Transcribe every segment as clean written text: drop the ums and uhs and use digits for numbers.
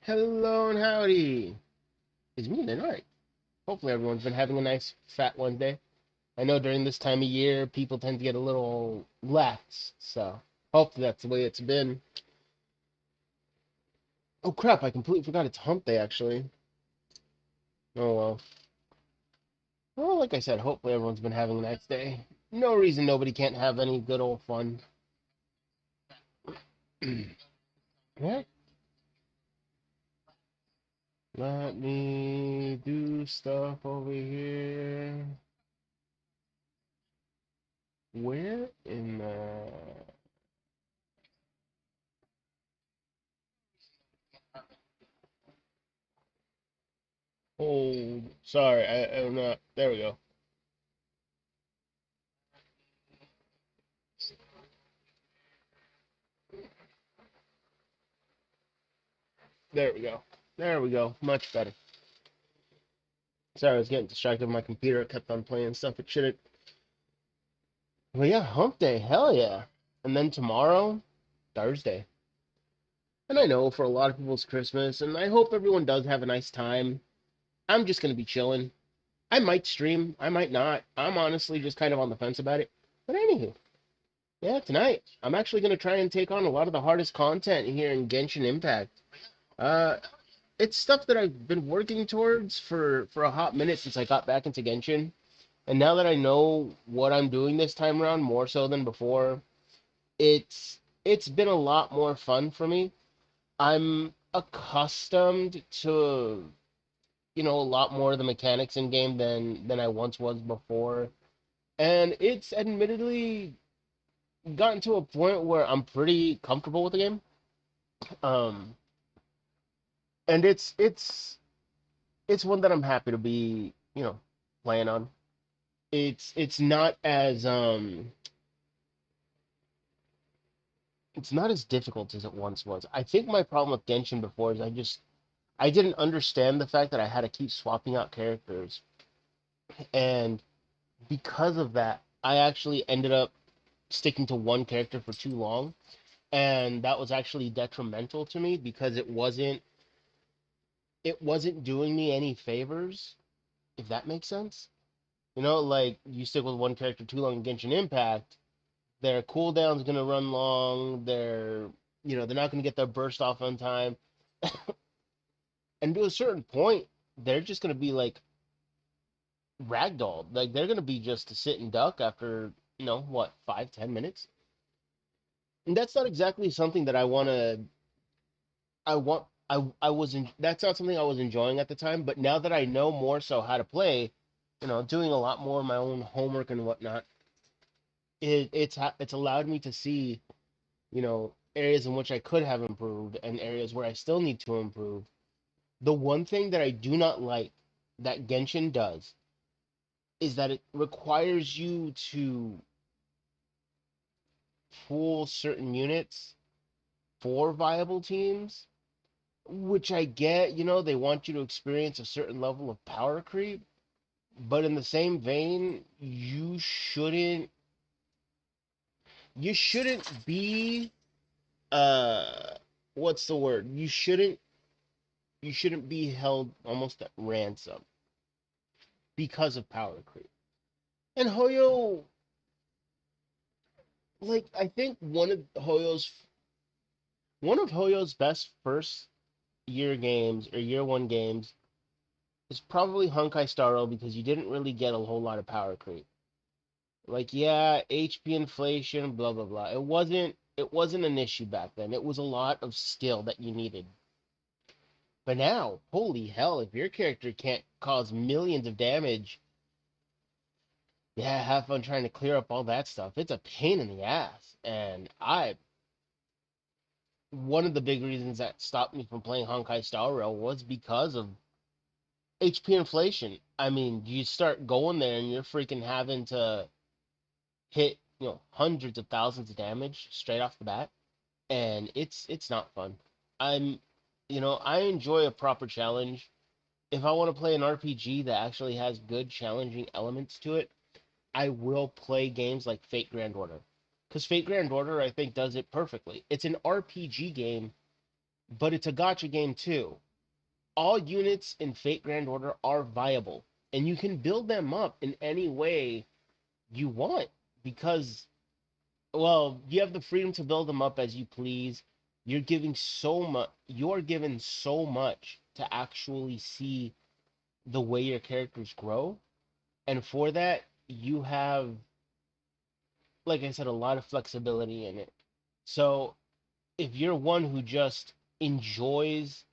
Hello and howdy. It's me then, alright. Hopefully everyone's been having a nice fat Wednesday. I know during this time of year people tend to get a little lax, so hopefully that's the way it's been. Oh crap, I completely forgot it's hump day actually. Oh well. Well, like I said, hopefully everyone's been having a nice day. No reason nobody can't have any good old fun. Yeah. Let me do stuff over here. Where in the hold? Sorry, I'm not. There we go. There we go. There we go. Much better. Sorry, I was getting distracted with my computer. It kept on playing stuff it shouldn't. Well, yeah, hump day. Hell yeah. And then tomorrow, Thursday. And I know for a lot of people it's Christmas, and I hope everyone does have a nice time. I'm just going to be chilling. I might stream. I might not. I'm honestly just kind of on the fence about it. But anywho, yeah, tonight, I'm actually going to try and take on a lot of the hardest content here in Genshin Impact. Uh, it's stuff that I've been working towards for a hot minute since I got back into Genshin. And now that I know what I'm doing this time around more so than before, it's been a lot more fun for me. I'm accustomed to, a lot more of the mechanics in game than I once was before. And it's admittedly gotten to a point where I'm pretty comfortable with the game. Um and it's one that I'm happy to be, playing on. It's not as difficult as it once was. I think my problem with Genshin before is I didn't understand the fact that I had to keep swapping out characters, and because of that, I actually ended up sticking to one character for too long, and that was actually detrimental to me because it wasn't doing me any favors, if that makes sense. Like you stick with one character too long in Genshin Impact, their cooldown's gonna run long. They're not gonna get their burst off on time, and to a certain point, they're just gonna be like ragdolled. Like they're gonna be just a sit and duck after what 5-10 minutes, and that's not exactly something that I want to. I want. I was in. That's not something I was enjoying at the time. But now that I know more so how to play, doing a lot more of my own homework and whatnot, it's allowed me to see areas in which I could have improved and areas where I still need to improve. The one thing that I do not like that Genshin does is that it requires you to pool certain units for viable teams, which I get, they want you to experience a certain level of power creep, but in the same vein, you shouldn't be uh what's the word? You shouldn't be held almost at ransom because of power creep. And Hoyo, like I think one of Hoyo's best first year games or year one games is probably Honkai Star Rail because you didn't really get a whole lot of power creep. Like yeah, HP inflation, blah blah blah. It wasn't an issue back then. It was a lot of skill that you needed. But now, holy hell, if your character can't cause millions of damage, yeah, have fun trying to clear up all that stuff. It's a pain in the ass. And one of the big reasons that stopped me from playing Honkai Star Rail was because of HP inflation. I mean, you start going there and you're freaking having to hit, hundreds of thousands of damage straight off the bat, and it's not fun. I'm, I enjoy a proper challenge. If I want to play an RPG that actually has good challenging elements to it, I will play games like Fate Grand Order. Because Fate Grand Order, I think, does it perfectly. It's an RPG game but it's a gotcha game too. All units in Fate Grand Order are viable, and you can build them up in any way you want because, well, you have the freedom to build them up as you please. You're given so much to actually see the way your characters grow. And for that, you have, like I said, a lot of flexibility in it. So if you're one who just enjoys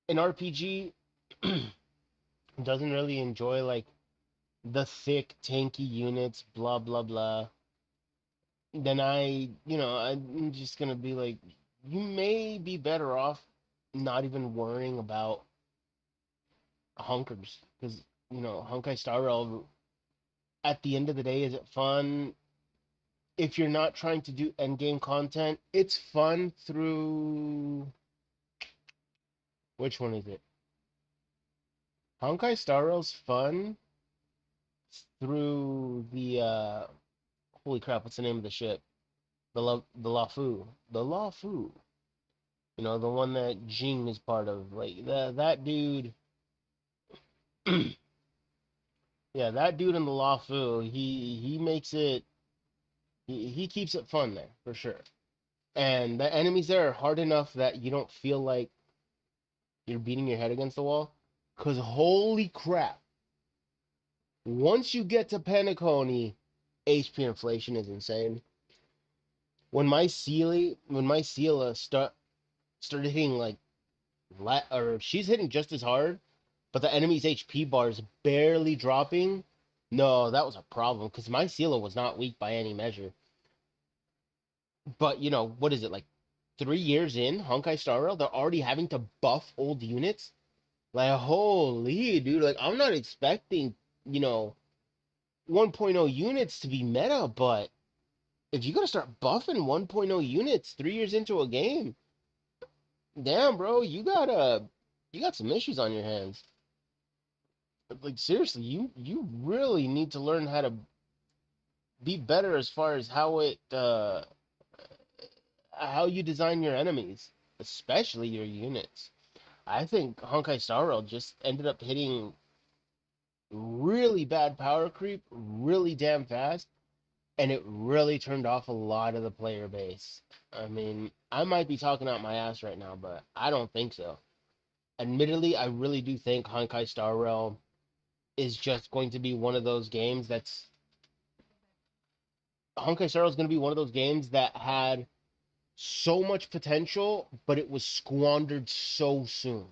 an RPG, doesn't really enjoy like the thick, tanky units, blah, blah, blah, then I'm just gonna be like, you may be better off not even worrying about hunkers. Because, Honkai Star Rail, at the end of the day, is it fun? If you're not trying to do endgame content, it's fun through. Which one is it? Honkai Star Rail's fun through the holy crap, what's the name of the ship? The Lafu. The Lafu. The one that Jing is part of. Like that dude. Yeah, that dude in the Lafu, he makes it. He keeps it fun there for sure. And the enemies there are hard enough that you don't feel like you're beating your head against the wall. Cause holy crap, once you get to Penacony, HP inflation is insane. When my Seela started hitting like or she's hitting just as hard, but the enemy's HP bar is barely dropping. No, that was a problem because my Seela was not weak by any measure. But what is it like? 3 years in Honkai Star Rail, they're already having to buff old units. Like holy dude, like I'm not expecting you know 1.0 units to be meta, but if you gotta start buffing 1.0 units 3 years into a game, damn bro, you got some issues on your hands. Like seriously, you really need to learn how to be better as far as how you design your enemies, especially your units. I think Honkai Star Rail just ended up hitting really bad power creep really damn fast, and it really turned off a lot of the player base. I mean, I might be talking out my ass right now, but I don't think so. Admittedly, I really do think Honkai Star Rail is just going to be one of those games that's Honkai Star Rail is going to be one of those games that had so much potential, but it was squandered so soon.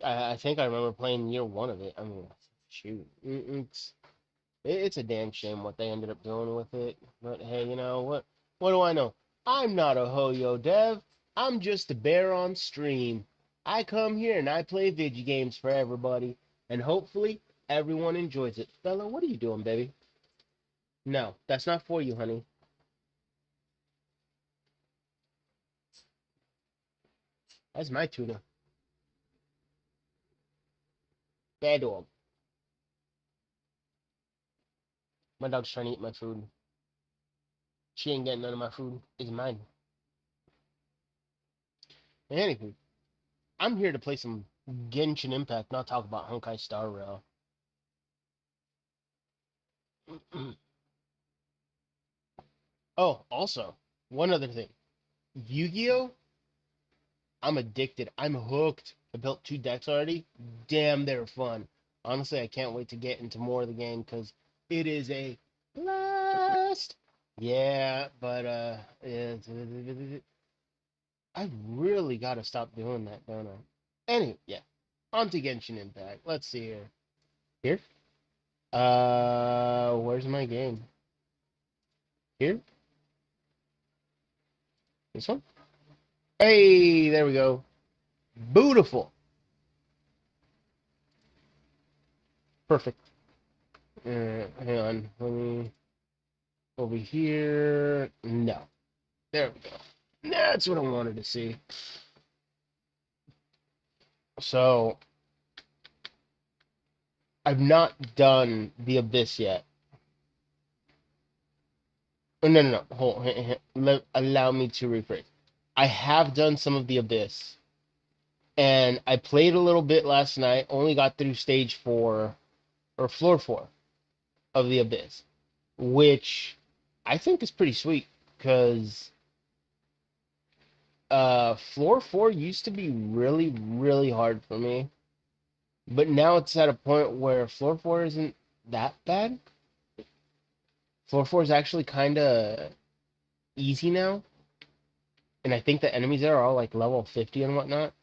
I think I remember playing year one of it. I mean, shoot, it's a damn shame what they ended up doing with it. But hey, you know what? What do I know? I'm not a Hoyo dev. I'm just a bear on stream. I come here and I play video games for everybody, and hopefully everyone enjoys it. Bella, what are you doing, baby? No, that's not for you, honey. That's my tuna. Bad dog. My dog's trying to eat my food. She ain't getting none of my food. It's mine. Anywho, I'm here to play some Genshin Impact, not talk about Honkai Star Rail. Oh, also, one other thing. Yu-Gi-Oh! I'm addicted. I'm hooked. I built 2 decks already. Damn, they're fun. Honestly, I can't wait to get into more of the game because it is a blast. Yeah, but I really got to stop doing that, don't I? Anyway, yeah. On to Genshin Impact. Let's see here. Here? Where's my game? Here? This one? Hey, there we go. Beautiful. Perfect. Hang on. Let me over here. No. There we go. That's what I wanted to see. So I've not done the Abyss yet. Oh, no. Hold, allow me to rephrase. I have done some of the Abyss, and I played a little bit last night. Only got through stage 4 or floor 4 of the Abyss, which I think is pretty sweet because floor 4 used to be really, really hard for me, but now it's at a point where floor 4 isn't that bad. Floor 4 is actually kind of easy now, and I think the enemies there are all like level 50 and whatnot.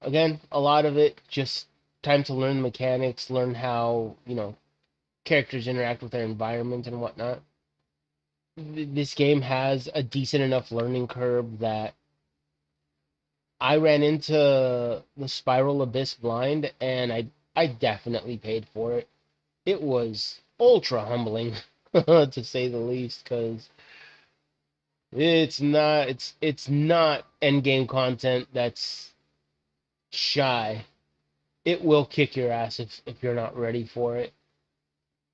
Again, a lot of it just time to learn the mechanics, learn how, characters interact with their environment and whatnot. This game has a decent enough learning curve that I ran into the Spiral Abyss blind, and I definitely paid for it. It was ultra humbling, to say the least, because it's not end game content that's shy. It will kick your ass if you're not ready for it,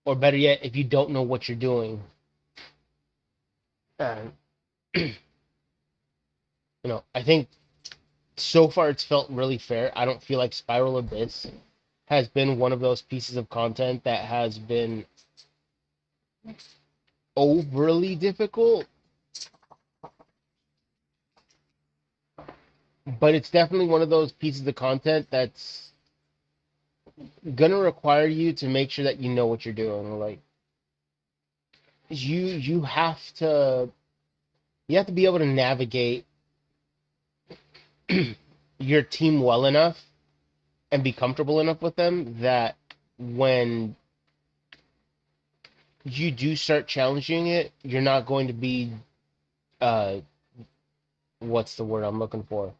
or better yet, if you don't know what you're doing. And I think so far it's felt really fair. I don't feel like Spiral Abyss has been one of those pieces of content that has been overly difficult, but it's definitely one of those pieces of content that's gonna require you to make sure that you know what you're doing. Like you have to be able to navigate your team well enough and be comfortable enough with them that when you do start challenging it, you're not going to be uh what's the word I'm looking for?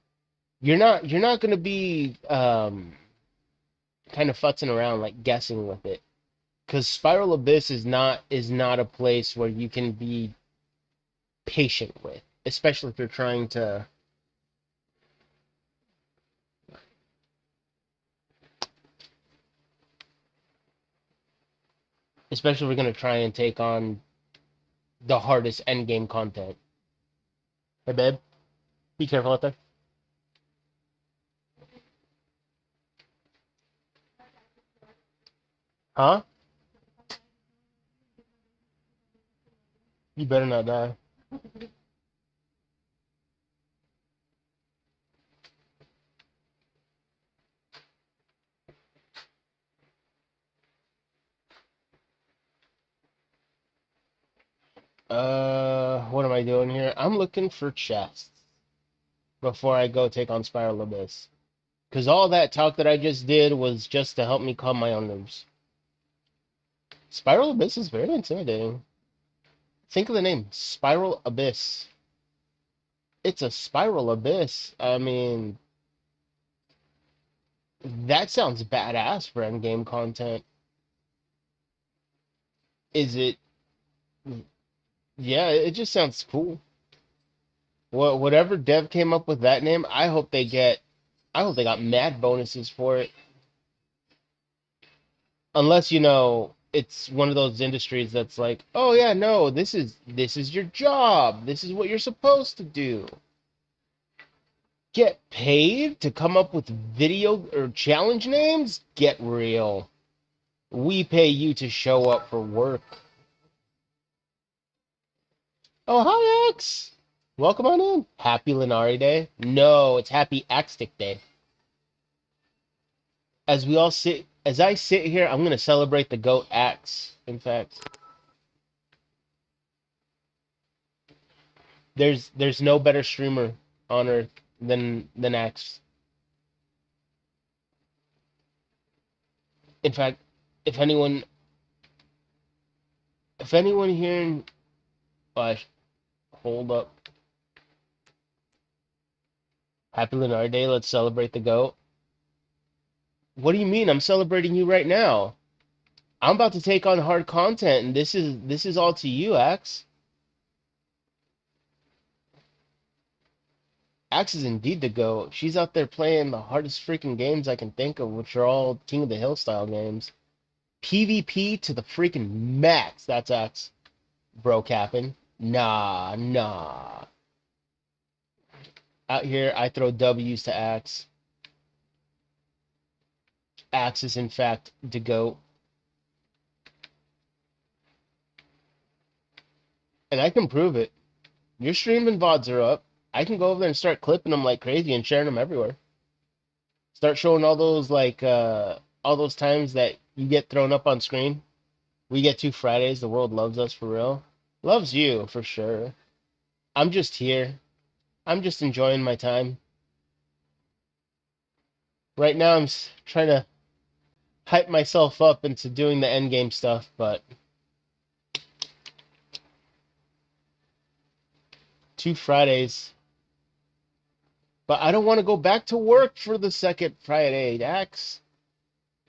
You're not going to be kind of futzing around like guessing with it, because Spiral Abyss is not a place where you can be patient with, especially if you're trying to, especially if we're going to try and take on the hardest end game content. Hey babe, be careful out there. Huh? You better not die. What am I doing here? I'm looking for chests before I go take on Spiral Abyss. Because all that talk that I just did was just to help me calm my own nerves. Spiral Abyss is very intimidating. Think of the name, Spiral Abyss. It's a spiral abyss. I mean, that sounds badass for endgame content. Is it? Yeah, it just sounds cool. Whatever dev came up with that name, I hope they get. I hope they got mad bonuses for it. Unless it's one of those industries that's like, oh yeah, no, this is your job. This is what you're supposed to do. Get paid to come up with video or challenge names? Get real. We pay you to show up for work. Oh, hi, X. Welcome on in. Happy Linari Day? No, it's Happy Axtic Day. As I sit here, I'm gonna celebrate the goat axe. In fact, there's no better streamer on earth than Axe. In fact, if anyone here in uh, hold up. Happy Linari Day, let's celebrate the goat. What do you mean? I'm celebrating you right now. I'm about to take on hard content, and this is all to you, Axe. Axe is indeed the GOAT. She's out there playing the hardest freaking games I can think of, which are all King of the Hill style games. PvP to the freaking max. That's Axe. Bro capping. Nah, nah. Out here, I throw W's to Axe. Axe is, in fact, the GOAT. And I can prove it. Your streaming VODs are up. I can go over there and start clipping them like crazy and sharing them everywhere. Start showing all those times that you get thrown up on screen. We get 2 Fridays. The world loves us for real. Loves you for sure. I'm just here. I'm just enjoying my time. Right now, I'm trying to hype myself up into doing the end game stuff, but 2 Fridays. But I don't want to go back to work for the second Friday, Dax.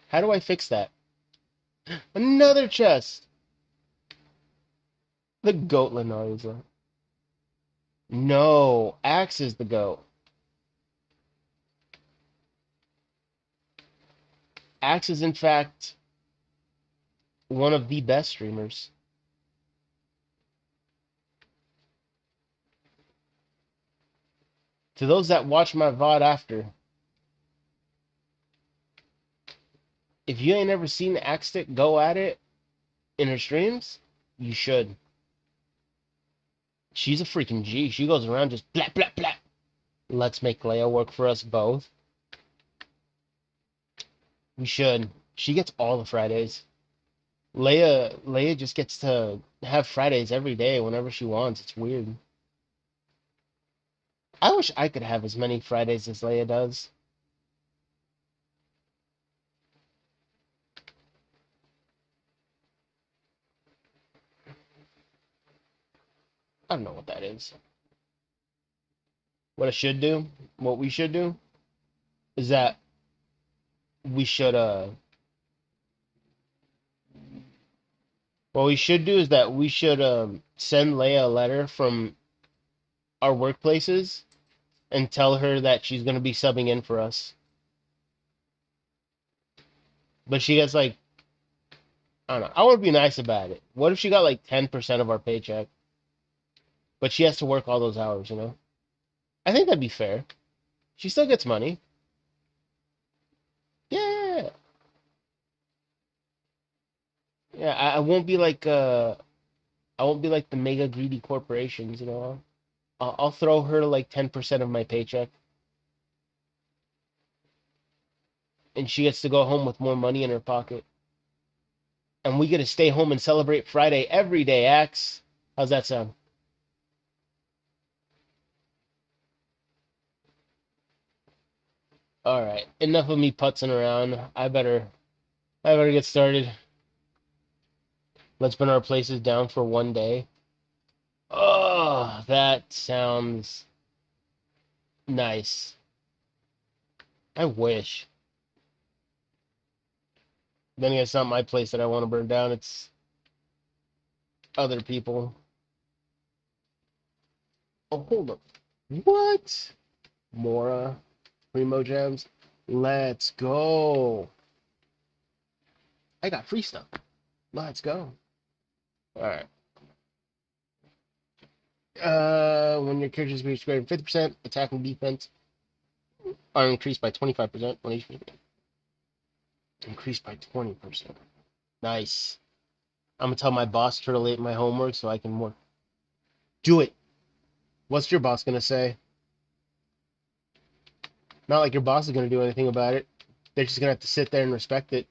How do I fix that? Another chest. The goat Lenarza. No, Axe is the goat. Axe is, in fact, one of the best streamers. To those that watch my VOD after, if you ain't ever seen Axe Stick go at it in her streams, you should. She's a freaking G. She goes around just blap, blap, blap. Let's make Leia work for us both. We should. She gets all the Fridays. Leia just gets to have Fridays every day whenever she wants. It's weird. I wish I could have as many Fridays as Leia does. I don't know what that is. What I should do, what we should do, is that we should what we should do is that we should send Leia a letter from our workplaces and tell her that she's gonna be subbing in for us. But she gets like, I don't know. I want to be nice about it. What if she got like 10% of our paycheck, but she has to work all those hours, you know? I think that'd be fair. She still gets money. Yeah. Yeah, I won't be like I won't be like the mega greedy corporations, you know. I'll throw her like 10% of my paycheck, and she gets to go home with more money in her pocket. And we get to stay home and celebrate Friday every day, Axe. How's that sound? All right, enough of me putzing around. I better get started. Let's burn our places down for one day. Oh, that sounds nice. I wish. Then again, it's not my place that I want to burn down. It's other people. Oh, hold up. What? Mora, Primo Gems. Let's go. I got free stuff. Let's go. All right. When your character's reach greater than 50%, attack and defense are increased by 25%. When HP increased by 20%. Nice. I'm gonna tell my boss to relate my homework so I can work. Do it. What's your boss gonna say? Not like your boss is gonna do anything about it. They're just gonna have to sit there and respect it.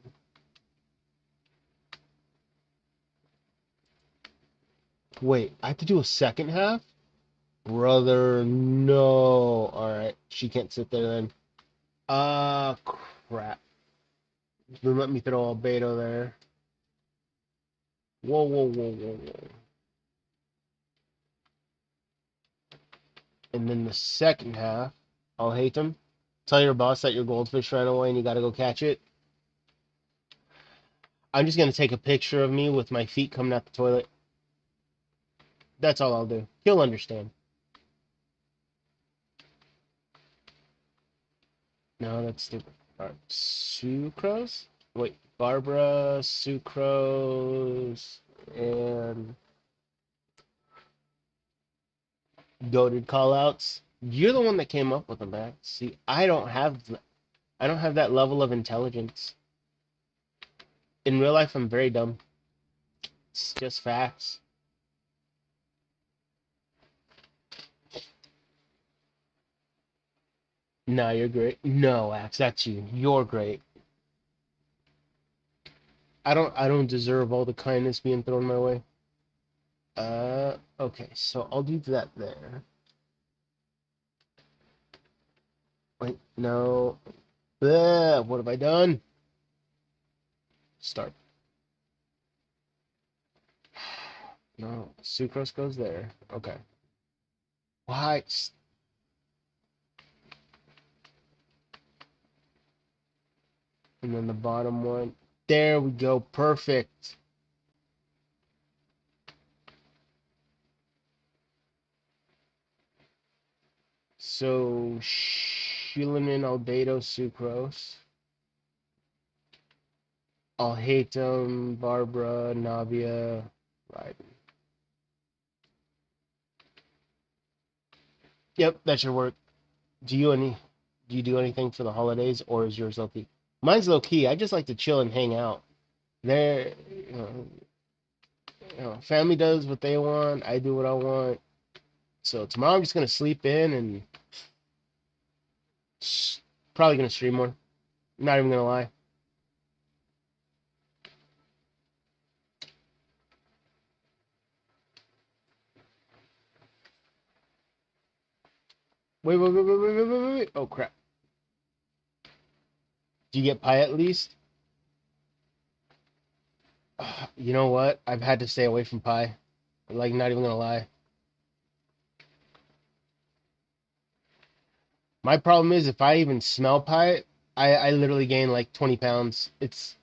Wait, I have to do a second half? Brother, no. Alright, she can't sit there then. Crap. Let me throw a beta there. Whoa, whoa, whoa, whoa, whoa. And then the second half, I'll hate them. Tell your boss that your goldfish ran away and you gotta go catch it. I'm just gonna take a picture of me with my feet coming out the toilet. That's all I'll do. He'll understand. No, that's stupid. Alright, Sucrose? Wait, Barbara, Sucrose, and goated callouts. You're the one that came up with them, man. See, I don't have that level of intelligence. In real life, I'm very dumb. It's just facts. No, you're great. No, Axe, that's you. You're great. I don't deserve all the kindness being thrown my way. Okay, so I'll do that there. Wait, no. What have I done? Start. No, sucrose goes there. Okay. Why? And then the bottom one. There we go. Perfect. So, Shilinin aldehydo sucrose. Alhatum, Barbara, Navia, right. Yep, that should work. Do you any do you do anything for the holidays, or is yours low key? Mine's low key. I just like to chill and hang out. There, family does what they want. I do what I want. So tomorrow I'm just gonna sleep in and probably gonna stream more. Not even gonna lie. Wait. Oh crap. Do you get pie at least? You know what? I've had to stay away from pie. Like, not even gonna lie. My problem is if I even smell pie, I literally gain like 20 pounds. It's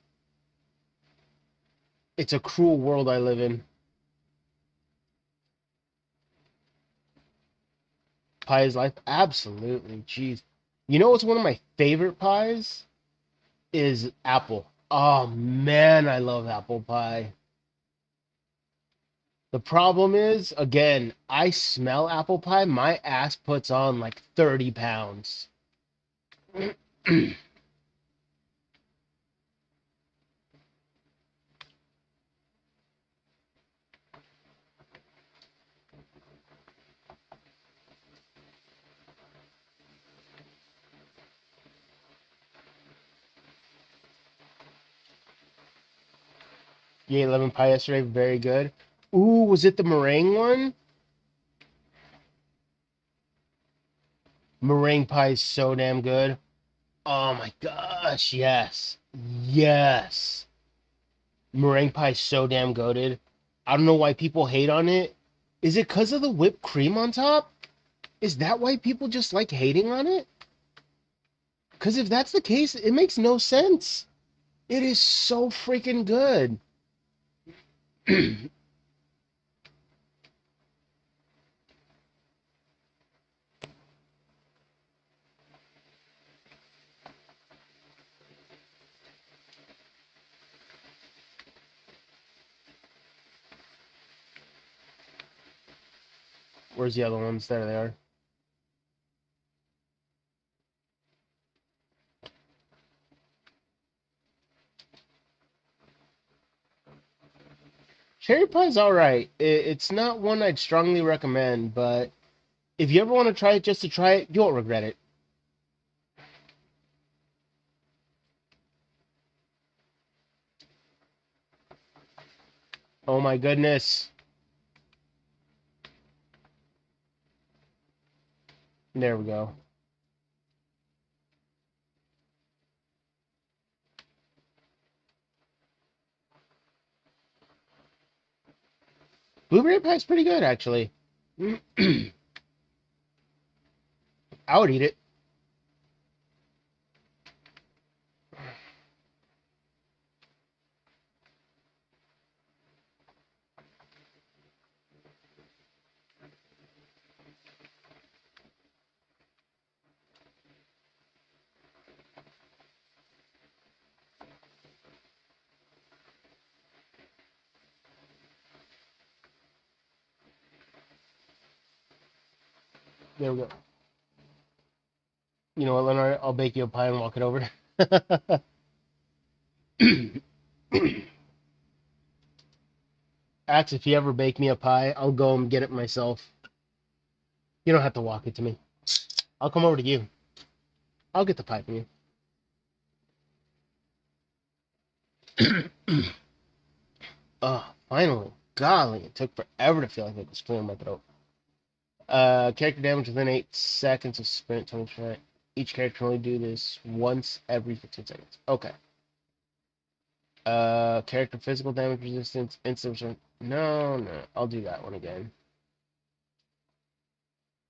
a cruel world I live in. Pie is life? Absolutely. Jeez. You know what's one of my favorite pies? Is apple. Oh man, I love apple pie. The problem is, again, I smell apple pie, my ass puts on like 30 pounds. You ate lemon pie yesterday, very good. Ooh, was it the meringue one? Meringue pie is so damn good. Oh my gosh, yes. Yes. Meringue pie is so damn goated. I don't know why people hate on it. Is it because of the whipped cream on top? Is that why people just like hating on it? Because if that's the case, it makes no sense. It is so freaking good. Where's the other ones? There they are. Cherry pie's alright. It's not one I'd strongly recommend, but if you ever want to try it just to try it, you won't regret it. Oh my goodness. There we go. Blueberry pie's pretty good, actually. I would eat it. There we go. You know what, Leonard? I'll bake you a pie and walk it over. Axe, if you ever bake me a pie, I'll go and get it myself. You don't have to walk it to me. I'll come over to you. I'll get the pie from you. Oh, finally. Golly, it took forever to feel like it was clearing my throat. Character damage within 8 seconds of sprint, 20%. Each character can only do this once every 15 seconds. Okay. Character physical damage resistance, instant. No, no. I'll do that one again.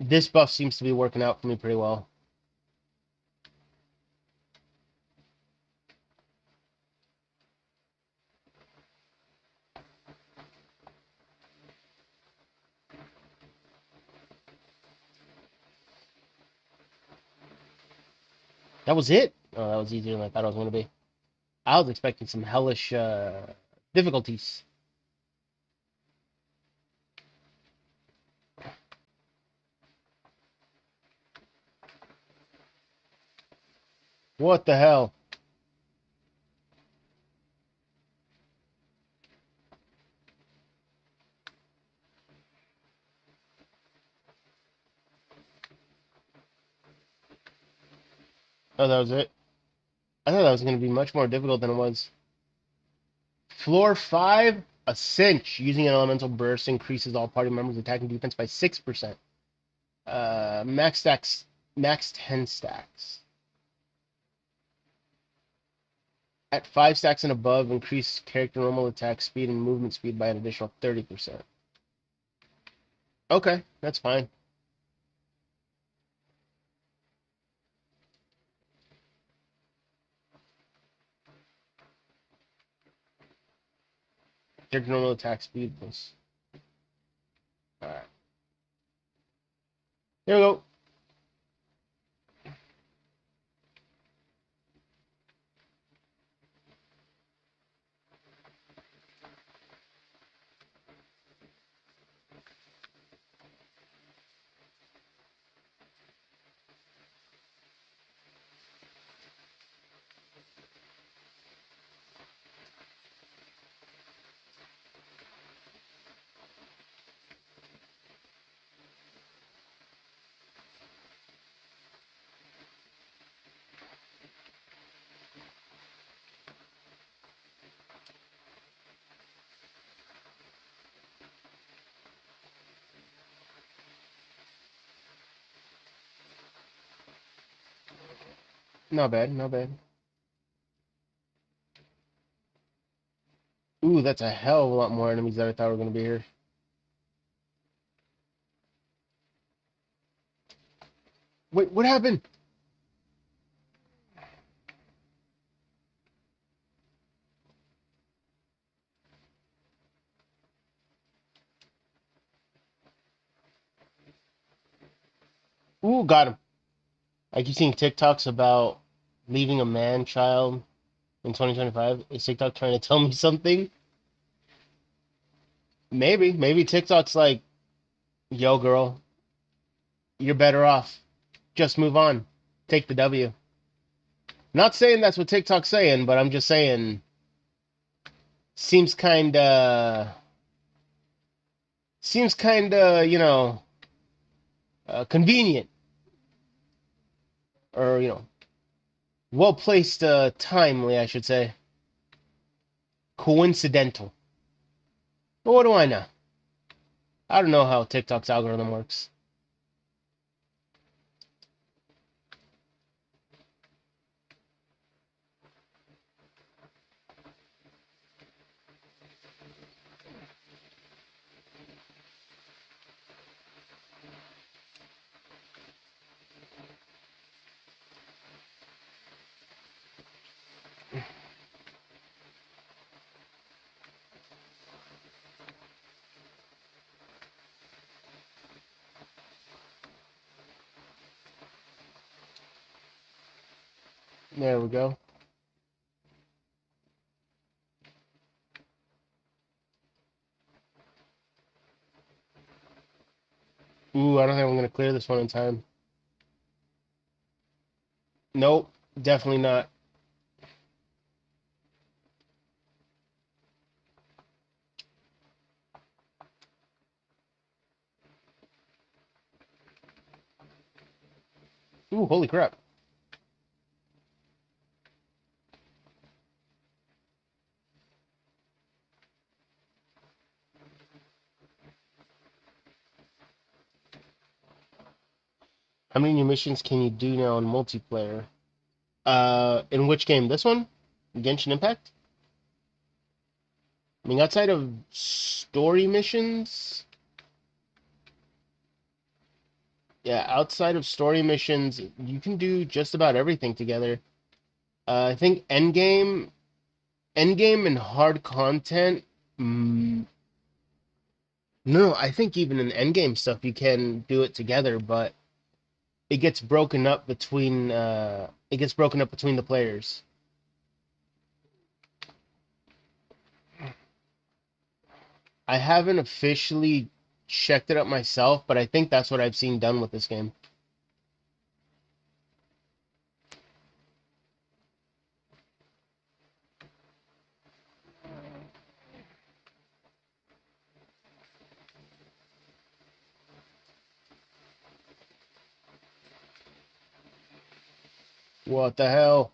This buff seems to be working out for me pretty well. That was it? Oh, that was easier than I thought it was going to be. I was expecting some hellish difficulties. What the hell? Oh, that was it? I thought that was going to be much more difficult than it was. Floor 5, a cinch. Using an elemental burst increases all party members' attack and defense by 6%. Max stacks, max 10 stacks. At 5 stacks and above, increase character normal attack speed and movement speed by an additional 30%. Okay, that's fine. Character normal attack speed plus. Alright. There we go. Not bad, not bad. Ooh, that's a hell of a lot more enemies than I thought were going to be here. Wait, what happened? Ooh, got him. I keep seeing TikToks about leaving a man child in 2025. Is TikTok trying to tell me something? Maybe TikTok's like, yo, girl, you're better off. Just move on. Take the W. Not saying that's what TikTok's saying, but I'm just saying, seems kinda, convenient or well placed, timely, I should say. Coincidental. But what do I know? I don't know how TikTok's algorithm works. There we go. Ooh, I don't think I'm gonna clear this one in time. Nope, definitely not. Ooh, holy crap. How many new missions can you do now in multiplayer? In which game? This one? Genshin Impact? I mean, outside of story missions, yeah, outside of story missions, you can do just about everything together. I think endgame and hard content. Mm, no, I think even in endgame stuff you can do it together, but it gets broken up between the players. I haven't officially checked it up myself, but I think that's what I've seen done with this game. What the hell?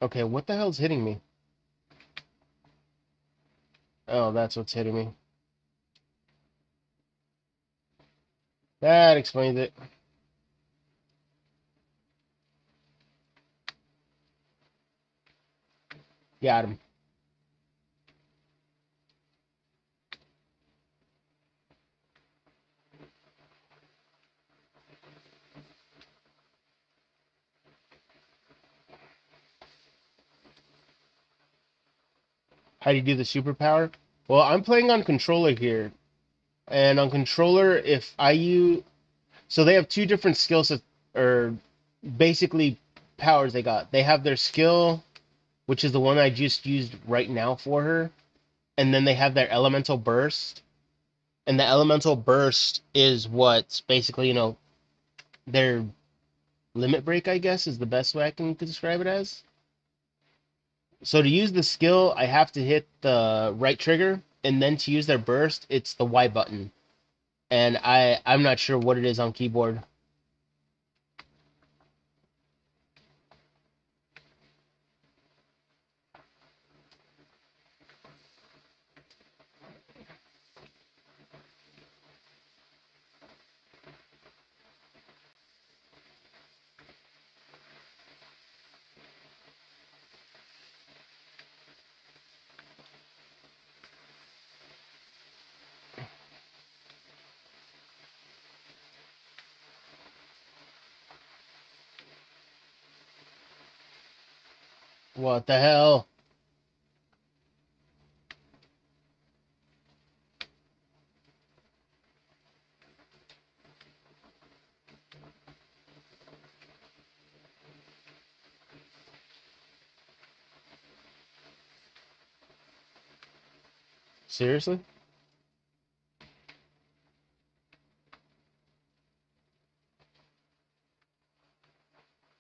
Okay, what the hell's hitting me? Oh, that's what's hitting me. That explains it. Got him. How do you do the superpower? Well, I'm playing on controller here, and on controller, if I use so they have two different skill sets, or basically powers they got. They have their skill, which is the one I just used right now for her, and then they have their elemental burst. And the elemental burst is what's basically, their limit break, I guess, is the best way I can describe it as. So to use the skill, I have to hit the right trigger, and then to use their burst, it's the Y button. And I'm not sure what it is on keyboard. What the hell? Seriously?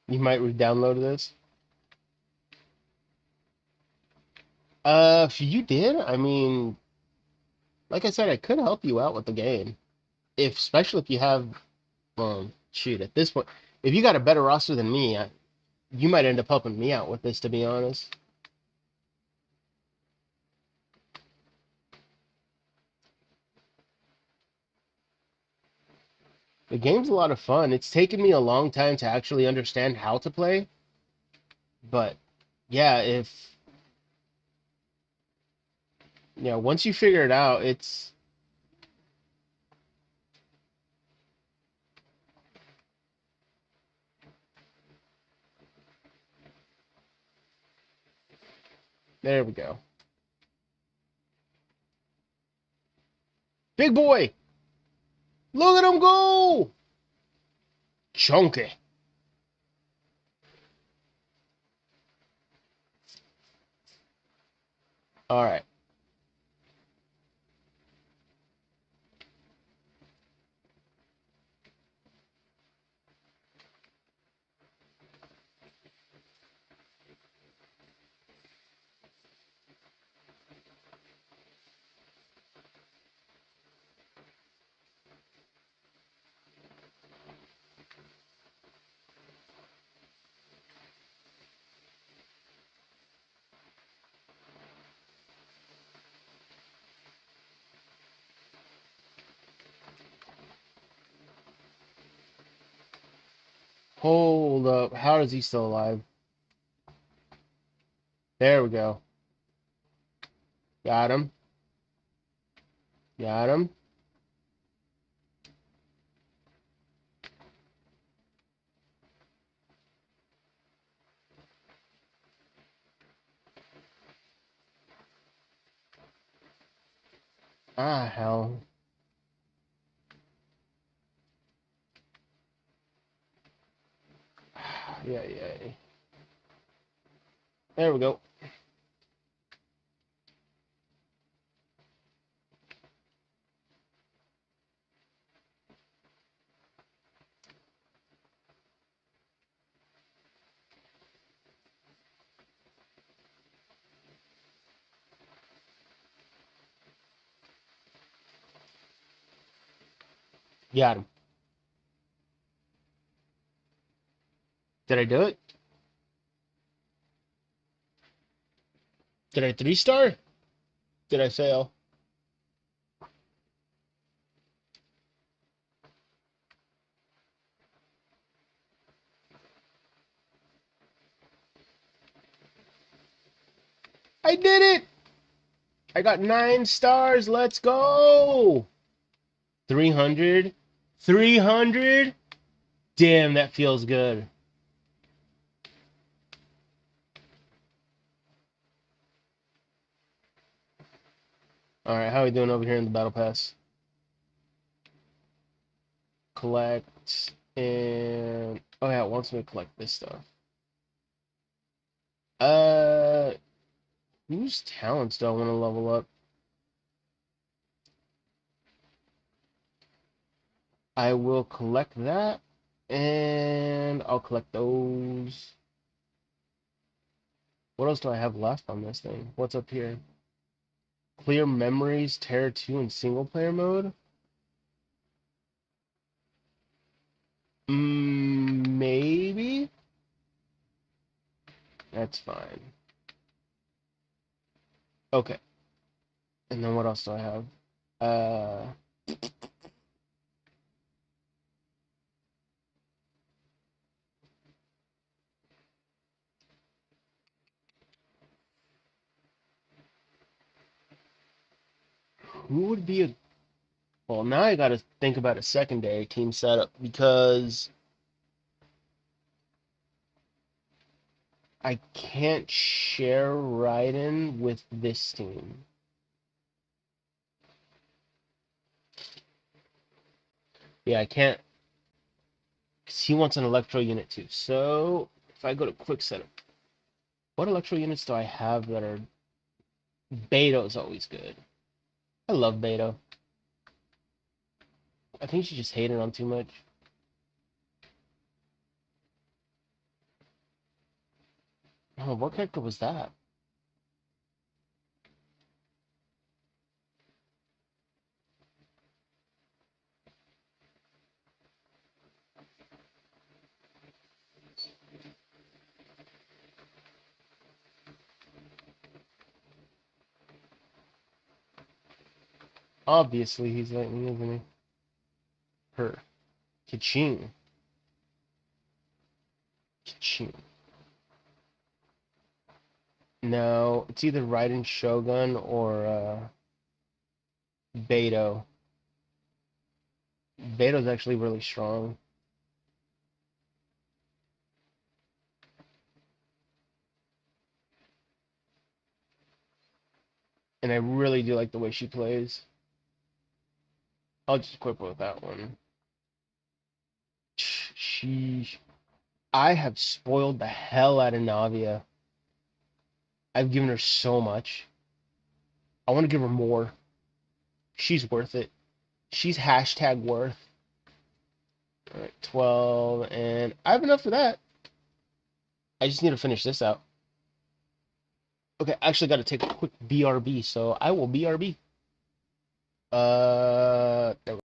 You might re-download this. If you did, I mean, like I said, I could help you out with the game. If especially if you have, well, shoot, at this point, if you got a better roster than me, you might end up helping me out with this, to be honest. The game's a lot of fun. It's taken me a long time to actually understand how to play, but yeah, if once you figure it out, it's there we go. Big boy, look at him go! Chunky. All right. Hold up. How is he still alive? There we go. Got him. Got him. Ah, hell. Yeah, yeah. There we go. Got him. Did I do it? Did I 3-star? Did I fail? I did it! I got 9 stars. Let's go! 300? 300? Damn, that feels good. Alright, how are we doing over here in the battle pass? Collect and oh yeah, it wants me to collect this stuff. Uh whose talents do I want to level up? I will collect that and I'll collect those. What else do I have left on this thing? What's up here? Clear memories, Terror 2 in single player mode? Maybe? That's fine. Okay. And then what else do I have? Uh, who would be a... Well, now I gotta think about a secondary team setup because I can't share Raiden with this team. Yeah, I can't, because he wants an electro unit too. So, if I go to quick setup, what electro units do I have that are... Beto's always good. I love Beto. I think she just hated on too much. Oh, what character was that? Obviously, he's lightning, isn't he? Her. Kaching. Kaching. No, it's either Raiden Shogun or Beto. Beto's actually really strong. And I really do like the way she plays. I'll just equip her with that one. She... I have spoiled the hell out of Navia. I've given her so much. I want to give her more. She's worth it. She's hashtag worth. Alright, 12, and I have enough for that. I just need to finish this out. Okay, I actually got to take a quick BRB, so I will BRB. There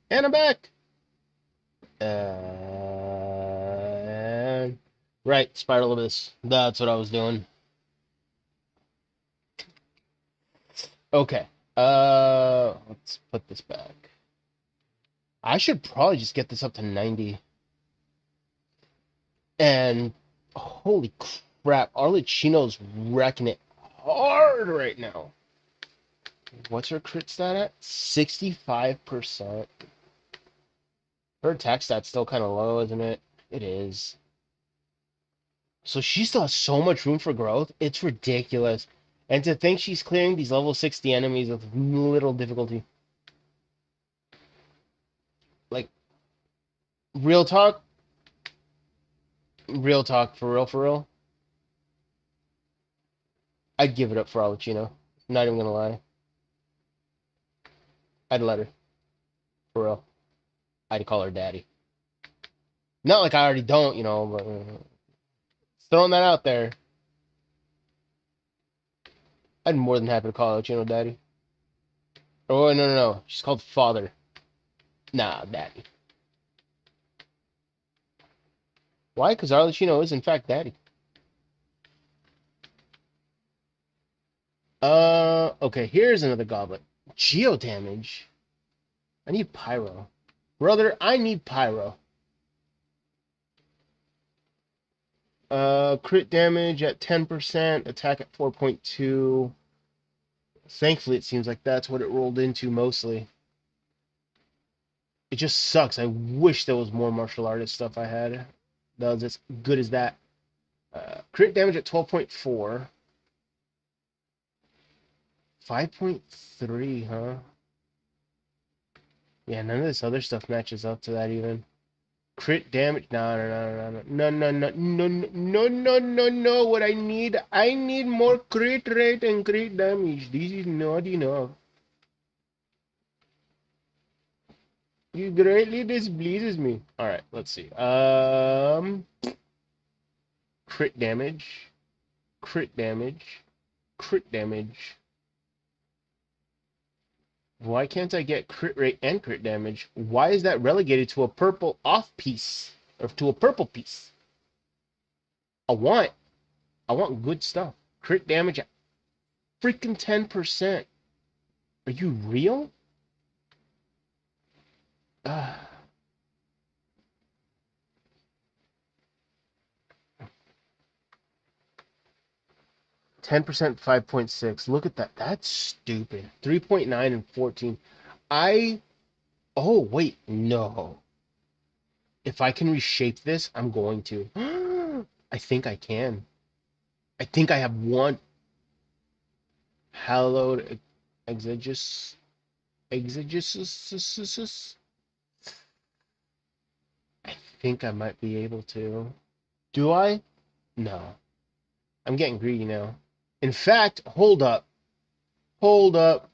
And I'm back. And right, Spiral Abyss. That's what I was doing. Okay. Let's put this back. I should probably just get this up to 90. And holy crap, Arlecchino's wrecking it hard right now. What's her crit stat at? 65%. Her attack stat's still kind of low, isn't it? It is. So she still has so much room for growth. It's ridiculous. And to think she's clearing these level 60 enemies with little difficulty. Like, real talk. Real talk, for real, for real. I'd give it up for Alucino. Not even gonna lie. I'd let her. For real. I'd call her daddy. Not like I already don't, but throwing that out there. I'd be more than happy to call Alucino daddy. Oh, no, no, no. She's called father. Nah, daddy. Why? Because Arlecchino is, in fact, daddy. Okay, here's another goblet. Geo damage. I need pyro. Brother, I need pyro. Crit damage at 10%, attack at 4.2. Thankfully, it seems like that's what it rolled into mostly. It just sucks. I wish there was more martial artist stuff I had that was as good as that. Crit damage at 12.4. 5.3, huh? Yeah, none of this other stuff matches up to that even. Crit damage? No, no, no, no, no, no, no, no, no, no, no, no. What I need more crit rate and crit damage. This is not enough. You greatly displeases me. All right, let's see. Crit damage, crit damage, crit damage. Why can't I get crit rate and crit damage? Why is that relegated to a purple off piece or to a purple piece? I want, I want good stuff. Crit damage at freaking 10%. Are you real? 10%, 5.6. Look at that. That's stupid. 3.9 and 14. I. Oh, wait. No. If I can reshape this, I'm going to. I think I can. I think I have one. Hallowed exegesis. Exegesis. I think I might be able to. Do I? No. I'm getting greedy now. In fact, hold up. Hold up.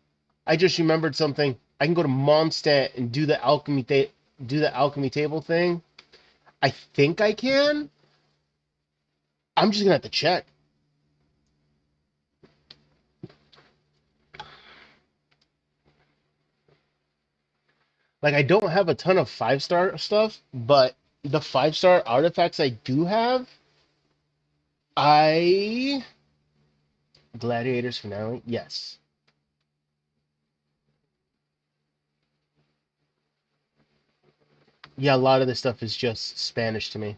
I just remembered something. I can go to Mondstadt and do the alchemy table thing. I think I can. I'm just gonna have to check. Like I don't have a ton of 5-star stuff, but the 5-star artifacts I do have, I Gladiators finale, yes. Yeah, a lot of this stuff is just Spanish to me.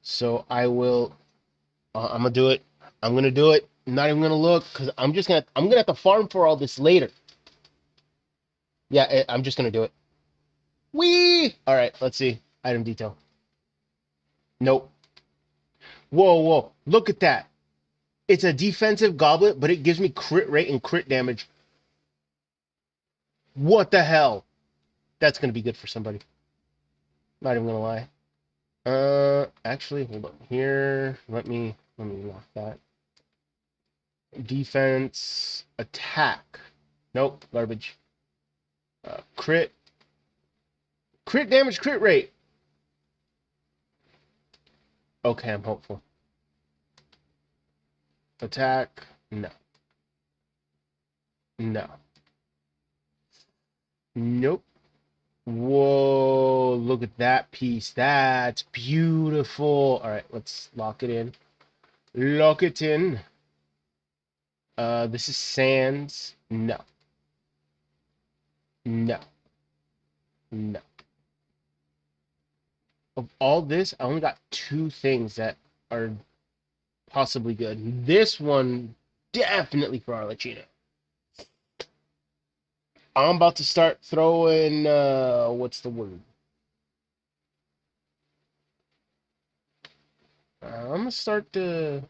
So I will. I'm gonna do it. I'm gonna do it. I'm not even gonna look because I'm gonna have to farm for all this later. Yeah, I'm just gonna do it. Whee! All right, let's see. Item detail. Nope. Whoa, whoa! Look at that. It's a defensive goblet, but it gives me crit rate and crit damage. What the hell? That's gonna be good for somebody. Not even gonna lie. Actually, hold on here. Let me lock that. Defense, attack. Nope, garbage. Crit, crit damage, crit rate. Okay, I'm hopeful. Attack, no, no, nope. Whoa, look at that piece. That's beautiful. All right, let's lock it in. Lock it in. This is sands. No, no, no. Of all this, I only got two things that are possibly good. This one, definitely for Arlecchino. I'm about to start throwing, what's the word? I'm gonna start to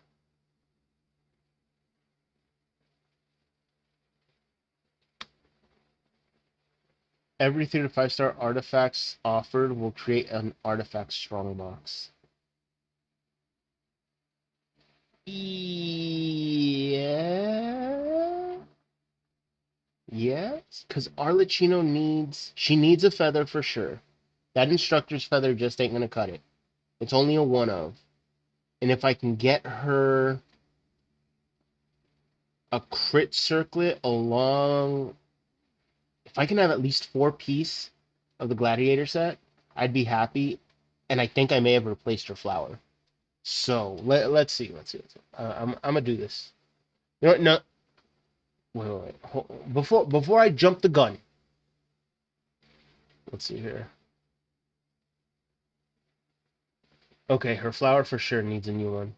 every 3 to 5 star artifacts offered will create an artifact strongbox. Yeah. Yes, because Arlecchino needs a feather for sure. That instructor's feather just ain't gonna cut it. It's only a one of. And if I can get her a crit circlet along, if I can have at least 4 piece of the gladiator set, I'd be happy. And I think I may have replaced her flower. So let's see. I'm gonna do this. You know what? No, wait. Before I jump the gun, let's see here. Okay, her flower for sure needs a new one.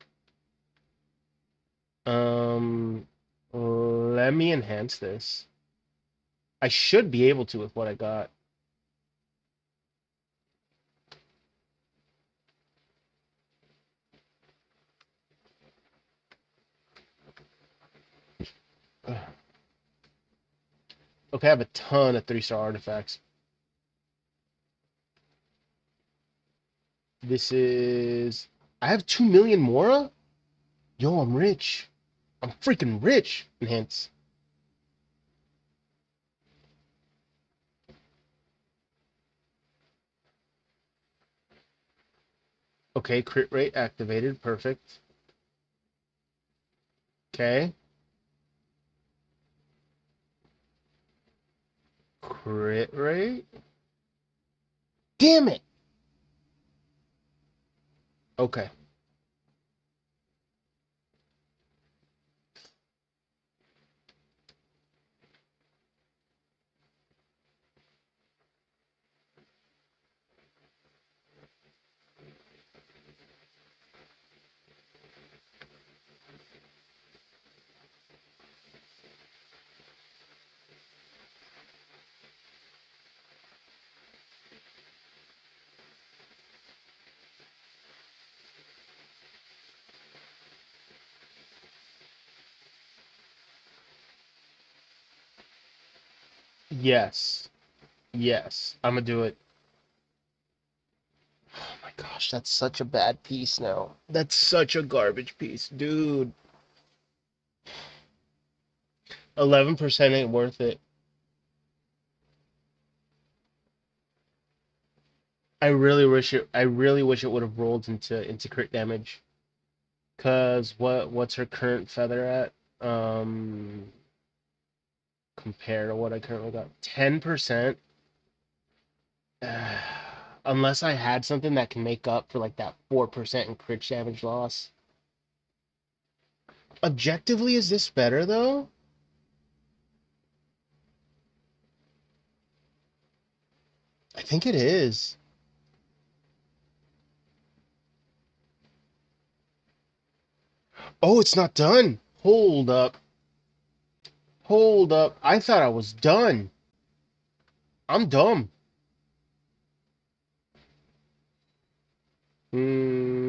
Let me enhance this. I should be able to with what I got. Okay, I have a ton of 3 star artifacts. This is. I have 2 million Mora? Yo, I'm rich. I'm freaking rich. Enhance. Okay, crit rate activated. Perfect. Okay. Crit rate? Damn it! Okay. Yes. Yes. I'm gonna do it. Oh my gosh, that's such a bad piece now. That's such a garbage piece, dude. 11% ain't worth it. I really wish it would have rolled into crit damage. Cause what's her current feather at? Compared to what I currently got. 10%. Unless I had something that can make up for like that 4% in crit damage loss. Objectively, is this better though? I think it is. Oh, it's not done. Hold up. Hold up. I thought I was done. I'm dumb. Hmm.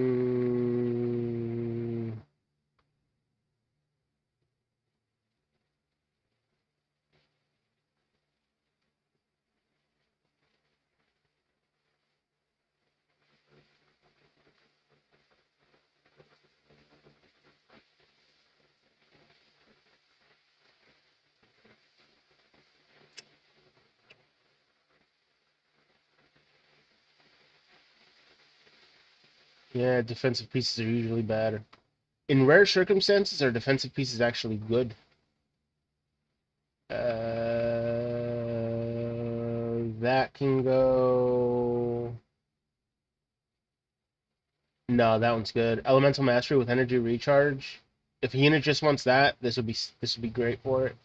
Yeah, defensive pieces are usually bad. In rare circumstances, our defensive piece is actually good. That That can go. No, that one's good. Elemental Mastery with energy recharge. If Hina just wants that, this would be great for it.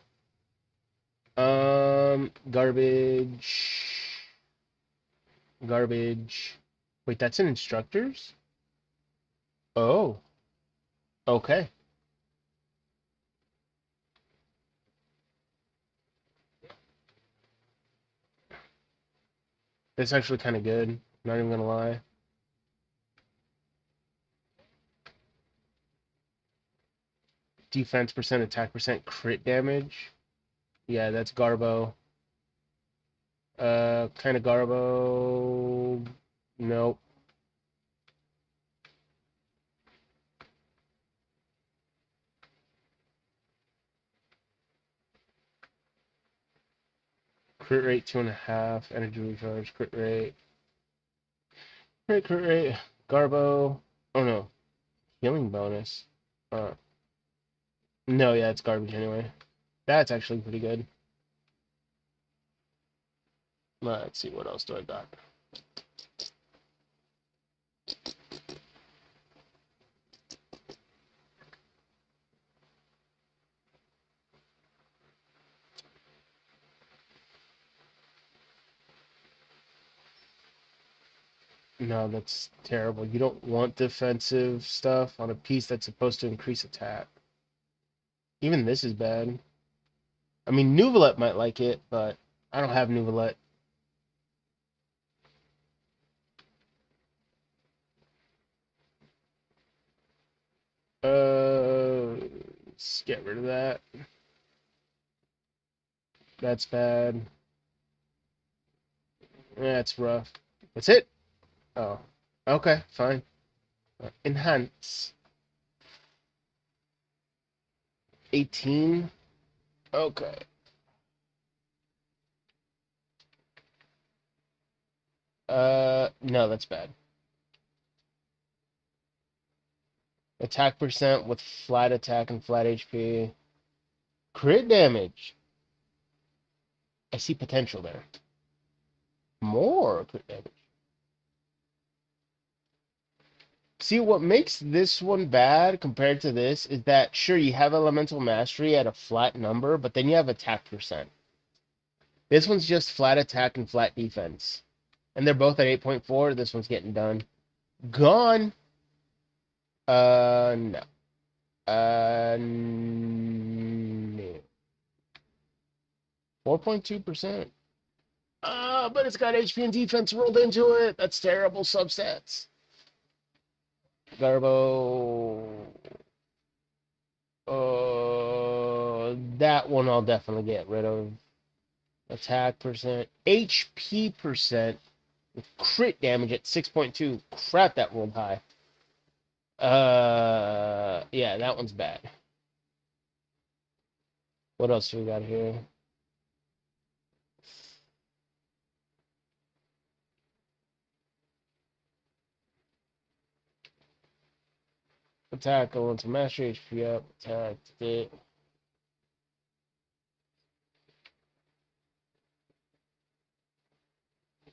Garbage. Garbage. Wait, that's in instructors? Oh, okay. That's actually kind of good. Not even gonna lie. Defense percent, attack percent, crit damage. Yeah, that's Garbo. Kind of Garbo. Nope. Crit rate 2.5. Energy recharge. Crit rate. Crit rate. Garbo. Oh no. Healing bonus. Uh, no, yeah, it's garbage anyway. That's actually pretty good. Let's see, what else do I got? No, that's terrible. You don't want defensive stuff on a piece that's supposed to increase attack. Even this is bad. I mean, Nuvalet might like it, but I don't have Nuvalet. Let's get rid of that. That's bad. That's rough. That's it? Oh. Okay, fine. Enhance. 18. Okay. No, that's bad. Attack percent with flat attack and flat HP. Crit damage. I see potential there. More crit damage. See, what makes this one bad compared to this is that, sure, you have Elemental Mastery at a flat number, but then you have attack percent. This one's just flat attack and flat defense. And they're both at 8.4. This one's getting done. Gone. No. No. 4.2%. But it's got HP and defense rolled into it. That's terrible substats. Garbo. That one I'll definitely get rid of. Attack percent. HP percent with crit damage at 6.2. Crap, that rolled high. Yeah, that one's bad. What else do we got here? Attack, go into mastery, HP up, attack, it.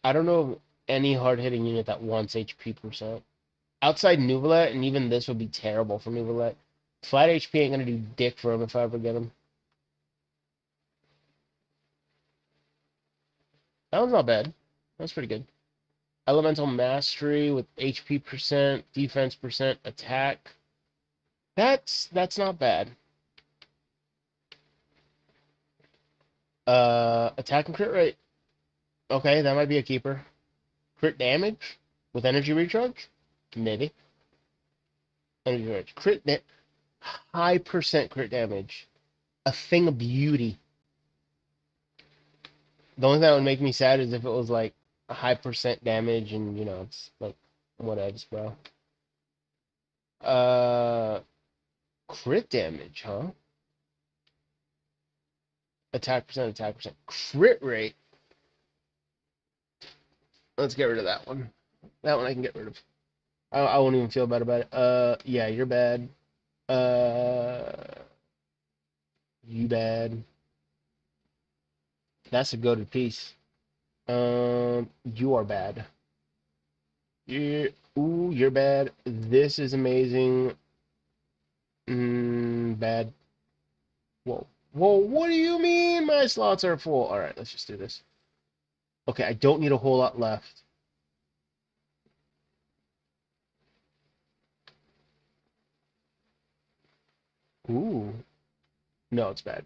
I don't know of any hard-hitting unit that wants HP percent. Outside Nuvalet, and even this would be terrible for Nuvalet. Flat HP ain't gonna do dick for him if I ever get him. That one's not bad. That's pretty good. Elemental Mastery with HP percent, defense percent, attack. That's not bad. Attack and crit rate. Okay, that might be a keeper. Crit damage with energy recharge? Maybe. Energy recharge. High percent crit damage. A thing of beauty. The only thing that would make me sad is if it was like a high percent damage and, it's like, whatevs, bro. Crit damage, huh? Attack percent. Crit rate. Let's get rid of that one. That one I can get rid of. I won't even feel bad about it. Yeah, you're bad. You bad. That's a goated piece. You are bad. You're bad. This is amazing. Bad. Whoa. Whoa, what do you mean my slots are full? Alright, let's just do this. Okay, I don't need a whole lot left. Ooh. No, it's bad.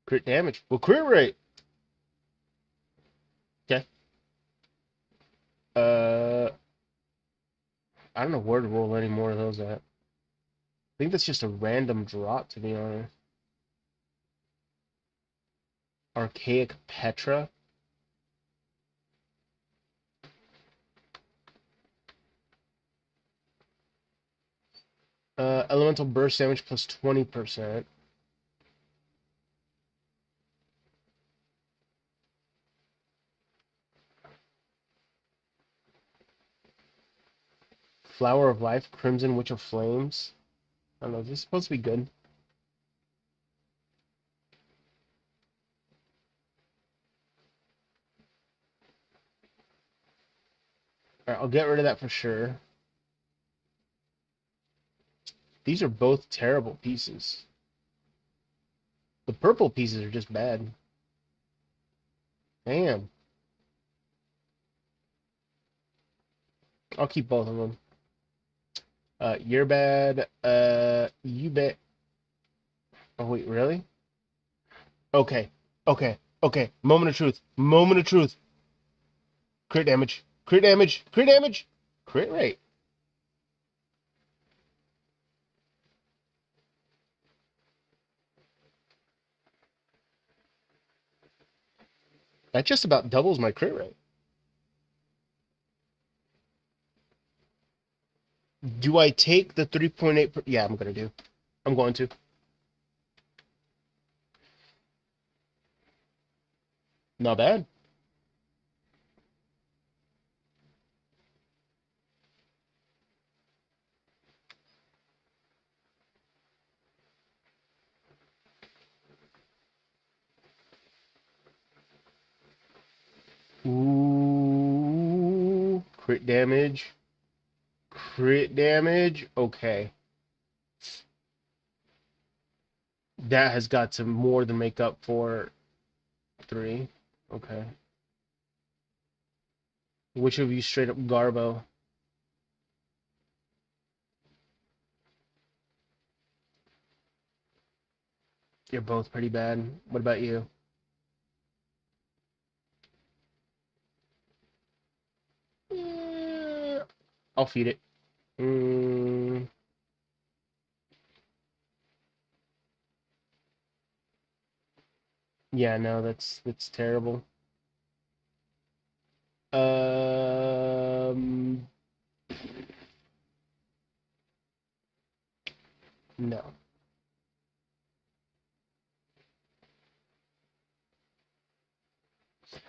Crit damage. Well, crit rate. Okay. Uh, I don't know where to roll any more of those at. I think that's just a random drop, to be honest. Archaic Petra. Elemental burst damage plus 20%. Flower of Life, Crimson Witch of Flames. I don't know, is this supposed to be good? Alright, I'll get rid of that for sure. These are both terrible pieces. The purple pieces are just bad. Damn. I'll keep both of them. You're bad. You bet. Oh, wait, really? Okay. Okay. Okay. Moment of truth. Moment of truth. Crit damage. Crit damage. Crit damage. Crit rate. That just about doubles my crit rate. Do I take the 3.8? Yeah, I'm going to do. I'm going to. Not bad. Ooh. Crit damage. Crit damage. Okay. That has got to more than make up for 3. Okay. Which of you straight up Garbo? You're both pretty bad. What about you? I'll feed it. Mm, yeah, no, that's terrible. Um, no.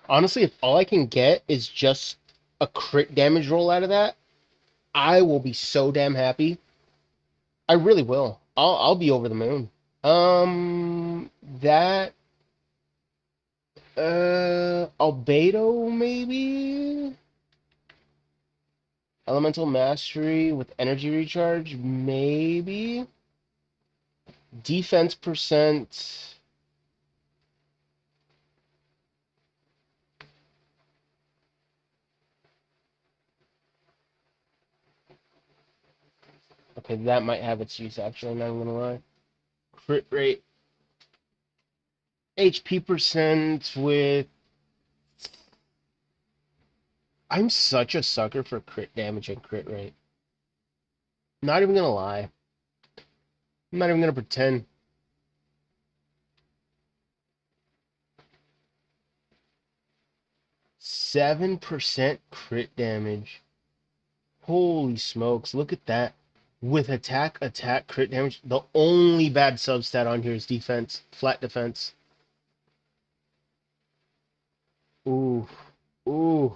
Honestly, if all I can get is just a crit damage roll out of that, I will be so damn happy. I really will. I'll be over the moon. That Albedo maybe? Elemental Mastery with energy recharge, maybe. Defense percent. Okay, that might have its use actually, not gonna lie. Crit rate. HP percent with. I'm such a sucker for crit damage and crit rate. Not even gonna lie. I'm not even gonna pretend. 7% crit damage. Holy smokes, look at that. With attack, crit damage. The only bad substat on here is defense. Flat defense. Ooh. Ooh.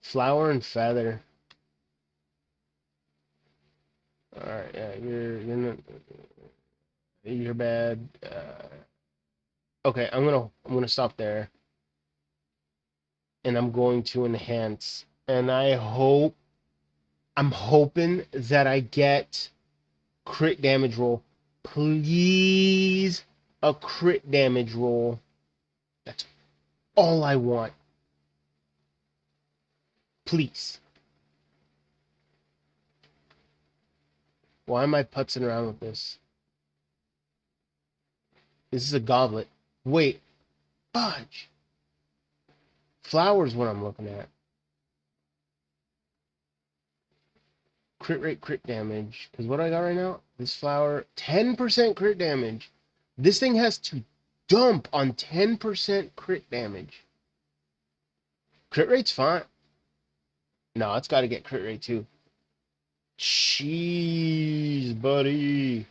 Flower and feather. Alright, yeah, you're not, you're bad. Okay, I'm gonna stop there, and I'm going to enhance. And I'm hoping that I get crit damage roll. Please, a crit damage roll. That's all I want. Please. Why am I putzing around with this? This is a goblet. Wait, fudge. Flower's what I'm looking at. Crit rate, crit damage. Because what I got right now, this flower, 10% crit damage. This thing has to dump on 10% crit damage. Crit rate's fine. No, it's got to get crit rate too. Jeez, buddy.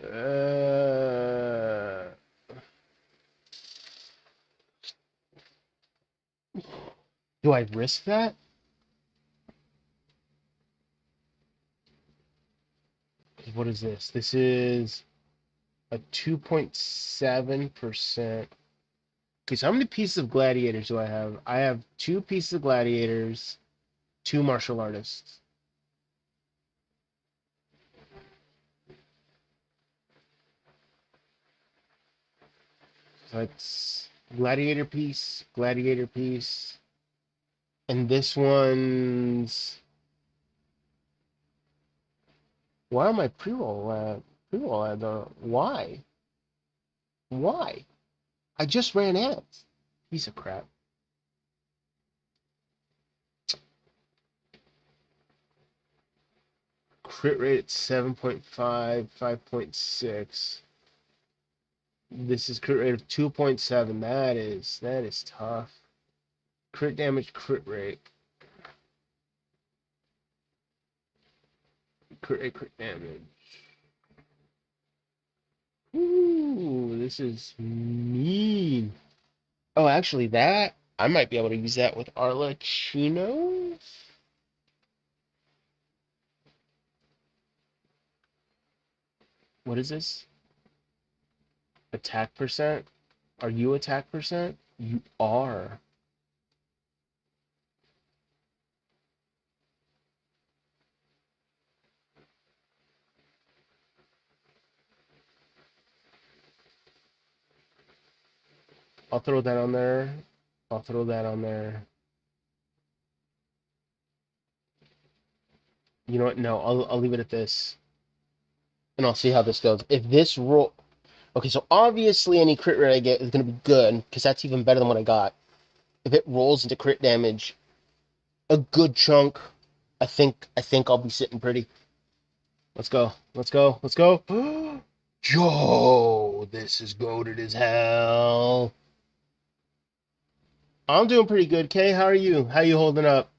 Uh, do I risk that? What is this? This is a 2.7%. Okay, so how many pieces of gladiators do I have? I have 2 pieces of gladiators, 2 martial artists. So that's gladiator piece, and this one's. Why am I pre-roll pre-roll ad though? Why? Why? I just ran ads. Piece of crap. Crit rate at 7.5, 5.6. This is crit rate of 2.7. That is tough. Crit damage, crit rate. Crit rate, crit damage. Ooh, this is mean. Oh, actually, that I might be able to use that with Arlecchino. What is this? Attack percent? Are you attack percent? You are. I'll throw that on there. I'll throw that on there. You know what? No, I'll leave it at this, and I'll see how this goes. If this roll, okay, so obviously any crit rate I get is gonna be good because that's even better than what I got. If it rolls into crit damage, a good chunk, I think I'll be sitting pretty. Let's go. Let's go. Let's go. Joe, this is goated as hell. I'm doing pretty good, Kay. How are you? How you holding up?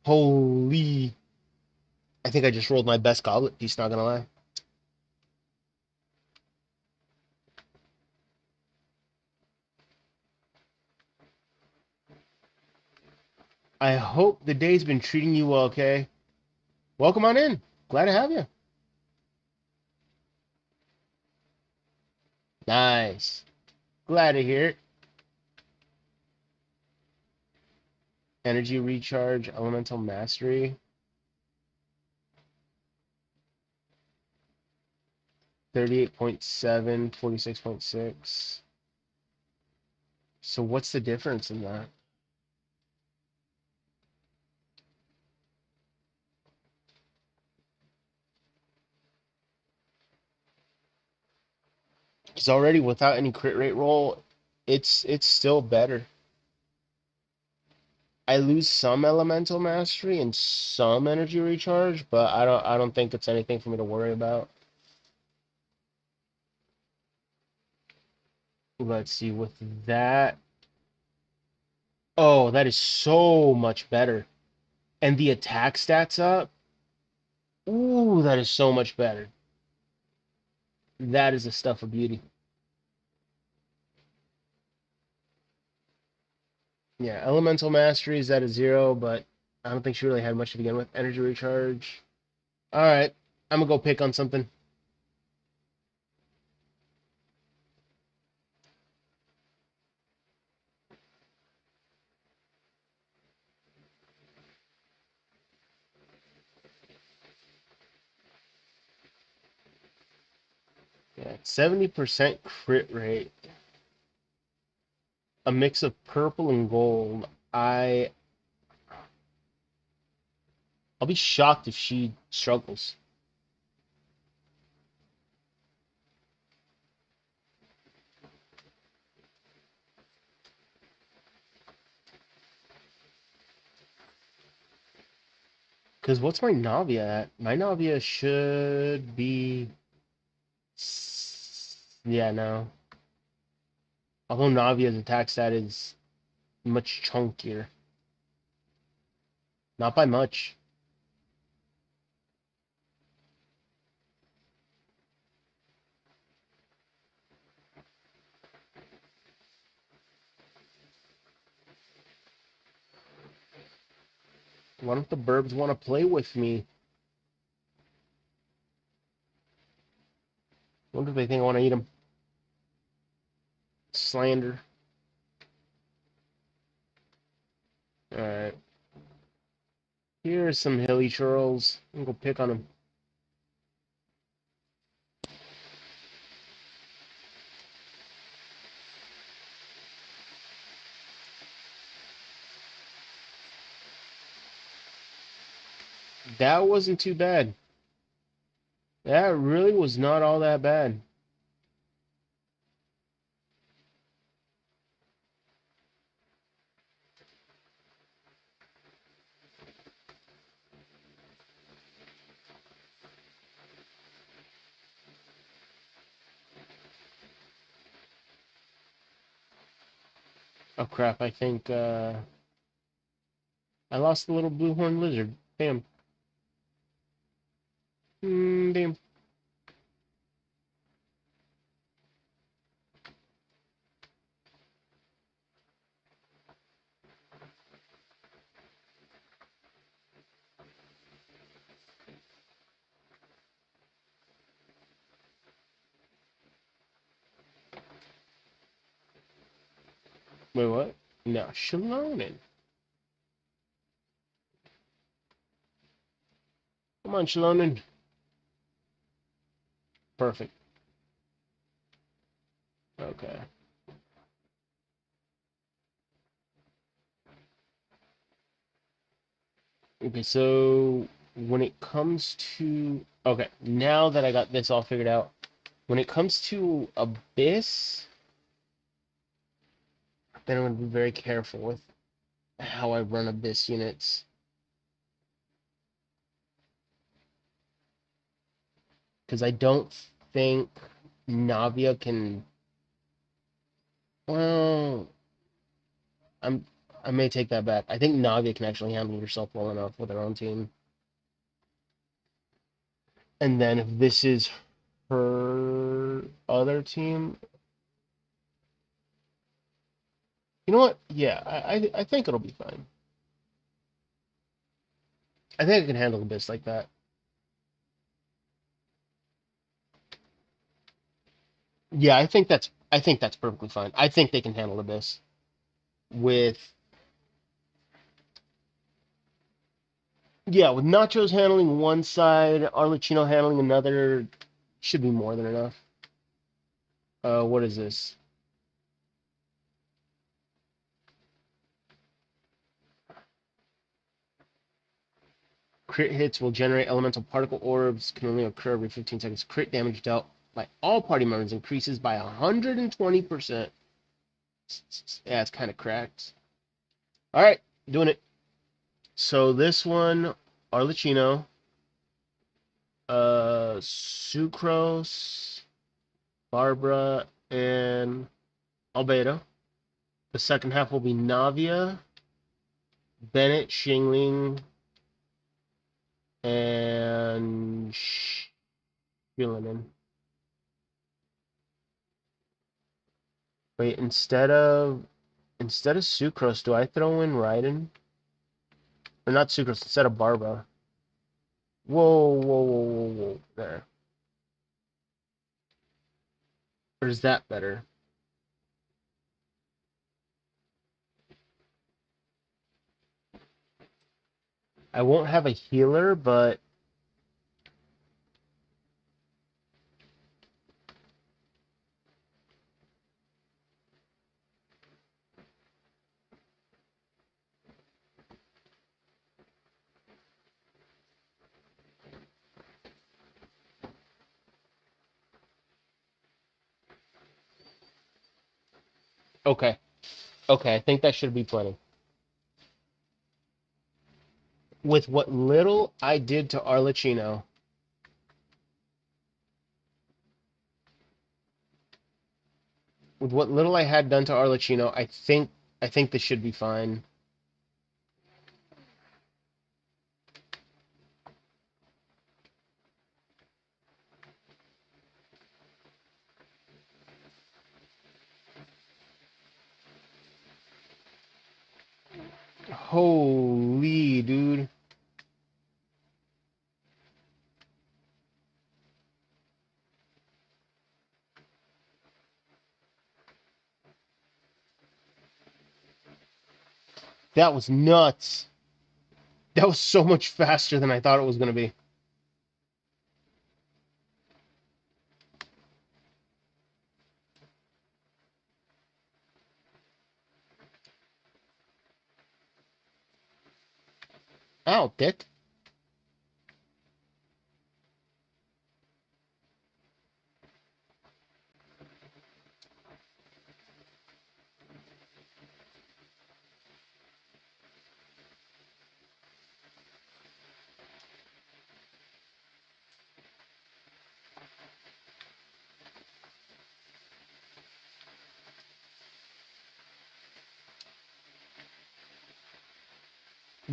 Holy. I think I just rolled my best goblet piece, not gonna lie. I hope the day's been treating you well, Kay. Welcome on in. Glad to have you. Nice. Glad to hear it. Energy recharge, elemental mastery. 38.7, 46.6. So what's the difference in that? Because already without any crit rate roll, it's still better. I lose some elemental mastery and some energy recharge, but I don't think it's anything for me to worry about. Let's see with that. Oh, that is so much better. And the attack stats up. Ooh, that is so much better. That is the stuff of beauty. Yeah, Elemental Mastery is at a 0, but I don't think she really had much to begin with. Energy Recharge. Alright, I'm gonna go pick on something. Yeah, 70% crit rate. A mix of purple and gold. I I'll be shocked if she struggles. Because what's my Navia at? My Navia should be... Yeah, no. Although Navia's attack stat is much chunkier. Not by much. Why don't the burbs want to play with me? Wonder if they think I want to eat them. Slander. Alright. Here's some hilly churls. I'm gonna go pick on them. That wasn't too bad. That really was not all that bad. Oh crap, I think I lost the little blue horn lizard. Damn. Damn. Wait, what? No, Shalonen. Come on, Shalonen. Perfect. Okay. Okay, so when it comes to... Okay, now that I got this all figured out, when it comes to Abyss, then I'm going to be very careful with how I run Abyss units. Because I don't think Navia can... Well, I'm... I may take that back. I think Navia can actually handle herself well enough with her own team. And then if this is her other team, you know what? Yeah, I think it'll be fine. I think I can handle Abyss like that. Yeah, I think that's perfectly fine. I think they can handle Abyss with with Nachos handling one side, Arlecchino handling another, should be more than enough. What is this? Crit hits will generate elemental particle orbs, can only occur every 15 seconds. Crit damage dealt by all party members increases by 120%. Yeah, it's kind of cracked. All right, doing it. So this one, Arlecchino, Sucrose, Barbara, and Albedo. The second half will be Navia, Bennett, Shingling, and Shulanin. Wait, instead of Instead of sucrose, do I throw in Raiden? Or not sucrose, instead of Barba. Whoa, whoa, whoa, whoa, whoa. There. Or is that better? I won't have a healer, but okay. Okay, I think that should be plenty. With what little I did to Arlecchino, with what little I had done to Arlecchino, I think this should be fine. Holy dude. That was nuts. That was so much faster than I thought it was going to be. Ow, dick.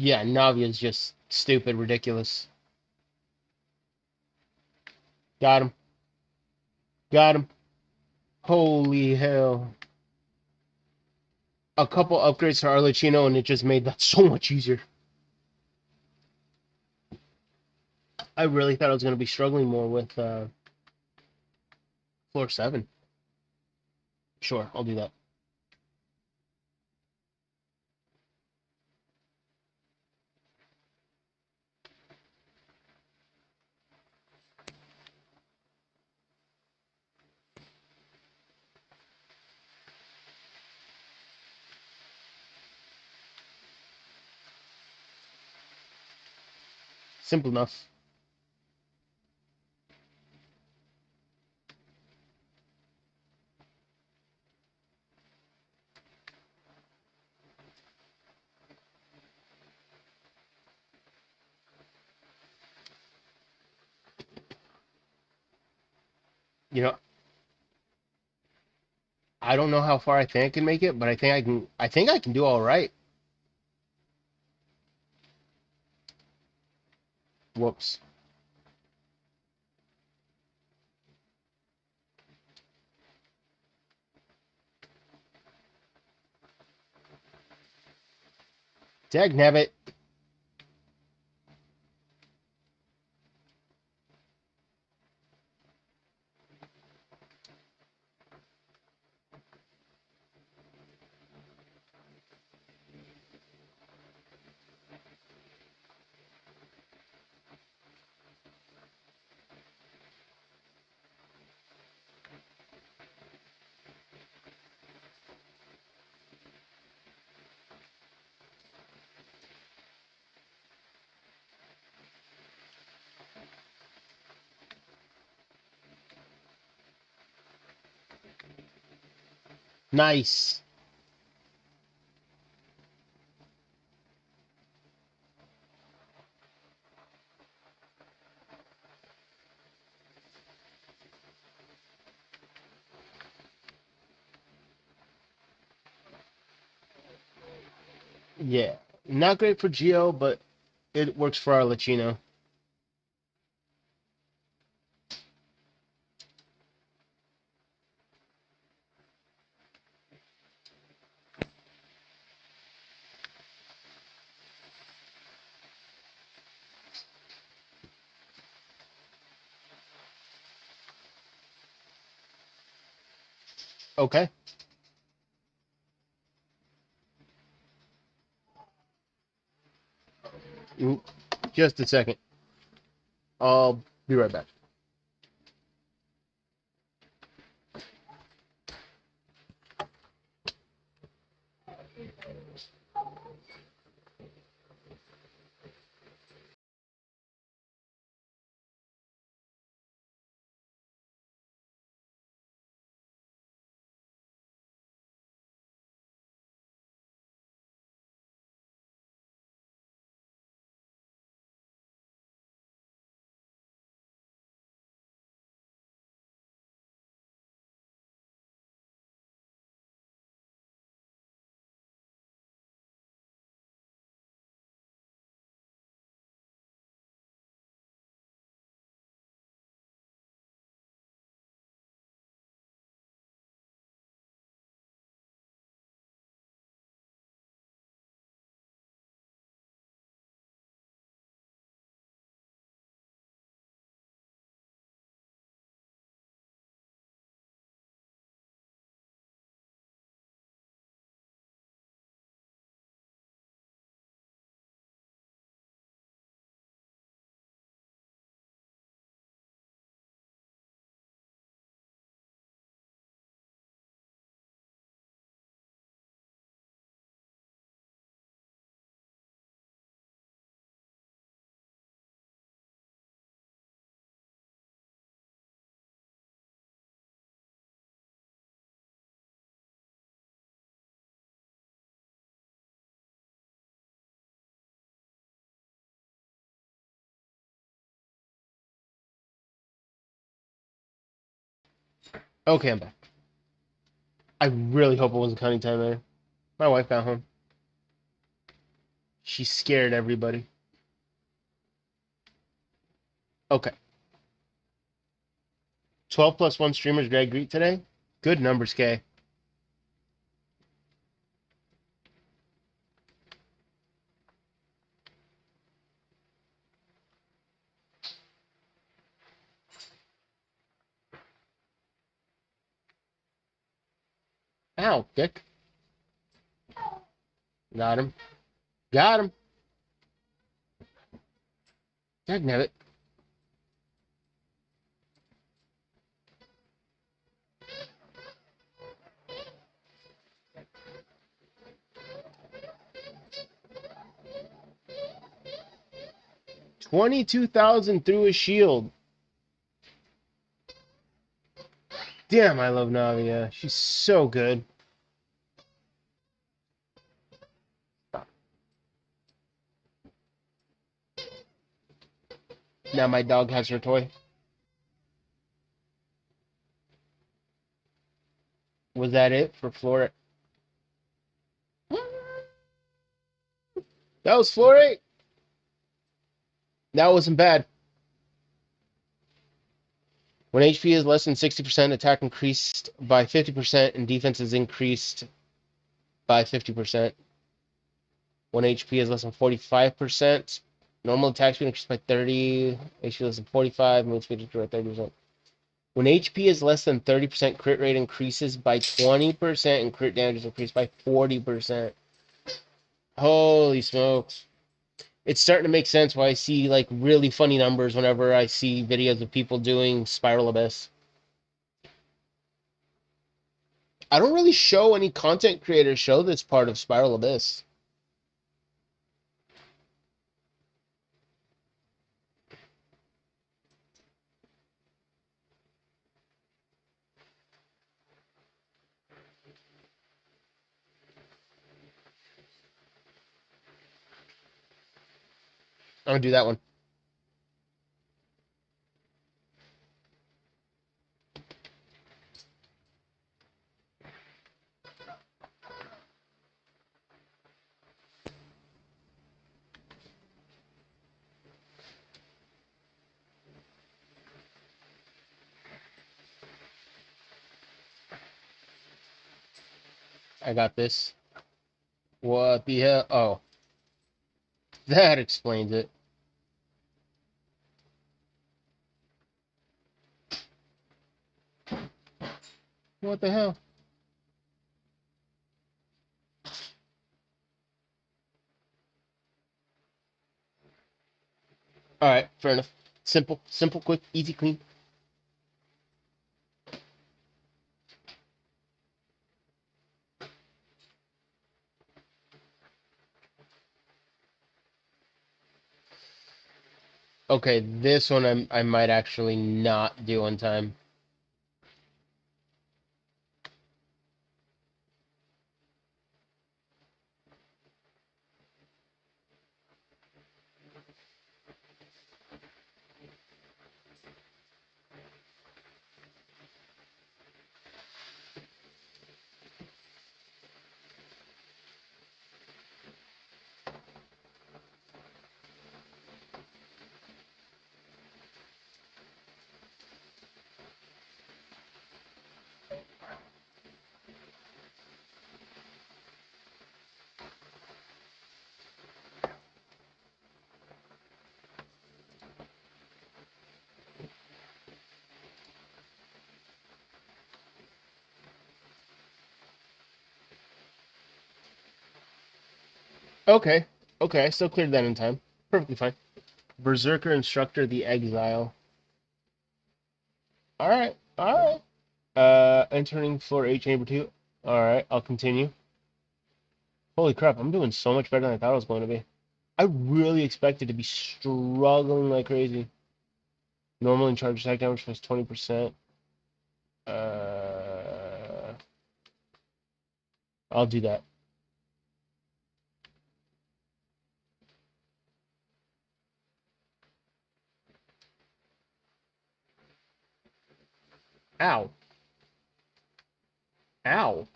Yeah, Navia's just stupid, ridiculous. Got him. Got him. Holy hell. A couple upgrades to Arlecchino and it just made that so much easier. I really thought I was going to be struggling more with floor 7. Sure, I'll do that. Simple enough. You know, I don't know how far I think I can make it, but I think I can do all right. Whoops. Dagnabbit. Nice. Yeah. Not great for Geo, but it works for Arlecchino. Okay. Mm, just a second. I'll be right back. Okay, I'm back. I really hope it wasn't counting time there. My wife got home. She scared everybody. Okay. 12 plus 1 streamers did I greet today? Good numbers, K. Ow, dick. Got him. Got him. Dagnabbit. 22,000 through a shield. Damn, I love Navia. She's so good. Now my dog has her toy. Was that it for Flora? That was floor 8. That wasn't bad. When HP is less than 60%, attack increased by 50% and defense is increased by 50%. When HP is less than 45%, normal attack speed increased by 30, HP less than 45, move speed increased by 30%. When HP is less than 30%, crit rate increases by 20% and crit damage is increased by 40%. Holy smokes. It's starting to make sense why I see like really funny numbers whenever I see videos of people doing Spiral Abyss. I don't really show any content creators show this part of Spiral Abyss. I'm gonna do that one. I got this. What the hell? Oh, that explains it. What the hell? All right, fair enough. Simple, simple, quick, easy, clean. Okay, this one I might actually not do on time. Okay, okay, I still cleared that in time. Perfectly fine. Berserker Instructor, the Exile. All right, all right. Entering floor 8, chamber 2. All right, I'll continue. Holy crap, I'm doing so much better than I thought I was going to be. I really expected to be struggling like crazy. Normally, charge attack damage plus 20%. Uh, I'll do that. Ow. Ow.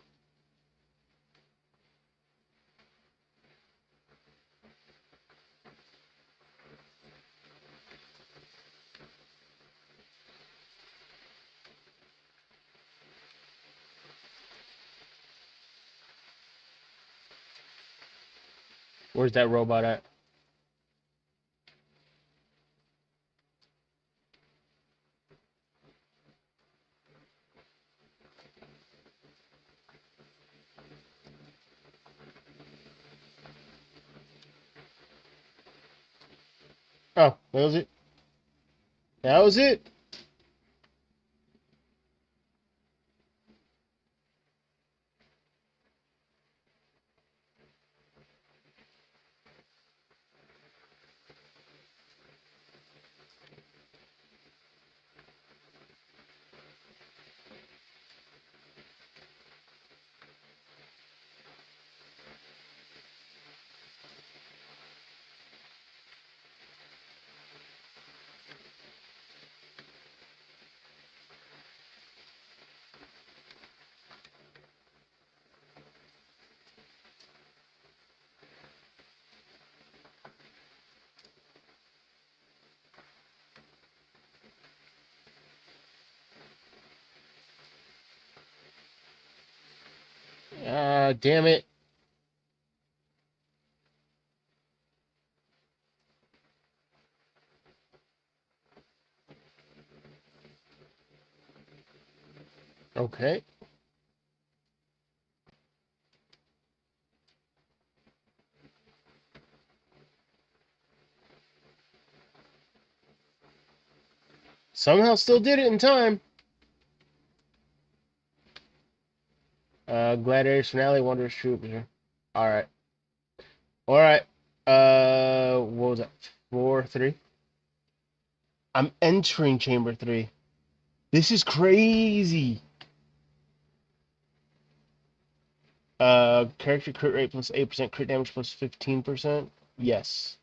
Where's that robot at? Oh, that was it. That was it. Damn it. Okay. Somehow still did it in time. Gladiators finale, Wondrous Trooper. All right. All right. What was that? 4-3. I'm entering chamber 3. This is crazy. Character crit rate plus 8%, crit damage plus 15%. Yes.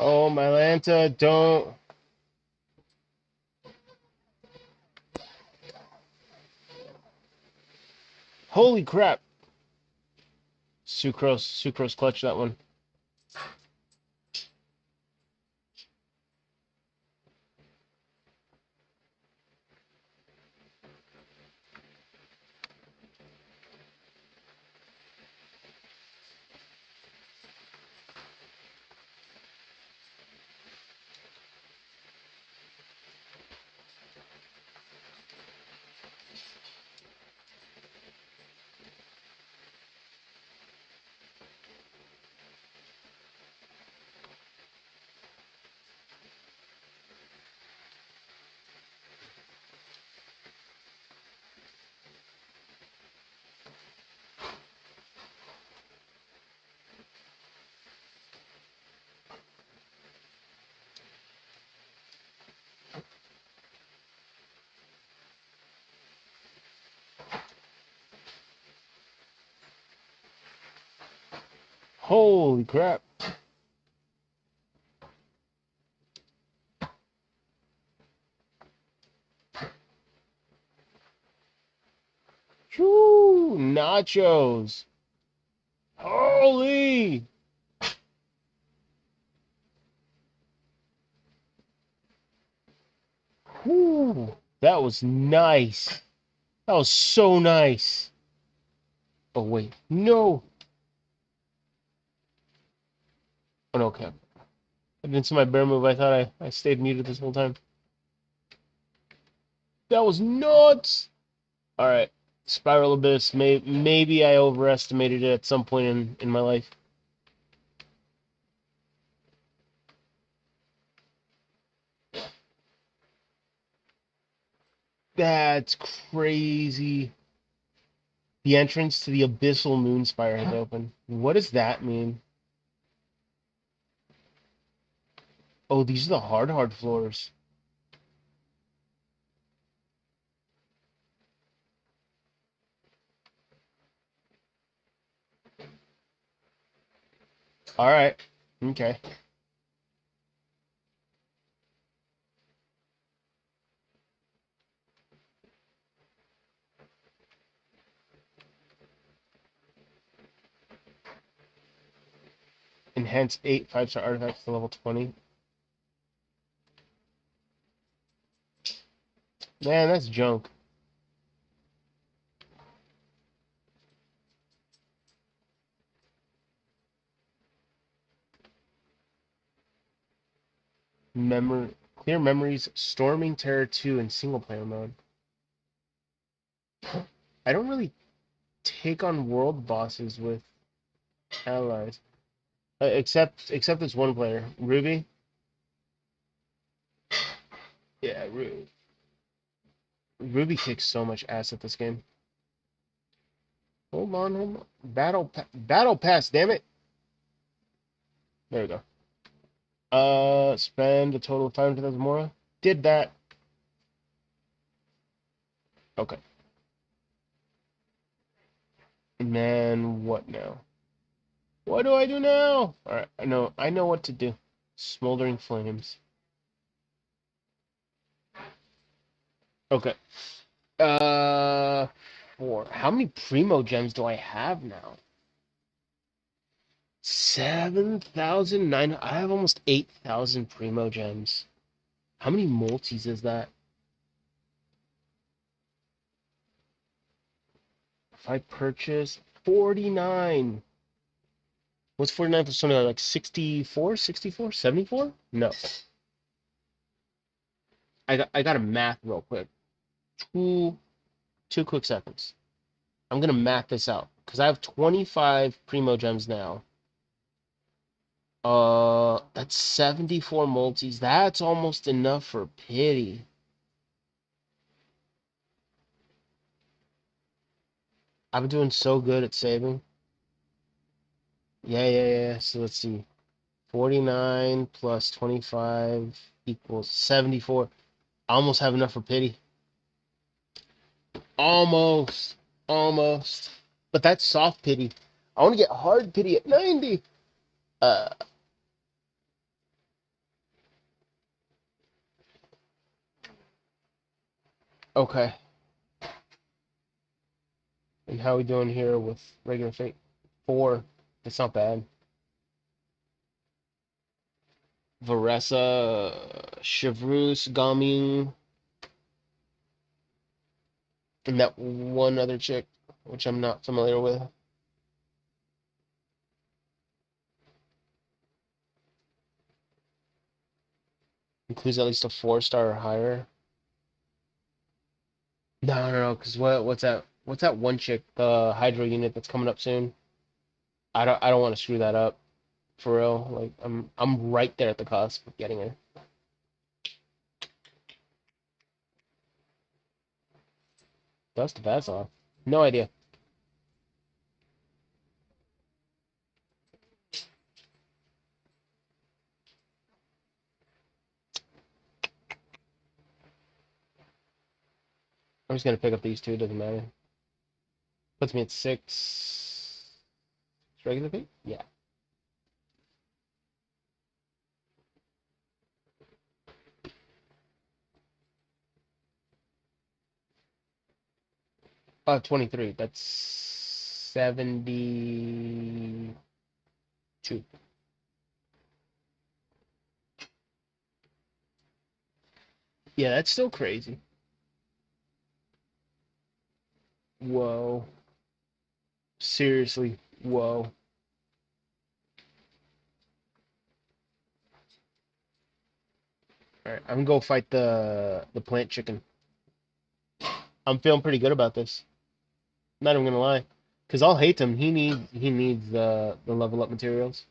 Oh, my Lanta, don't. Holy crap. Sucrose clutch that one. Holy crap. Whew, nachos. Holy. Whew, that was nice. That was so nice. Oh, wait. No. Oh, no, okay. I didn't see my bear move. I thought I stayed muted this whole time. That was nuts. All right. Spiral Abyss. Maybe I overestimated it at some point in my life. That's crazy. The entrance to the Abyssal Moonspire has opened. What does that mean? Oh, these are the hard floors. All right. Okay. Enhance 8 5-star artifacts to level 20. Man, that's junk. Clear memories, Storming Terror 2 in single player mode. I don't really take on world bosses with allies. Except this one player, Ruby. Yeah, Ruby kicks so much ass at this game. Hold on. Battle pass, damn it. There we go. Spend a total of 500,000 more. Did that. Okay. And then what now? What do I do now? All right, I know what to do. Smoldering flames. Okay. Uh, 4. How many primo gems do I have now? 7,009. I have almost 8,000 primo gems. How many multis is that? If I purchase 49. What's 49 plus 29? Like 64, 64, 74? No. I got to math real quick. Two quick seconds. I'm gonna math this out because I have 25 primo gems now. That's 74 multis. That's almost enough for pity. I've been doing so good at saving. Yeah. So let's see. 49 plus 25 equals 74. I almost have enough for pity. Almost. Almost. But that's soft pity. I want to get hard pity at 90. Uh, Okay. And how we doing here with regular fate? 4. That's not bad. Varesa, Chevreuse, Gaming, and that one other chick, which I'm not familiar with. Includes at least a 4-star or higher. No, no, no. Because what's that? What's that one chick? The Hydro unit that's coming up soon. I don't want to screw that up for real. Like I'm right there at the cusp of getting her. That's the best off. No idea. I'm just gonna pick up these two. Doesn't matter. Puts me at 6. Regular fee? Yeah. 23. That's 72. Yeah, that's still crazy. Whoa. Seriously. Whoa. All right, I'm gonna go fight the plant chicken. I'm feeling pretty good about this. Not even gonna lie, cause I'll hate him. He needs the level up materials.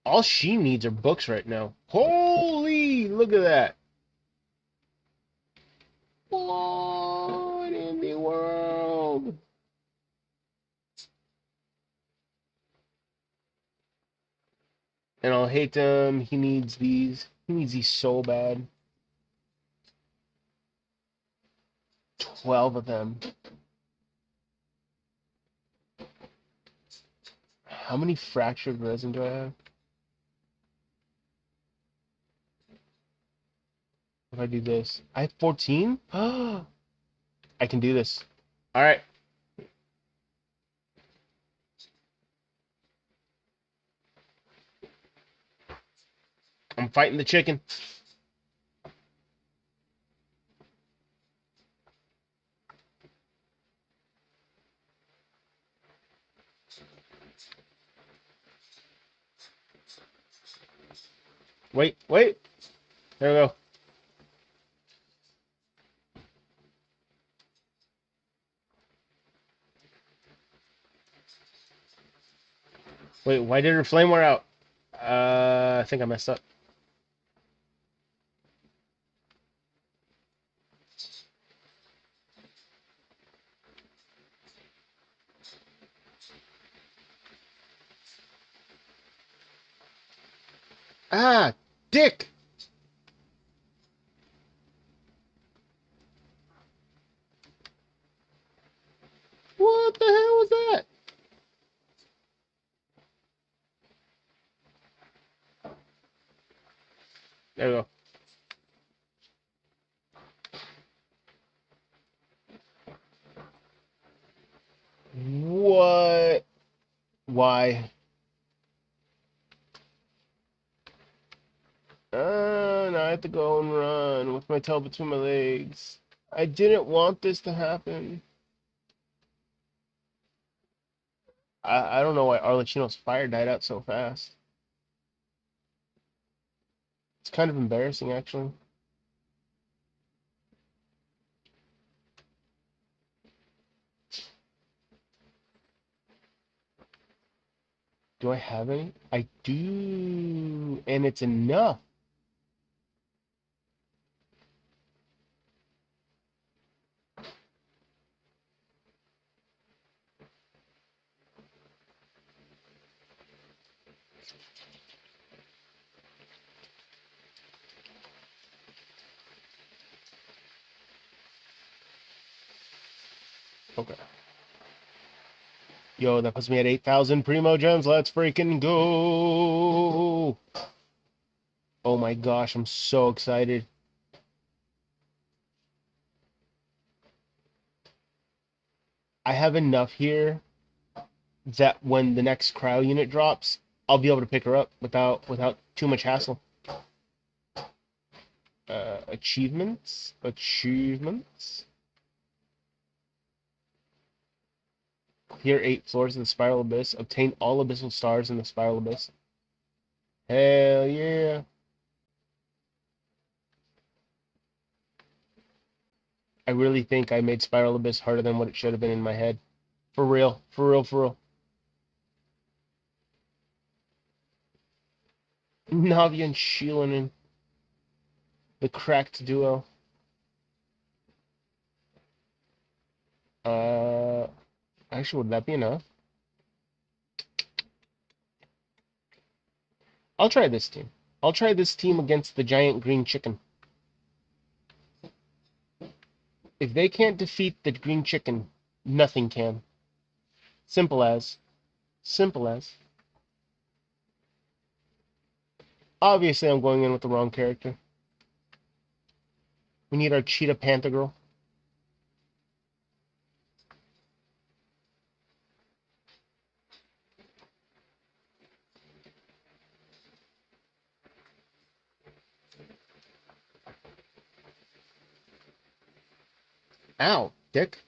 All she needs are books right now. Holy, look at that! What in the world? And I'll hate him. He needs these. He needs these so bad. 12 of them. How many fractured resin do I have? If I do this, I have 14. I can do this. All right. I'm fighting the chicken. Wait, wait. There we go. Wait, why did her flame wear out? I think I messed up. Ah, dick! What the hell was that? There we go. What? Why? Now I have to go and run with my tail between my legs. I didn't want this to happen. I don't know why Arlecchino's fire died out so fast. It's kind of embarrassing, actually. Do I have any? I do, and it's enough. Okay. Yo, that puts me at 8,000 Primo Gems. Let's freaking go. Oh my gosh, I'm so excited. I have enough here that when the next cryo unit drops, I'll be able to pick her up without too much hassle. Achievements. Clear 8 floors of the Spiral Abyss. Obtain all abyssal stars in the Spiral Abyss. Hell yeah. I really think I made Spiral Abyss harder than what it should have been in my head. For real. For real, for real. Navi and Sheelan, the cracked duo. Actually, would that be enough? I'll try this team. I'll try this team against the giant green chicken. If they can't defeat the green chicken, nothing can. Simple as. Simple as. Obviously, I'm going in with the wrong character. We need our Cheetah Panther girl. Ow, dick.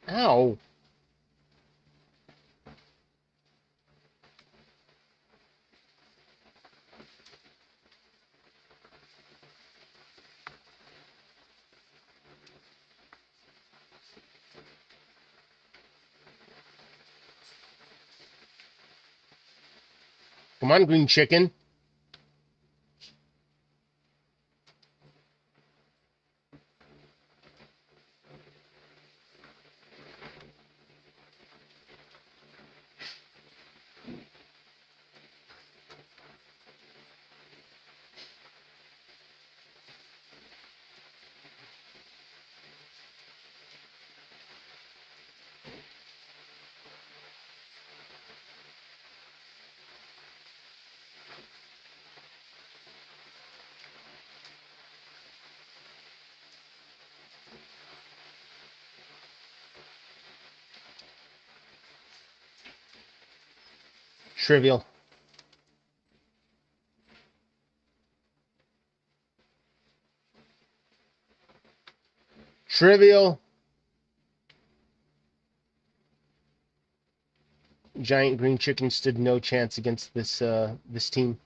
Ow. Come on, green chicken. Trivial. Trivial. Giant green chicken stood no chance against this team.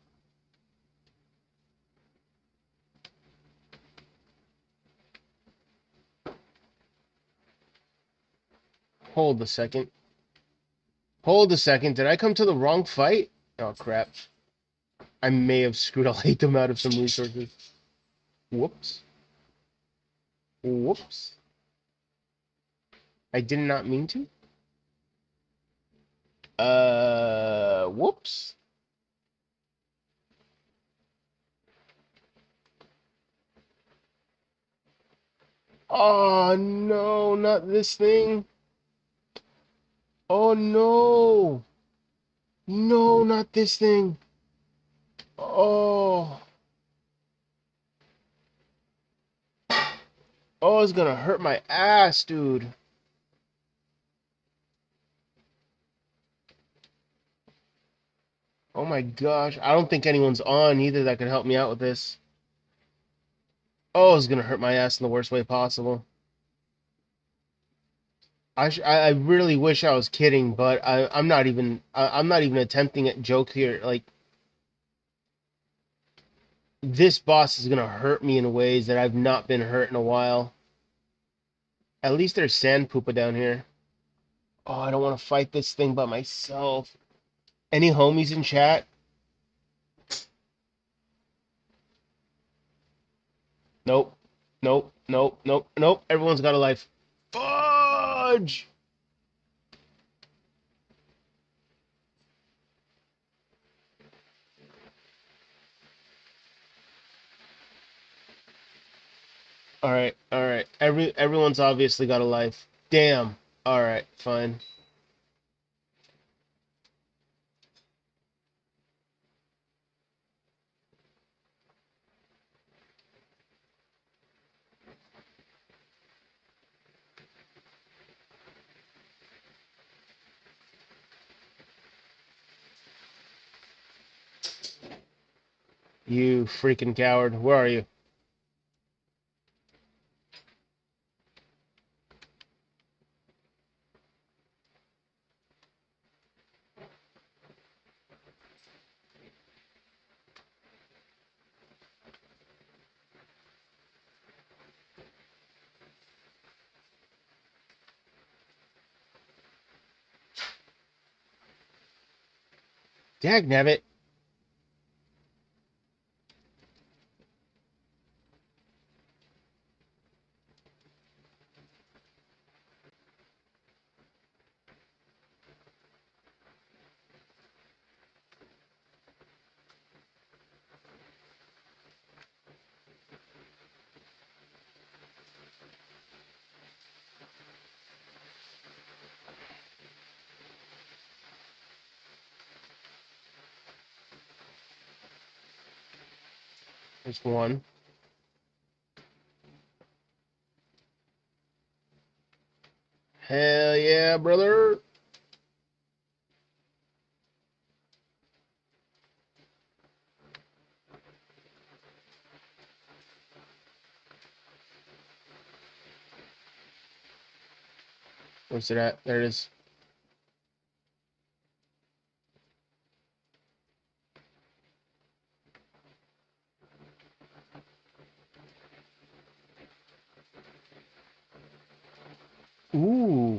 Hold a second. Hold a second. Did I come to the wrong fight? Oh crap. I may have screwed all 8 of them out of some resources. Whoops. Whoops. I did not mean to. Whoops. Oh no, not this thing. Oh no. No, not this thing. Oh. Oh, it's gonna hurt my ass, dude. Oh my gosh. I don't think anyone's on either that could help me out with this. Oh, it's gonna hurt my ass in the worst way possible. I really wish I was kidding, but I'm not even attempting a joke here. Like this boss is gonna hurt me in ways that I've not been hurt in a while. At least there's sand poopa down here. Oh, I don't want to fight this thing by myself. Any homies in chat? Nope. Nope. Nope. Nope. Nope. Everyone's got a life. Fudge! All right. All right. Everyone's obviously got a life. Damn. All right. Fine. You freaking coward. Where are you? Dagnabbit. There's one. Hell yeah, brother. Where's it at? There it is. Ooh.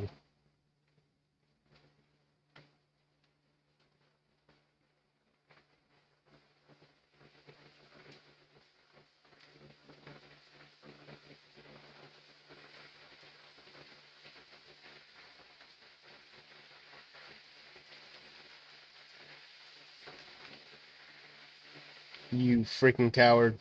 You freaking coward.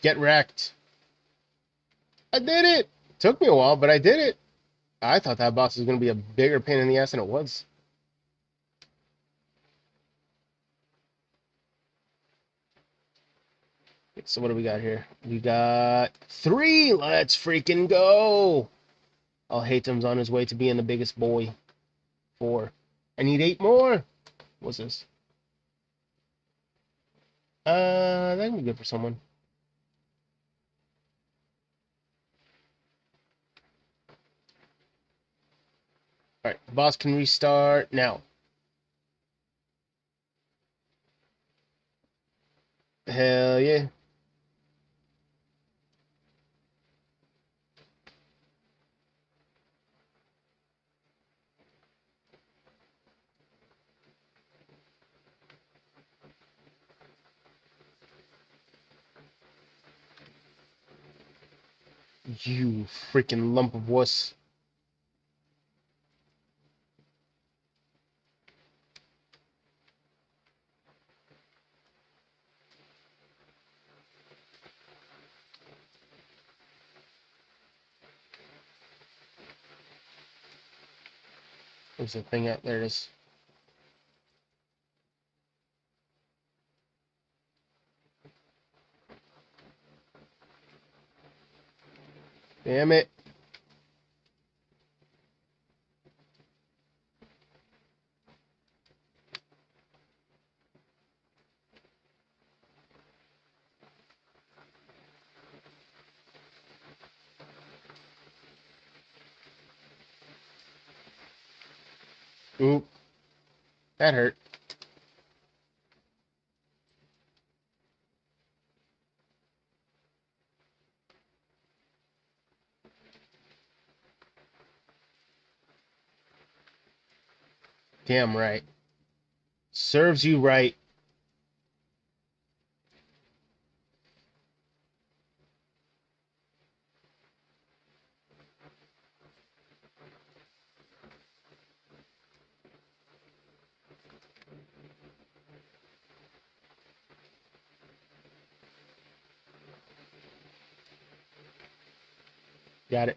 Get wrecked. I did it. Took me a while, but I did it. I thought that boss was going to be a bigger pain in the ass than it was. So what do we got here? We got 3. Let's freaking go. Oh, Hatem's on his way to being the biggest boy. 4. I need 8 more. What's this? That can be good for someone. Alright, boss can restart now. Hell yeah. You freaking lump of wuss. Where's the thing at? There it is. Damn it. Oop. That hurt. Damn right. Serves you right. Got it.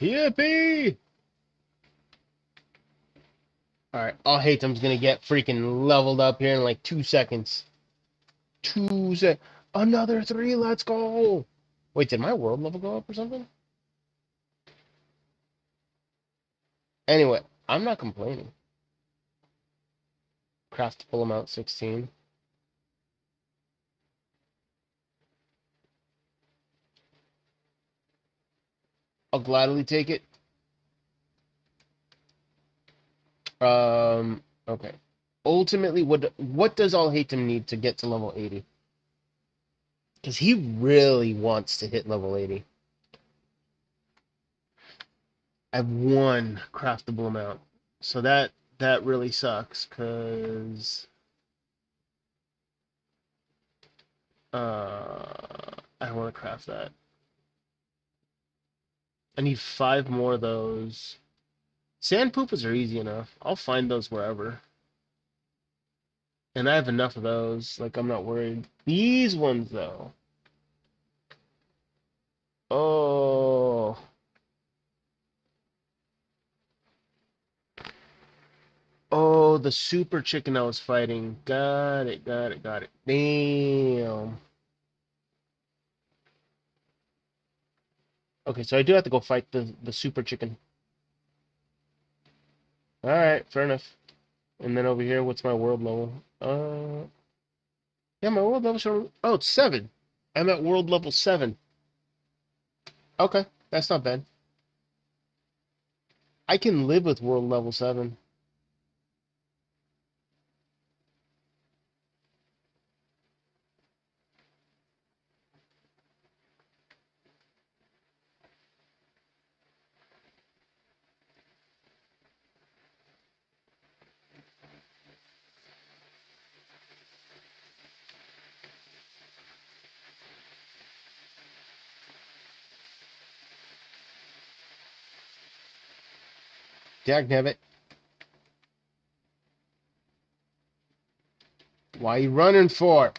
Yippee! Alright, I'll hate them's gonna get freaking leveled up here in like 2 seconds. 2 sec. Another 3, let's go! Wait, did my world level go up or something? Anyway, I'm not complaining. Craftable amount 16. I'll gladly take it. Okay. Ultimately, what does All Hate Him need to get to level 80? Because he really wants to hit level 80. I have 1 craftable amount. So that really sucks, because I want to craft that. I need 5 more of those. Sand poopers are easy enough. I'll find those wherever. And I have enough of those. Like, I'm not worried. These ones, though. Oh. Oh, the super chicken I was fighting. Got it, got it, got it. Damn. Okay, so I do have to go fight the super chicken. Alright, fair enough. And then over here, what's my world level? Yeah, my world level show. Oh, it's 7. I'm at world level 7. Okay, that's not bad. I can live with world level 7. Dagnabbit. Why you running for?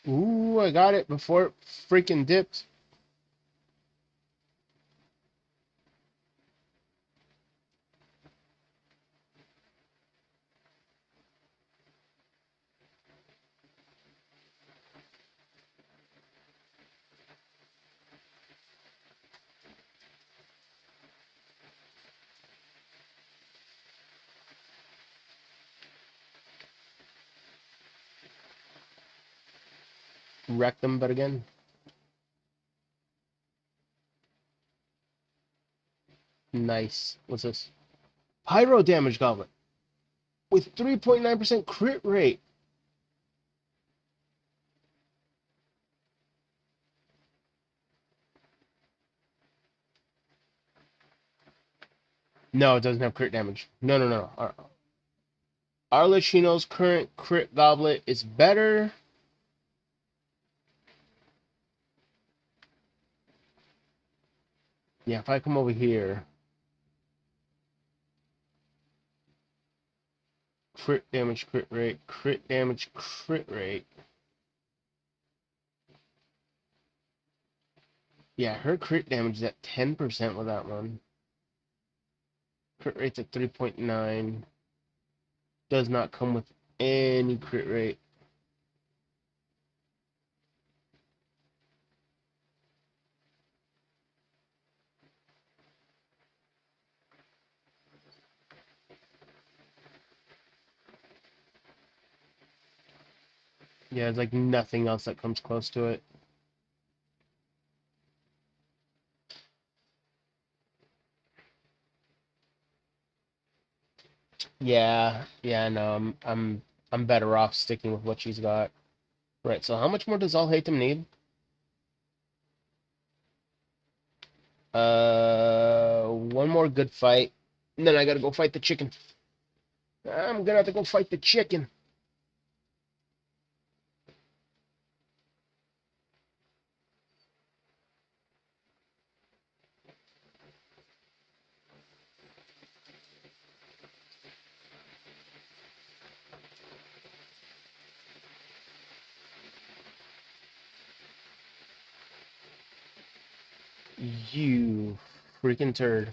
Ooh, I got it before it freaking dipped. Wrecked them, but again. Nice. What's this? Pyro damage goblet with 3.9% crit rate. No, it doesn't have crit damage. No, no, no. Arlecchino's current crit goblet is better. Yeah, if I come over here, crit damage, crit rate, crit damage, crit rate. Yeah, her crit damage is at 10% with that one. Crit rate's at 3.9. Does not come with any crit rate. Yeah, it's like nothing else that comes close to it. Yeah, yeah, no, I'm better off sticking with what she's got. Right, so how much more does All Hatem need? One more good fight. And then I gotta go fight the chicken. I'm gonna have to go fight the chicken. You freaking turd.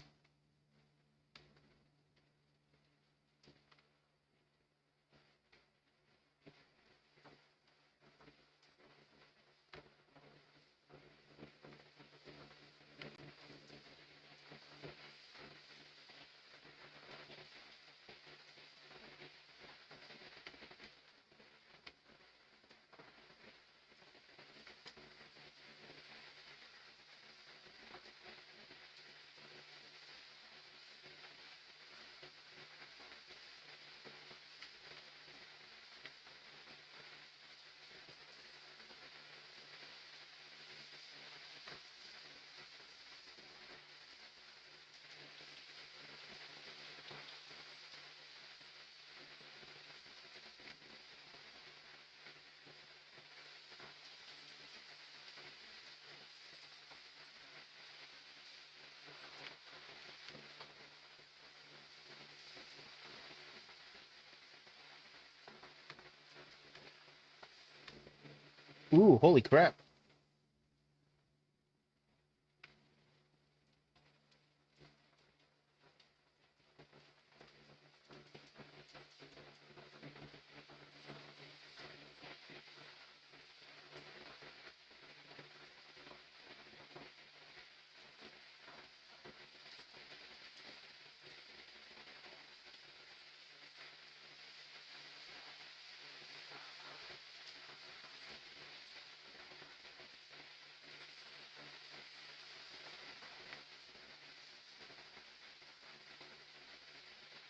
Ooh, holy crap.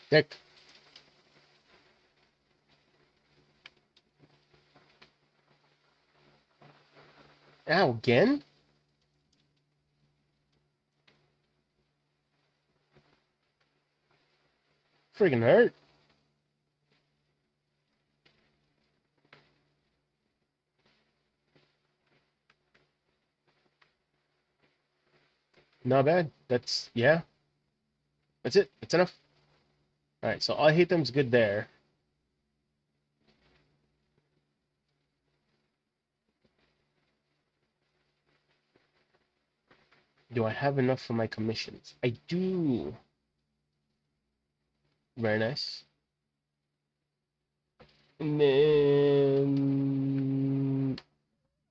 Dick. Ow, again? Freaking hurt. Not bad. That's, yeah. That's it. That's enough. Alright, so I hate them's good there. Do I have enough for my commissions? I do. Very nice. And then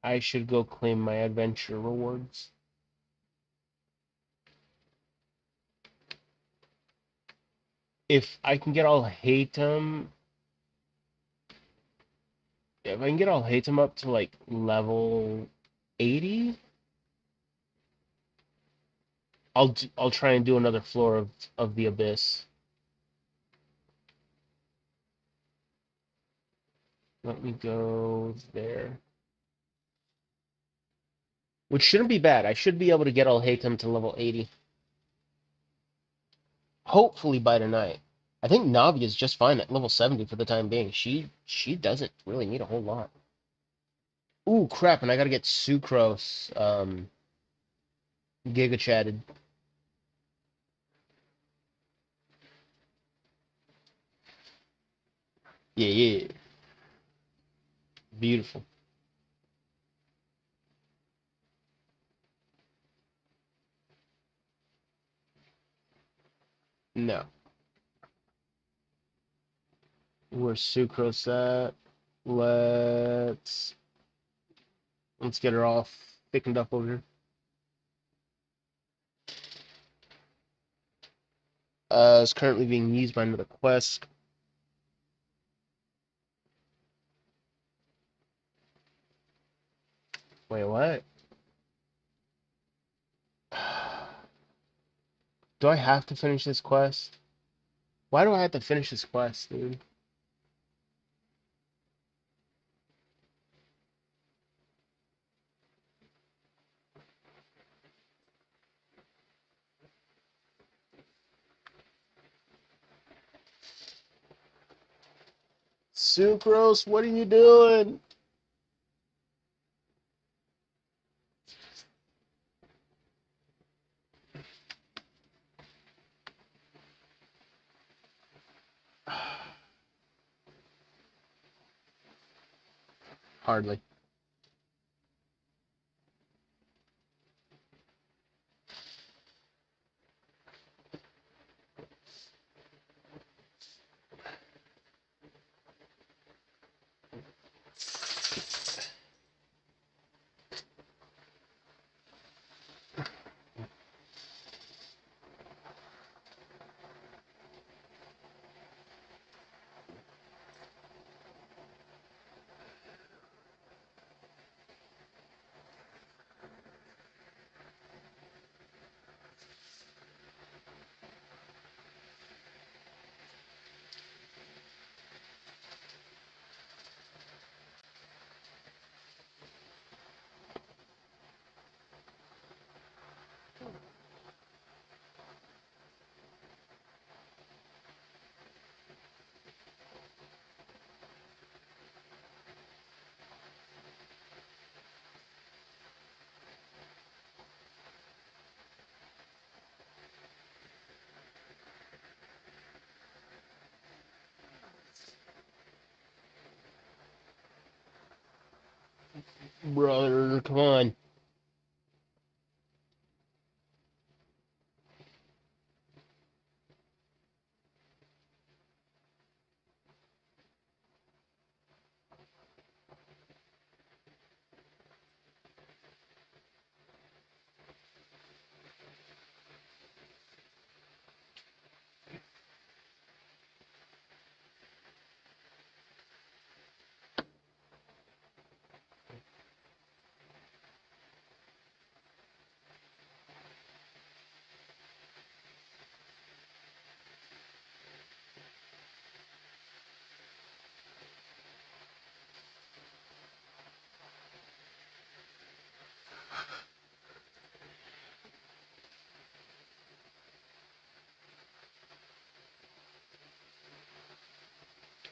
I should go claim my adventure rewards. If I can get all Hatem, if I can get all Hatem up to like level 80, I'll try and do another floor of the abyss. Let me go there. Which shouldn't be bad. I should be able to get all Hatem to level 80. Hopefully by tonight. I think Navi is just fine at level 70 for the time being. She doesn't really need a whole lot. Ooh, crap, and I gotta get Sucrose Giga Chatted. Yeah, yeah. Beautiful. No. Where's Sucrose at? Let's get her all thickened up over here. It's currently being used by another quest. Wait, what? Do I have to finish this quest? Why do I have to finish this quest, dude? Sucrose, what are you doing? Hardly. Brother, come on.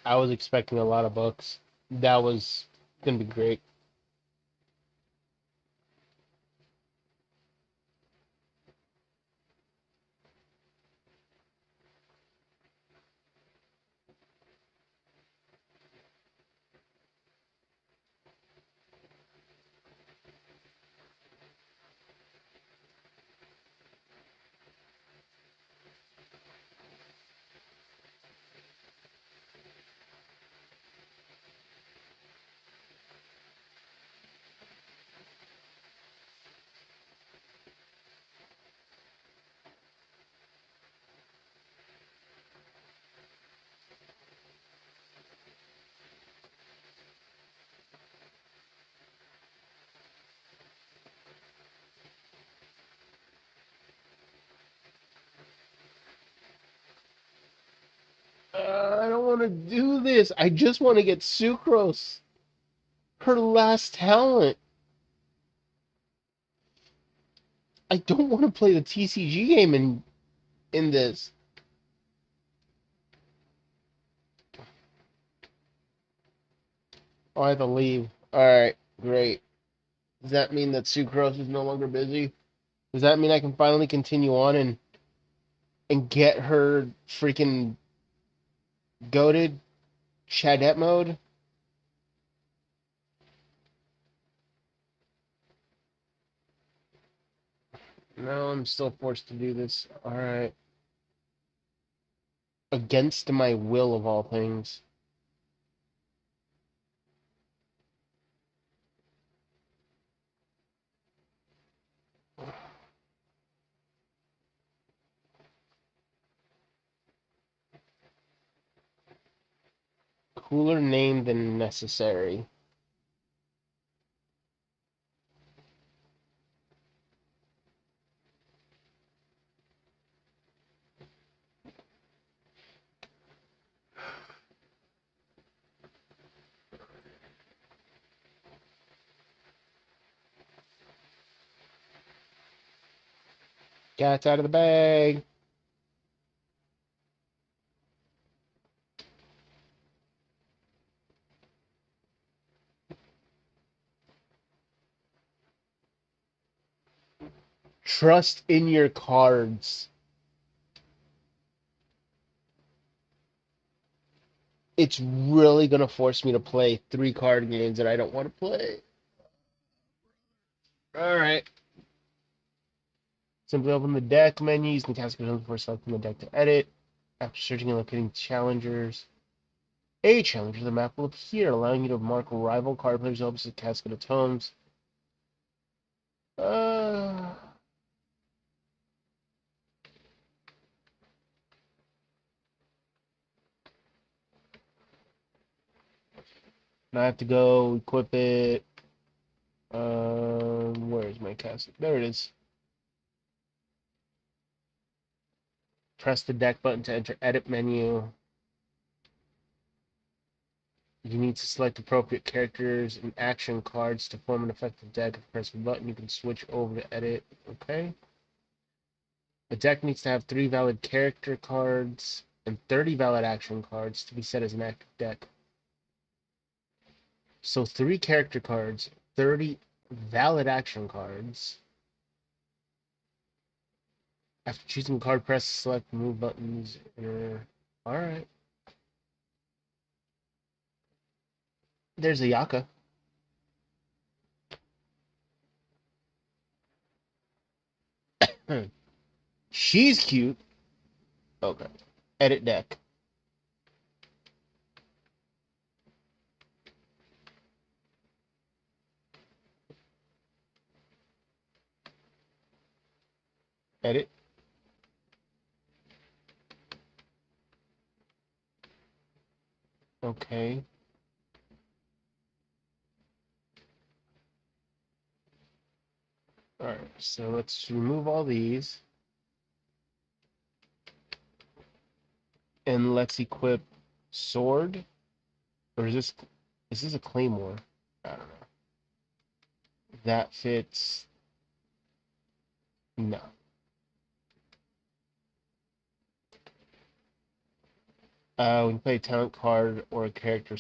I was expecting a lot of books. That was gonna be great. I don't want to do this. I just want to get Sucrose. Her last talent. I don't want to play the TCG game in this. Oh, I have to leave. Alright, great. Does that mean that Sucrose is no longer busy? Does that mean I can finally continue on and get her freaking goated Chadette mode? No, I'm still forced to do this. Alright. Against my will of all things. Cooler name than necessary. Cat's out of the bag. Trust in your cards. It's really gonna force me to play 3 card games that I don't want to play. Alright. Simply open the deck menu using the task button before selecting the deck to edit. After searching and locating challengers, a challenger, the map will appear, allowing you to mark rival card players opposite casket of tomes. Uh, Now I have to go equip it. Where is my casket? There it is. Press the deck button to enter edit menu. You need to select appropriate characters and action cards to form an effective deck. If you press the button, you can switch over to edit. Okay. A deck needs to have 3 valid character cards and 30 valid action cards to be set as an active deck. So 3 character cards, 30 valid action cards. After choosing a card, press select move buttons. Alright. There's a Yaka. She's cute. Okay. Edit deck. Edit. Okay. Alright, so let's remove all these. And let's equip sword. Or is this a claymore? I don't know. That fits. No. When you play a talent card or a character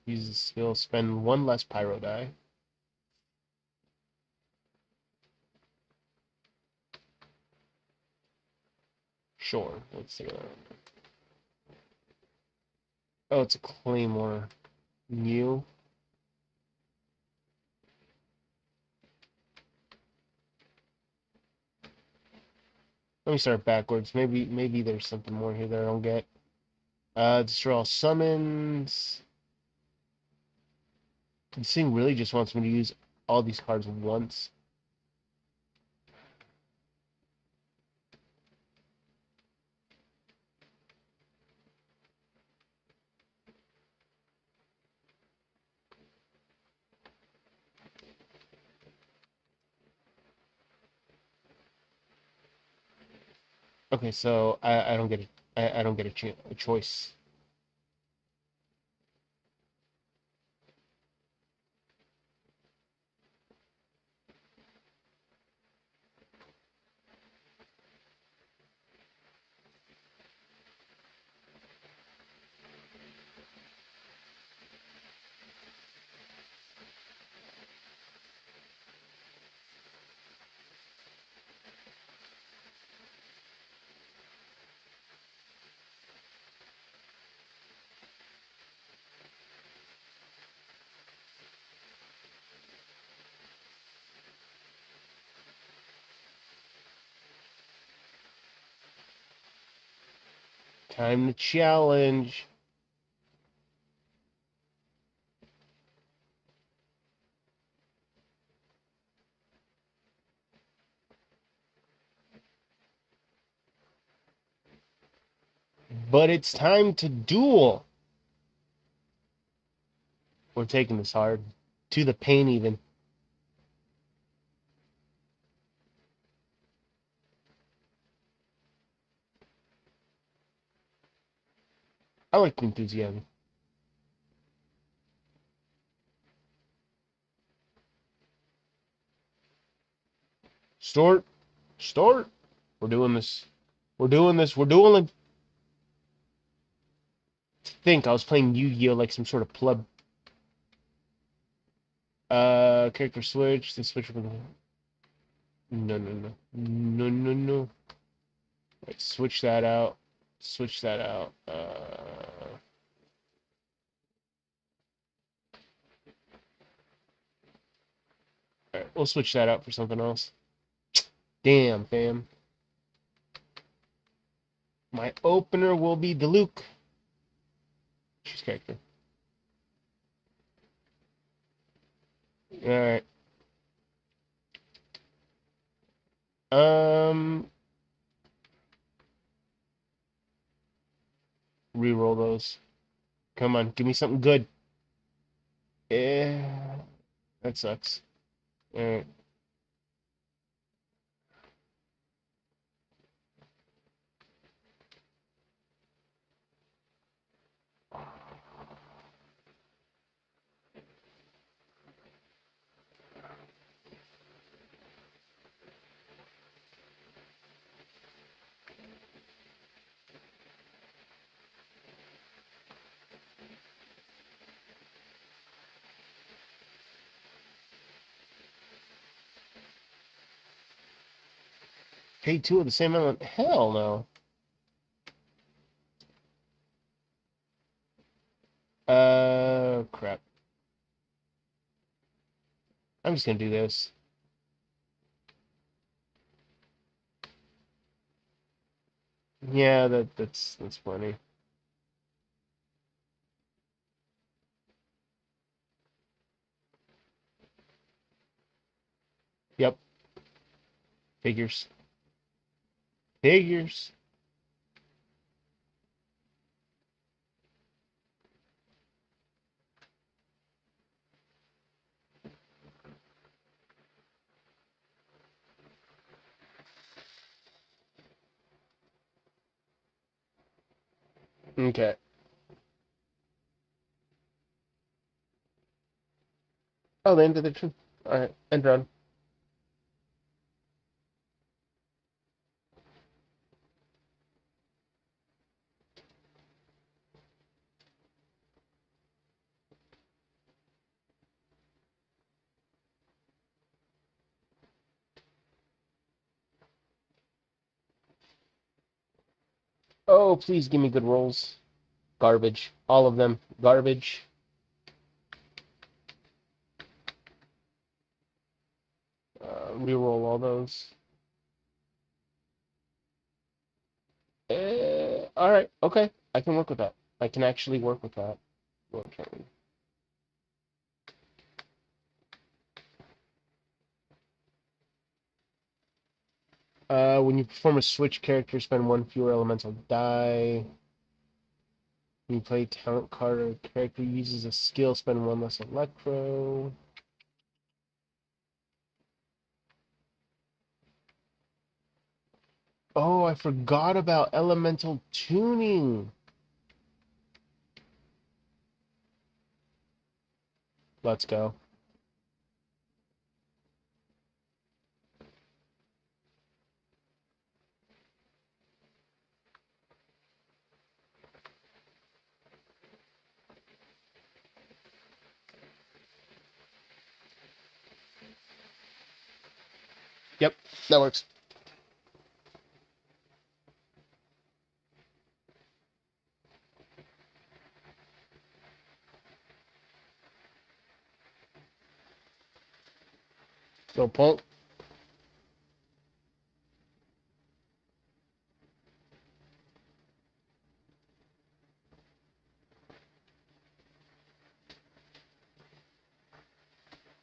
uses a skill, spend 1 less pyro die. Sure. Let's see. Oh, it's a claymore. New. Let me start backwards. Maybe there's something more here that I don't get. Destroy all summons. This thing really just wants me to use all these cards once. Okay, so I don't get it. I don't get a choice. Time to challenge. But it's time to duel. We're taking this hard. To the pain, even. I like the enthusiasm. Start. Start. We're doing this. We're doing this. We're dueling. Think I was playing Yu-Gi-Oh! Like some sort of pleb. Character switch. The switch from the... No, no, no. No, no, no. Right, switch that out. Switch that out. Alright, we'll switch that out for something else. Damn, fam. My opener will be Diluc. Choose character. Alright. Um, Reroll those. Come on, give me something good. Yeah, that sucks. Alright. Pay two of the same amount. Hell no. Crap. I'm just gonna do this. Yeah, that's funny. Yep. Figures. Figures. Okay. Oh, the end of the turn. Alright, end run. Oh, please give me good rolls. Garbage. All of them. Garbage. Reroll all those. Alright, okay. I can work with that. I can actually work with that. Okay. When you perform a switch character, spend one fewer elemental die. When you play talent card or character uses a skill, spend one less electro. Oh, I forgot about elemental tuning. Let's go. Yep, that works. So, punk.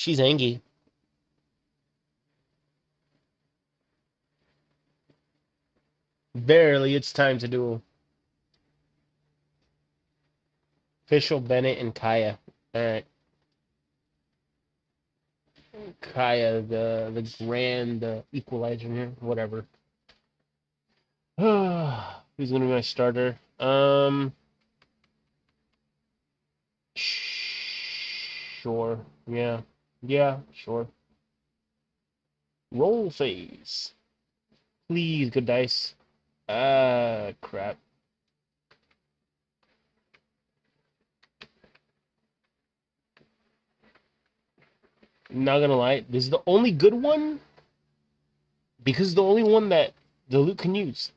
She's angry. Verily, it's time to duel. Official Bennett and Kaya. Alright. Kaya, the grand equalizer here. Whatever. Who's gonna be my starter? Sure. Yeah. Yeah, sure. Roll phase. Please, good dice. Crap. Not gonna lie, this is the only good one because it's the only one that the Luke can use.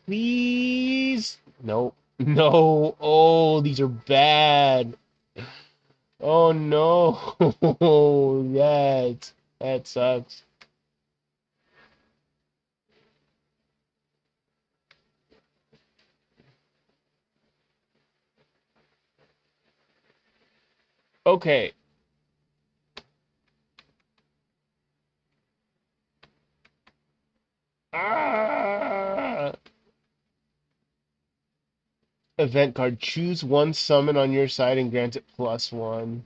Please. No. No. Oh, these are bad. Oh no. That sucks. Okay. Ah. Event card. Choose one summon on your side and grant it +1.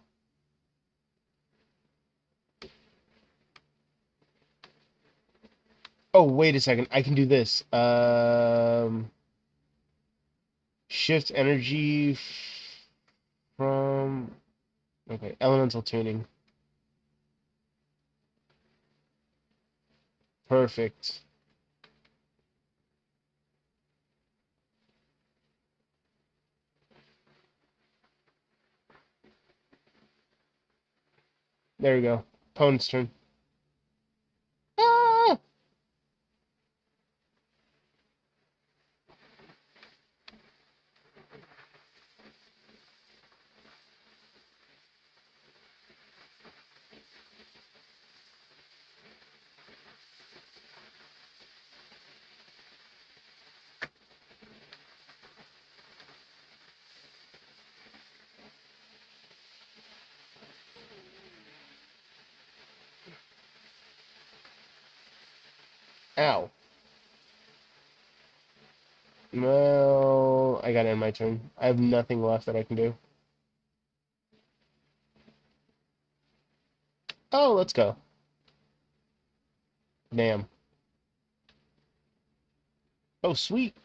Oh, wait a second. I can do this. Shift energy from... Okay, elemental tuning. Perfect. There we go. Opponent's turn. Ah! Ow. Well, I gotta end my turn. I have nothing left that I can do. Oh, let's go. Damn. Oh, sweet.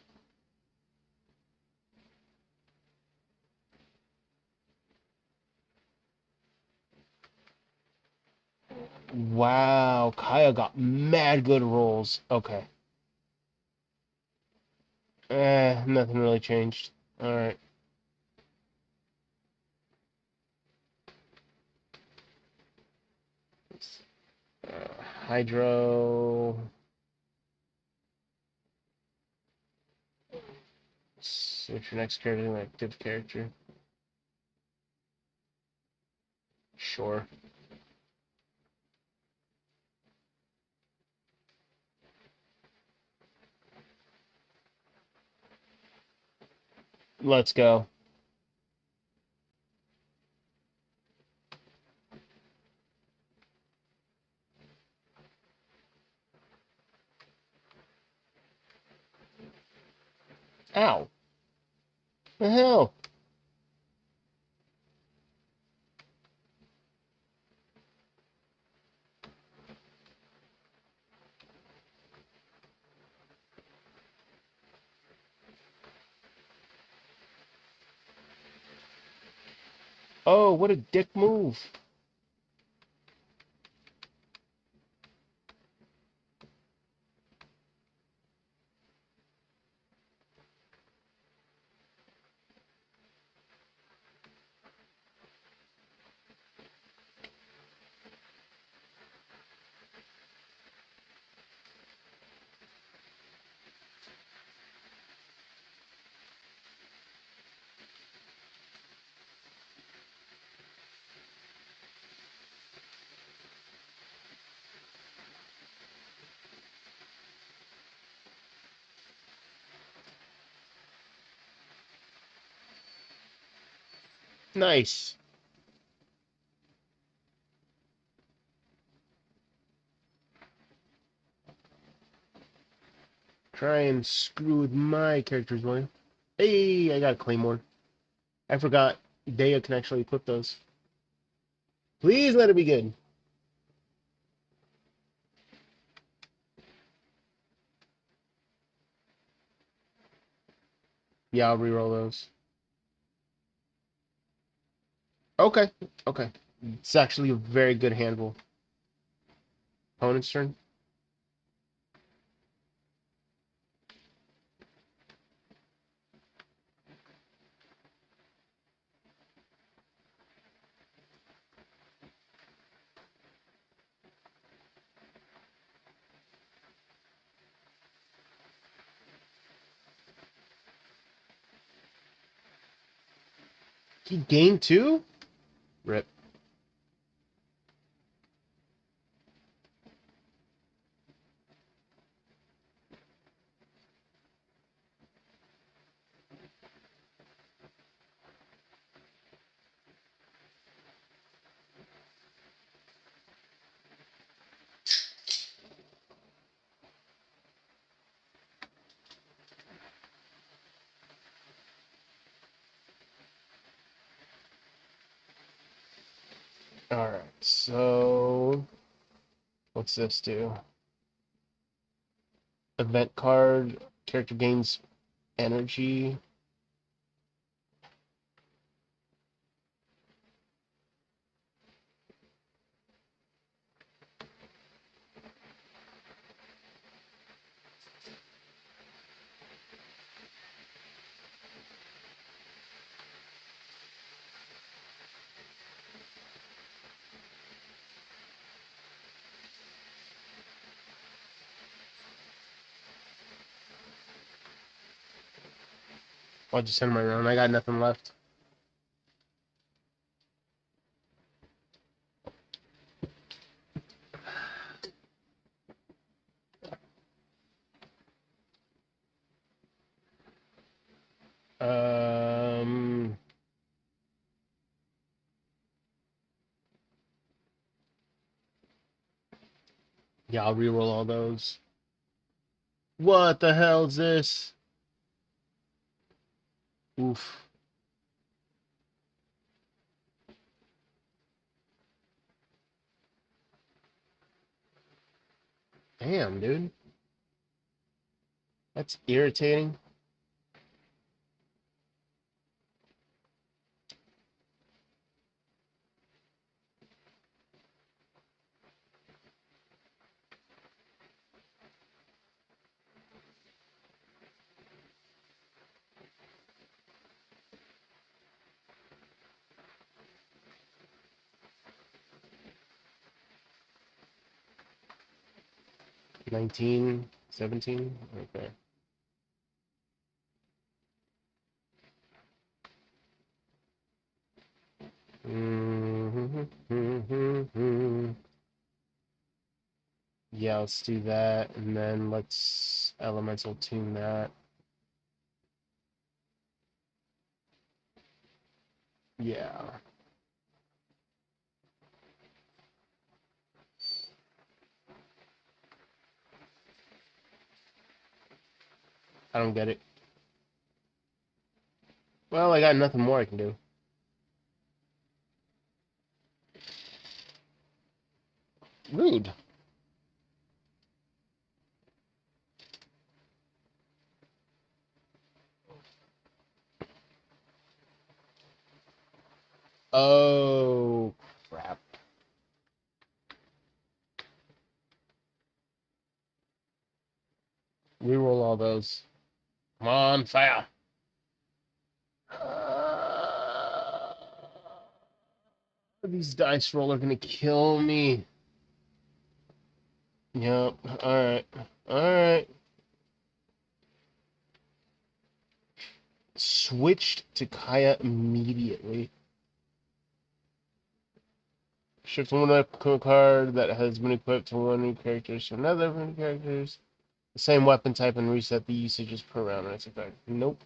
Wow, Kaya got mad good rolls. Okay. Nothing really changed. Alright. Hydro. Switch your next character to an active character. Sure. Let's go. Ow. The hell? Oh, what a dick move. Nice. try and screw with my character's money. Hey, I got a Claymore. I forgot Dea can actually equip those. Please let it be good. Yeah, I'll reroll those. Okay, okay. It's actually a very good handle. Opponent's turn. He gained 2? Rip. Alright, so what's this do? Event card, character gains energy. I'll just send my round. I got nothing left. Um, yeah, I'll reroll all those. What the hell is this? Oof. Damn, dude. That's irritating. $19, $17. Okay. Yeah, let's do that, and then let's elemental tune that. Yeah. I don't get it. Well, I got nothing more I can do. Rude. Oh, crap. Reroll all those. Come on, fire. These dice roll are gonna kill me. Yep. Alright. Alright. Switched to Kaya immediately. Shift one equip card that has been equipped to one new characters to another new characters. The same weapon type and reset the usages per round. That's effect. Nope.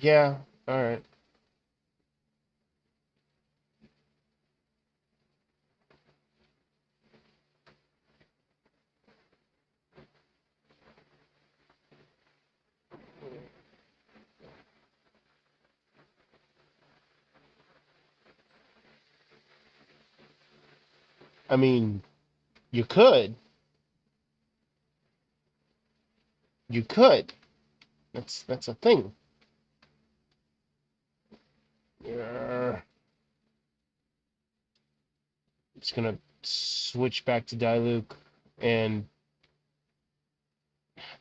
Yeah. All right. I mean, you could. You could. That's a thing. Yeah. It's gonna switch back to Diluc, and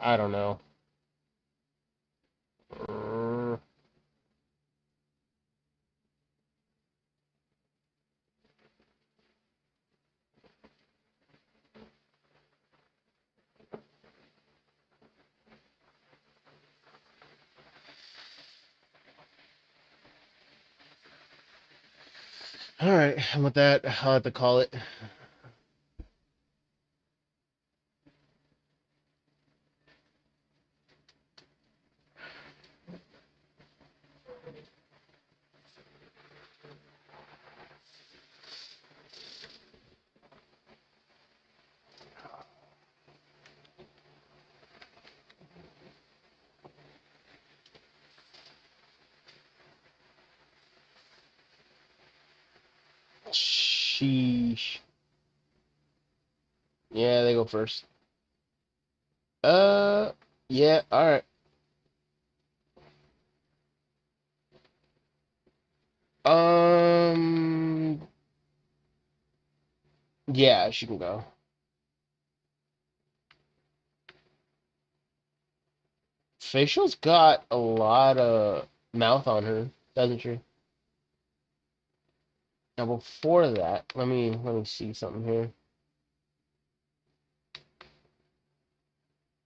I don't know. All right. And with that, I'll have to call it. Sheesh. Yeah, they go first. Uh, yeah. All right. Um, yeah, she can go. Facial's got a lot of mouth on her, doesn't she? Now before that, let me see something here.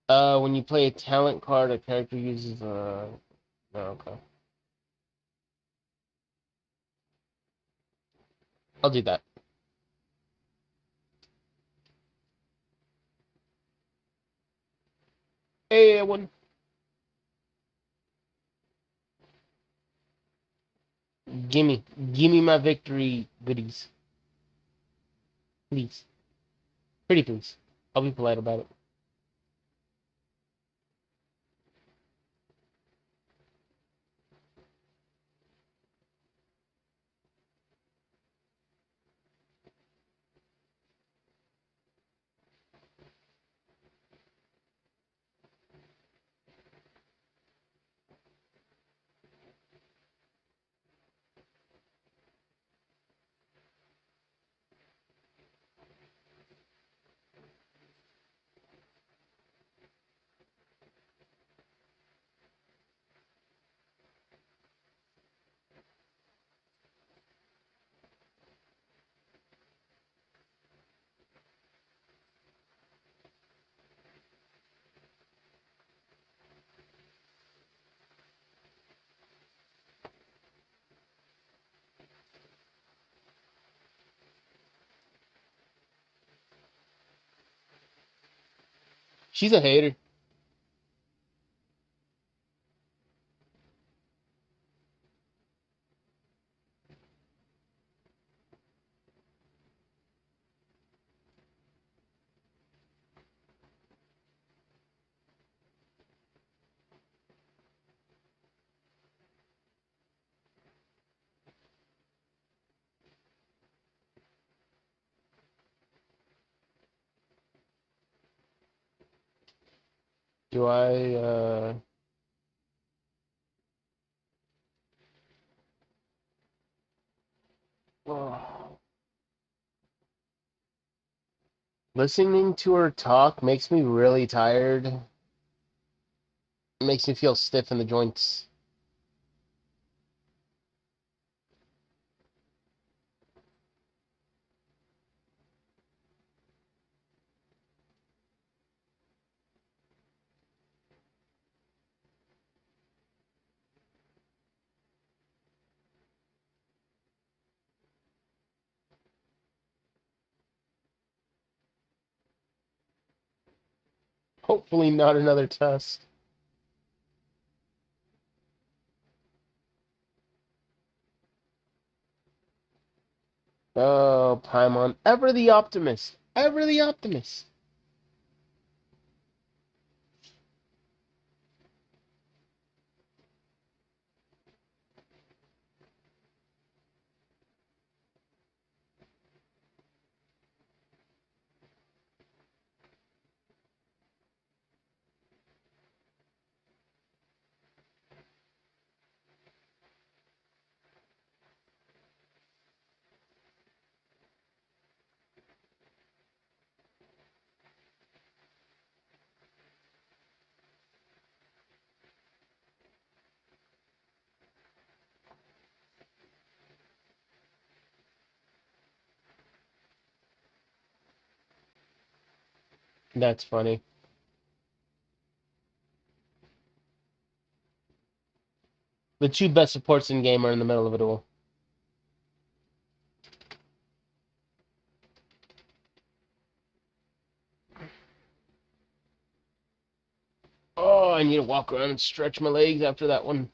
When you play a talent card, a character uses no, okay. I'll do that. Hey, one. Gimme, gimme my victory goodies, please, pretty please. I'll be polite about it. She's a hater. Do I? Oh. Listening to her talk makes me really tired. It makes me feel stiff in the joints. Hopefully not another test. Oh, Paimon, ever the optimist. Ever the optimist. That's funny. The two best supports in game are in the middle of it all. Oh, I need to walk around and stretch my legs after that one.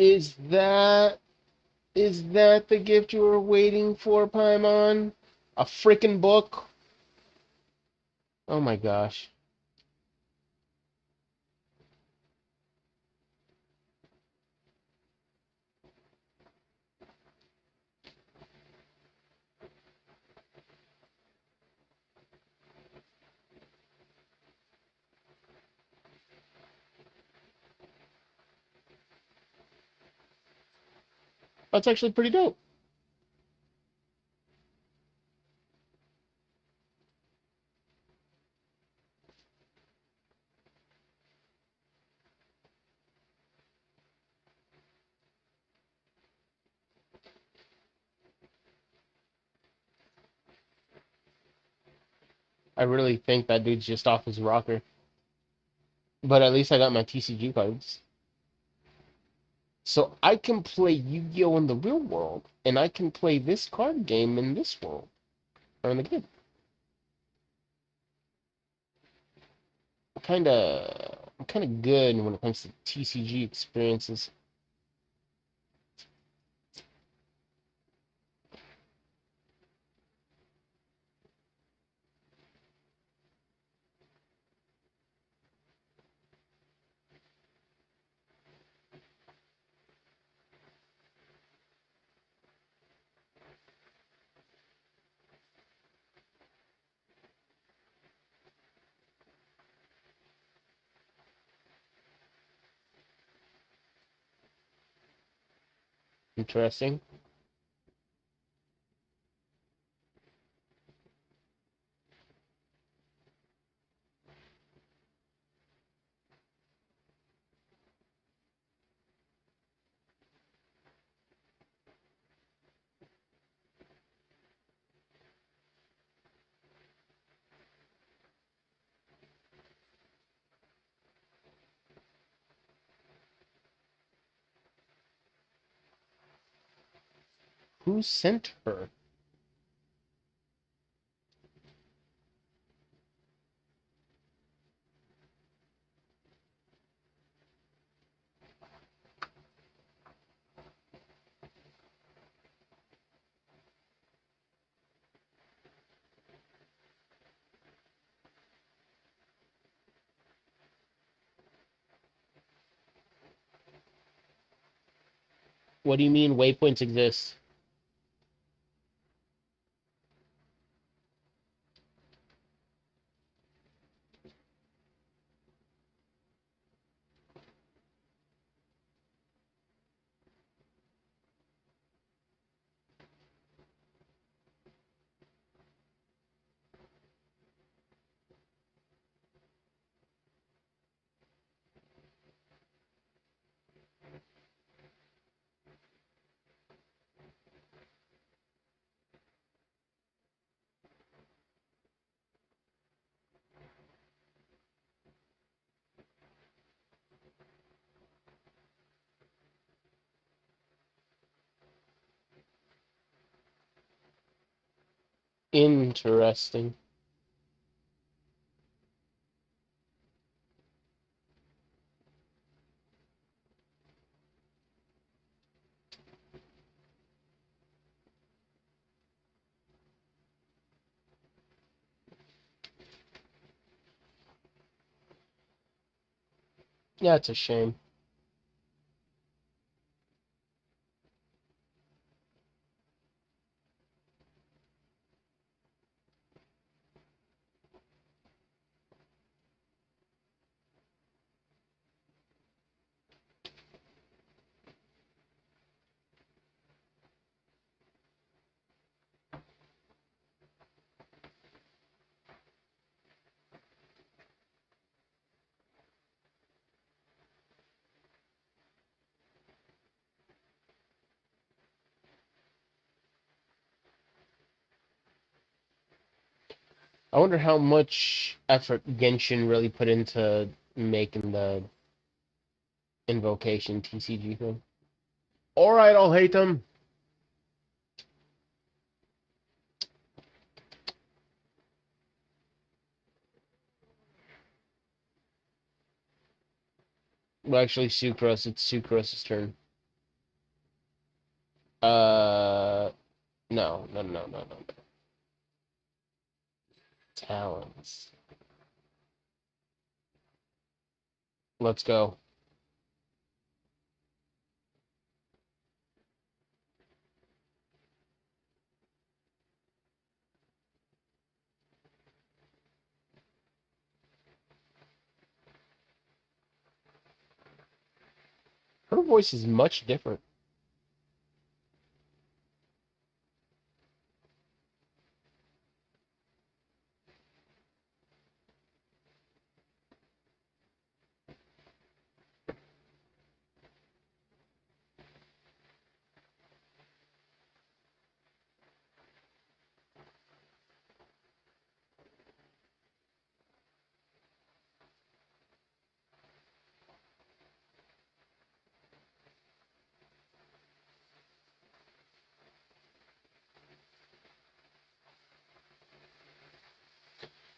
Is that the gift you were waiting for, Paimon? A freaking book? Oh my gosh. That's actually pretty dope. I really think that dude's just off his rocker. But at least I got my TCG cards. So I can play Yu-Gi-Oh! In the real world, and I can play this card game in this world, or in the game. I'm kinda good when it comes to TCG experiences. Interesting. Who sent her? What do you mean waypoints exist? Interesting. Yeah, it's a shame. I wonder how much effort Genshin really put into making the invocation TCG thing. Alright, I'll hate them. Well, actually, Sucrose, it's Sucrose's turn. Uh, no. Talons. Let's go. Her voice is much different.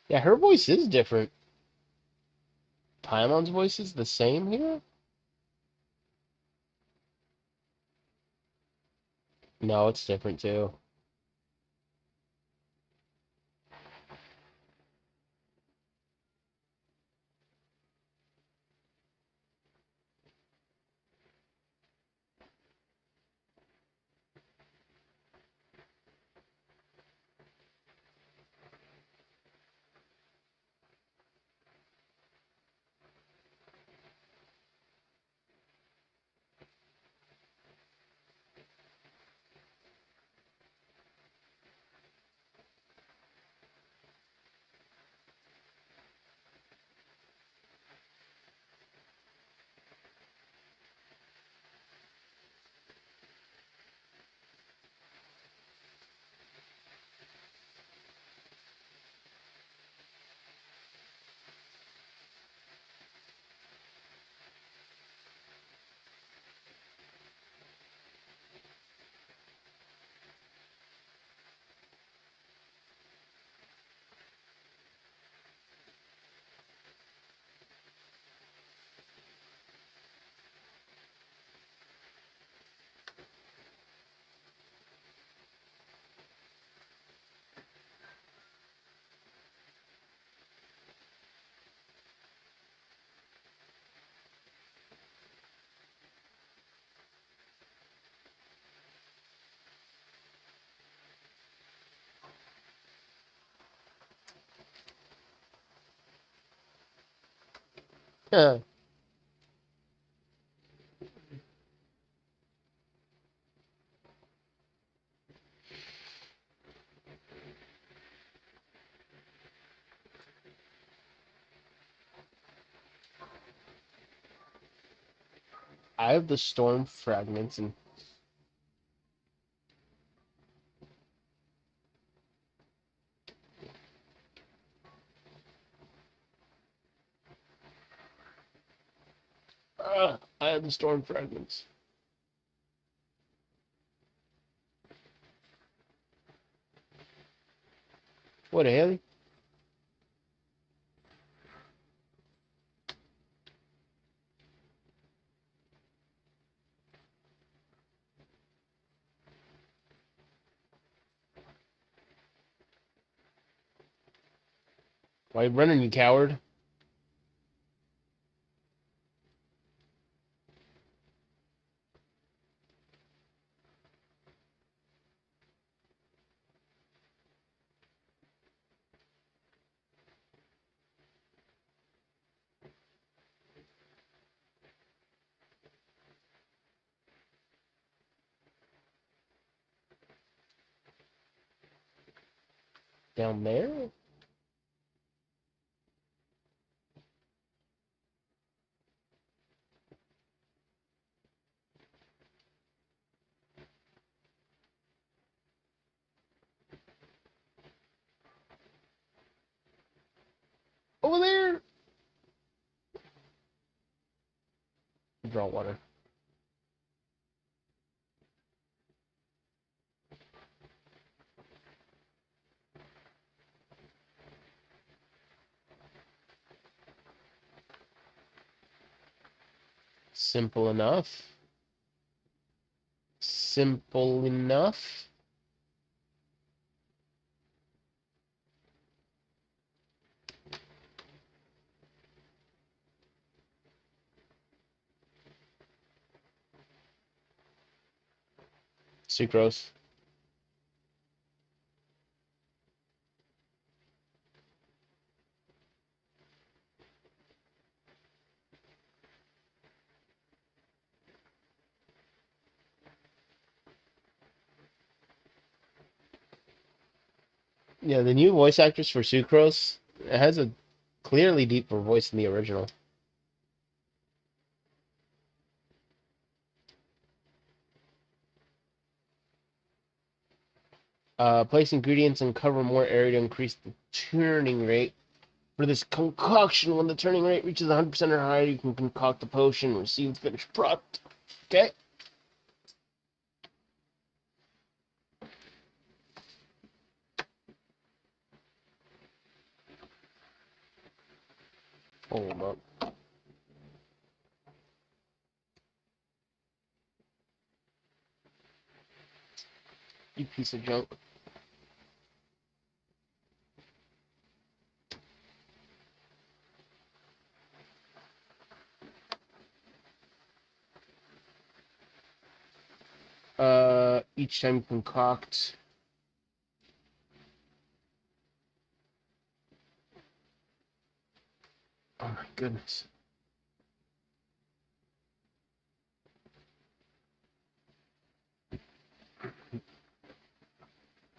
Yeah, her voice is different. Paimon's voice is the same here? No, it's different too. Yeah. I have the storm fragments and I have the storm fragments. What the hell? Why you running, you coward? Down there? Over there! Draw water. Simple enough. Simple enough. Sucrose. Yeah, the new voice actress for Sucrose has a clearly deeper voice than the original. Place ingredients and cover more area to increase the turning rate. For this concoction, when the turning rate reaches 100% or higher, you can concoct the potion and receive the finished product. Okay? Hold up. You piece of junk. Each time you concoct. Oh my goodness.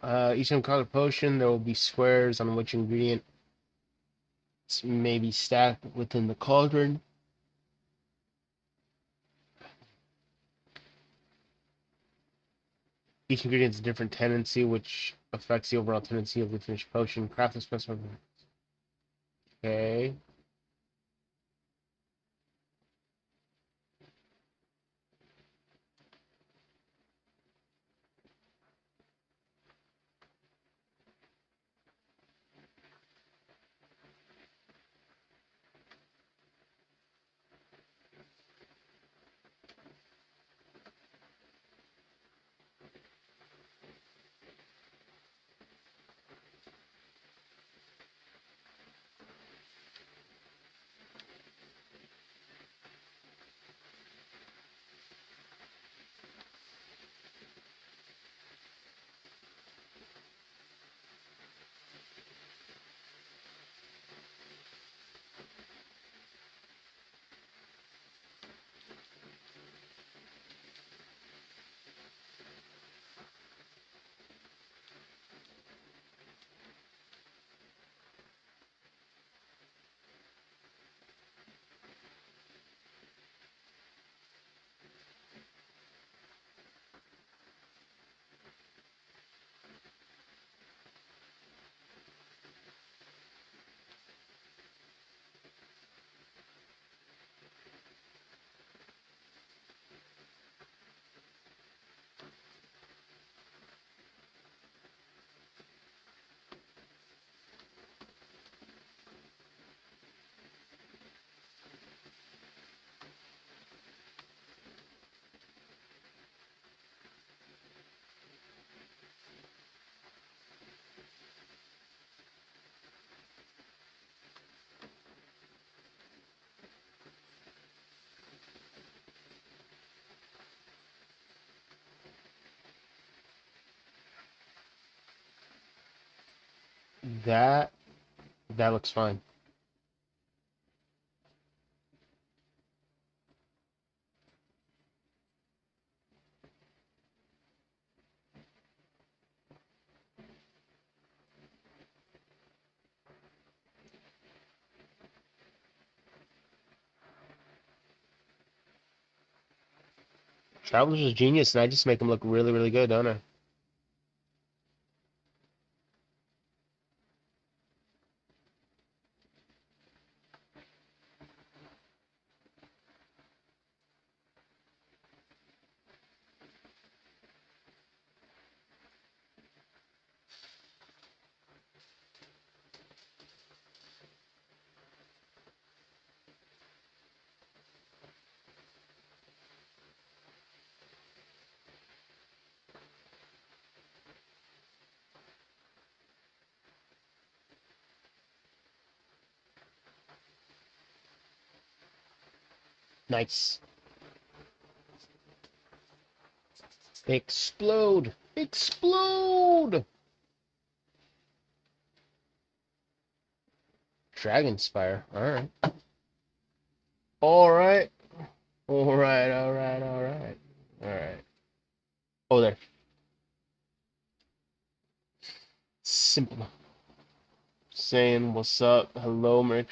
Each time you concoct a potion, there will be squares on which ingredient may be stacked within the cauldron. Each ingredient has a different tendency, which affects the overall tendency of the finished potion. Craft a specific. Okay. That that looks fine. Traveler's a genius, and I just make him look really, really good, don't I? Nice. Explode! Explode! Dragonspire. Alright. Alright. Alright, alright, alright. Alright. Oh, there. Simple. Saying what's up. Hello, Merc.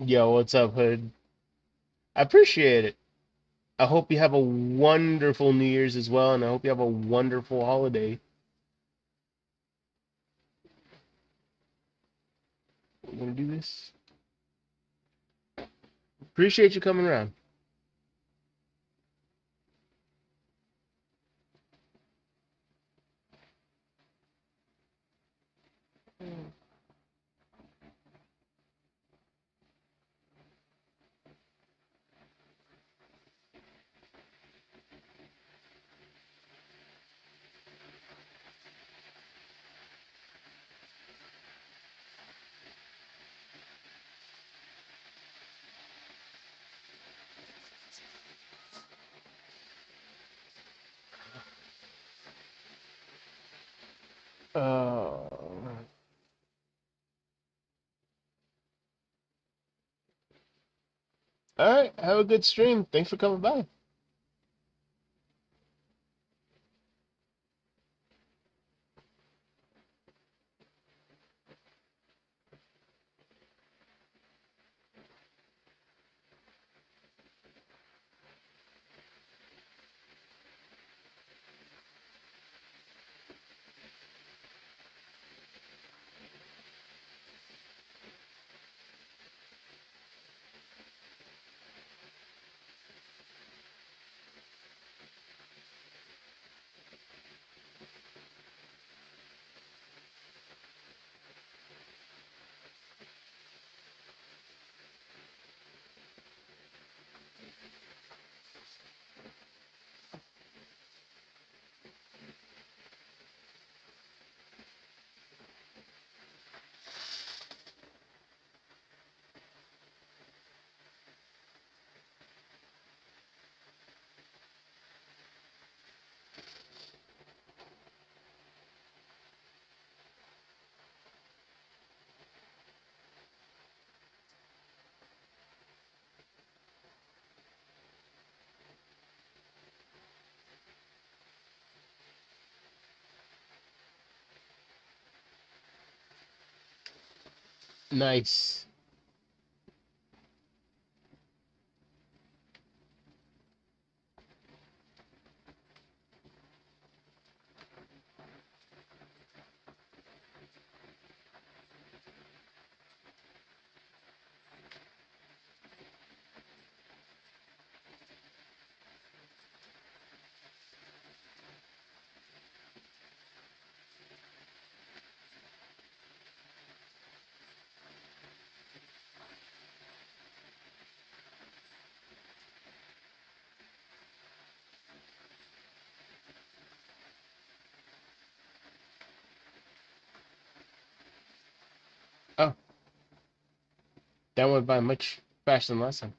Yo, what's up, Hood? I appreciate it. I hope you have a wonderful New Year's as well, and I hope you have a wonderful holiday. We're gonna do this. Appreciate you coming around. All right, have a good stream. Thanks for coming by. Nice. Oh, that went by much faster than last time.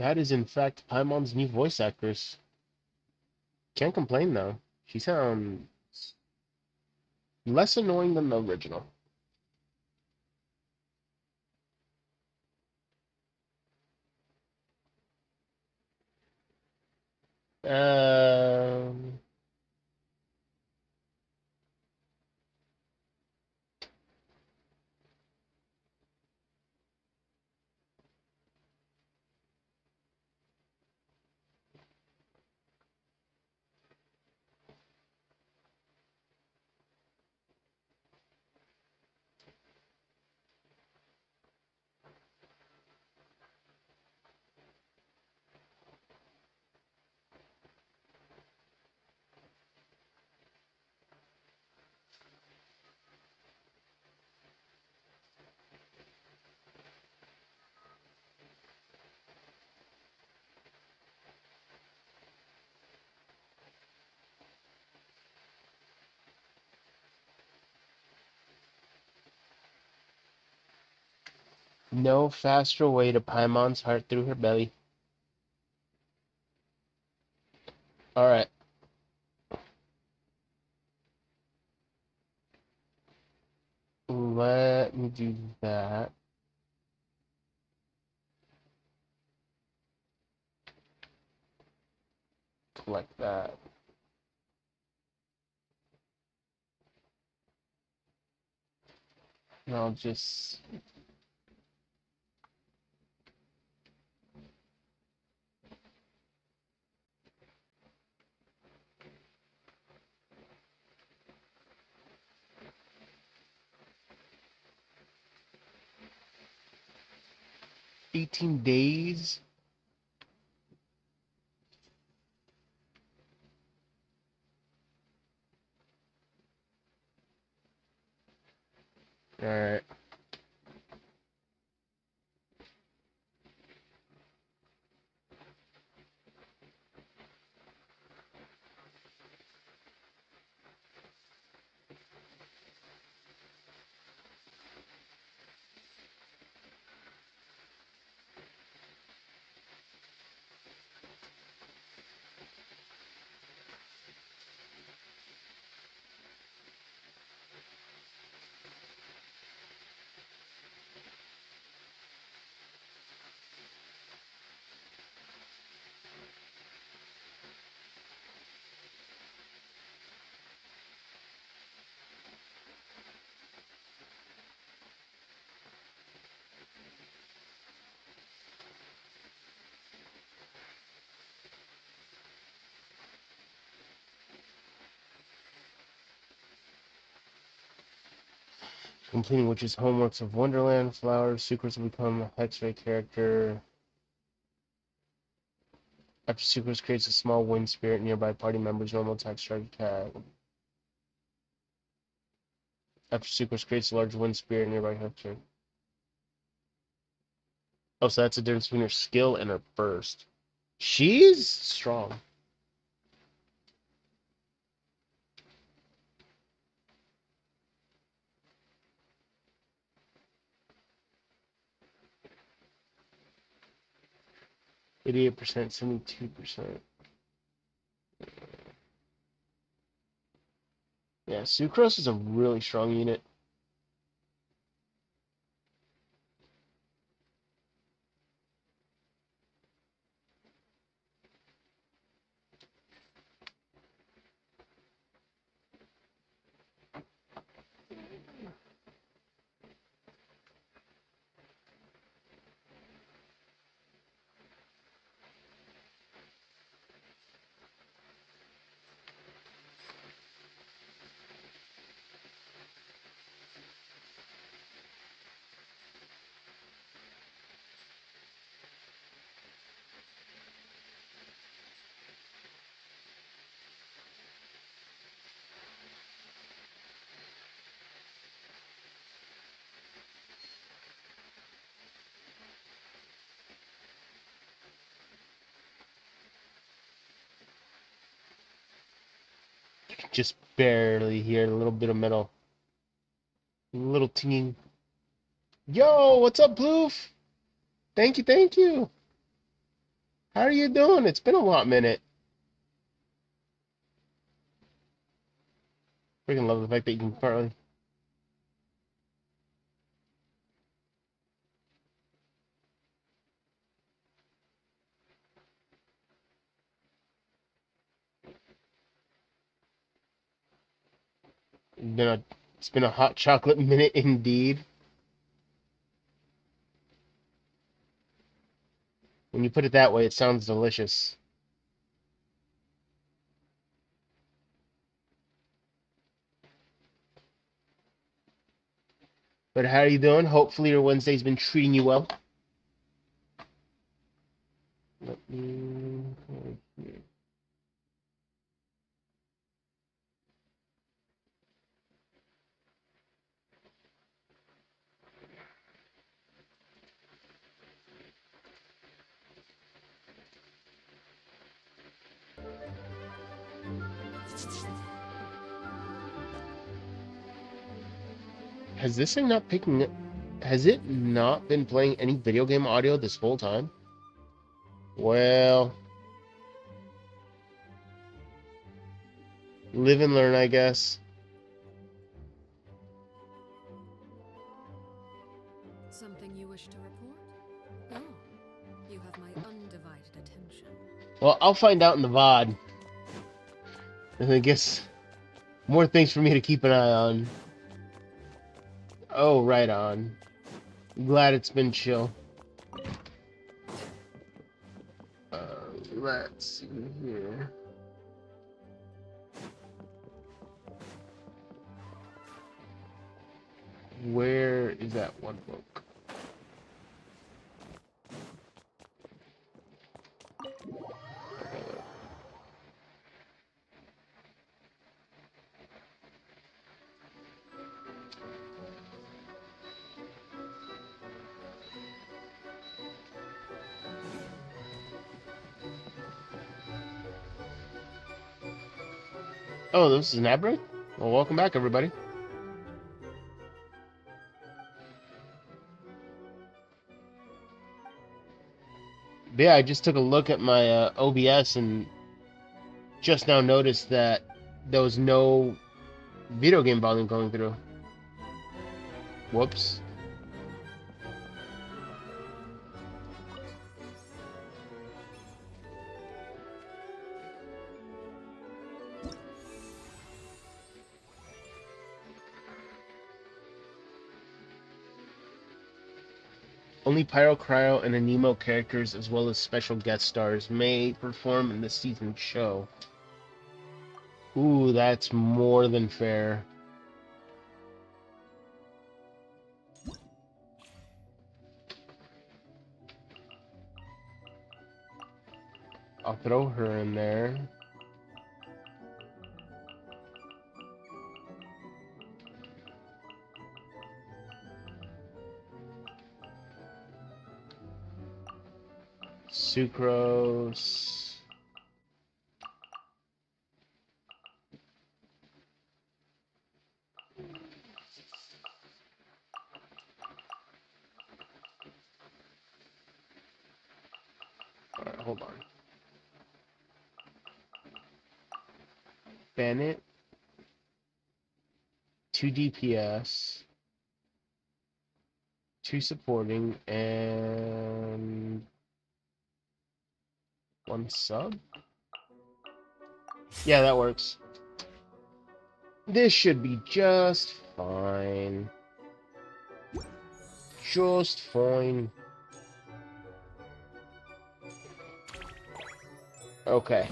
That is, in fact, Paimon's new voice actress. Can't complain, though. She sounds less annoying than the original. Um, 'No faster way to Paimon's heart through her belly.' Alright, let me do that. Collect that. And I'll just... 18 days? Alright. Completing Witch's homeworks of Wonderland, Flowers, Sucrose will become a X-ray character. After Sucrose creates a small wind spirit, nearby party members' normal attack strike attack. After Sucrose creates a large wind spirit, nearby character. Oh, so that's the difference between her skill and her burst. She's strong. %, 72%. Yeah, Sucrose is a really strong unit. Just barely here, a little bit of metal. A little tinging. Yo, what's up, Bloof? Thank you, thank you. How are you doing? It's been a hot minute. Freaking love the fact that you can partly. It's been a hot chocolate minute indeed. When you put it that way, it sounds delicious. But how are you doing? Hopefully your Wednesday's been treating you well. Let me... Has this thing not picking... Has it not been playing any video game audio this whole time? Well... Live and learn, I guess. Something you wish to report? Oh, you have my undivided attention. Well, I'll find out in the VOD. And I guess more things for me to keep an eye on. Oh, right on. Glad it's been chill. Let's see here. Where is that one book? Oh, this is an ad break? Well, welcome back, everybody. But yeah, I just took a look at my OBS and just now noticed that there was no video game volume going through. Whoops. Only Pyro, Cryo, and Anemo characters, as well as special guest stars, may perform in this season's show. Ooh, that's more than fair. I'll throw her in there. Sucrose. Alright, hold on. Bennett. 2 DPS. 2 supporting, and 1 sub? Yeah, that works. This should be just fine. Just fine. Okay.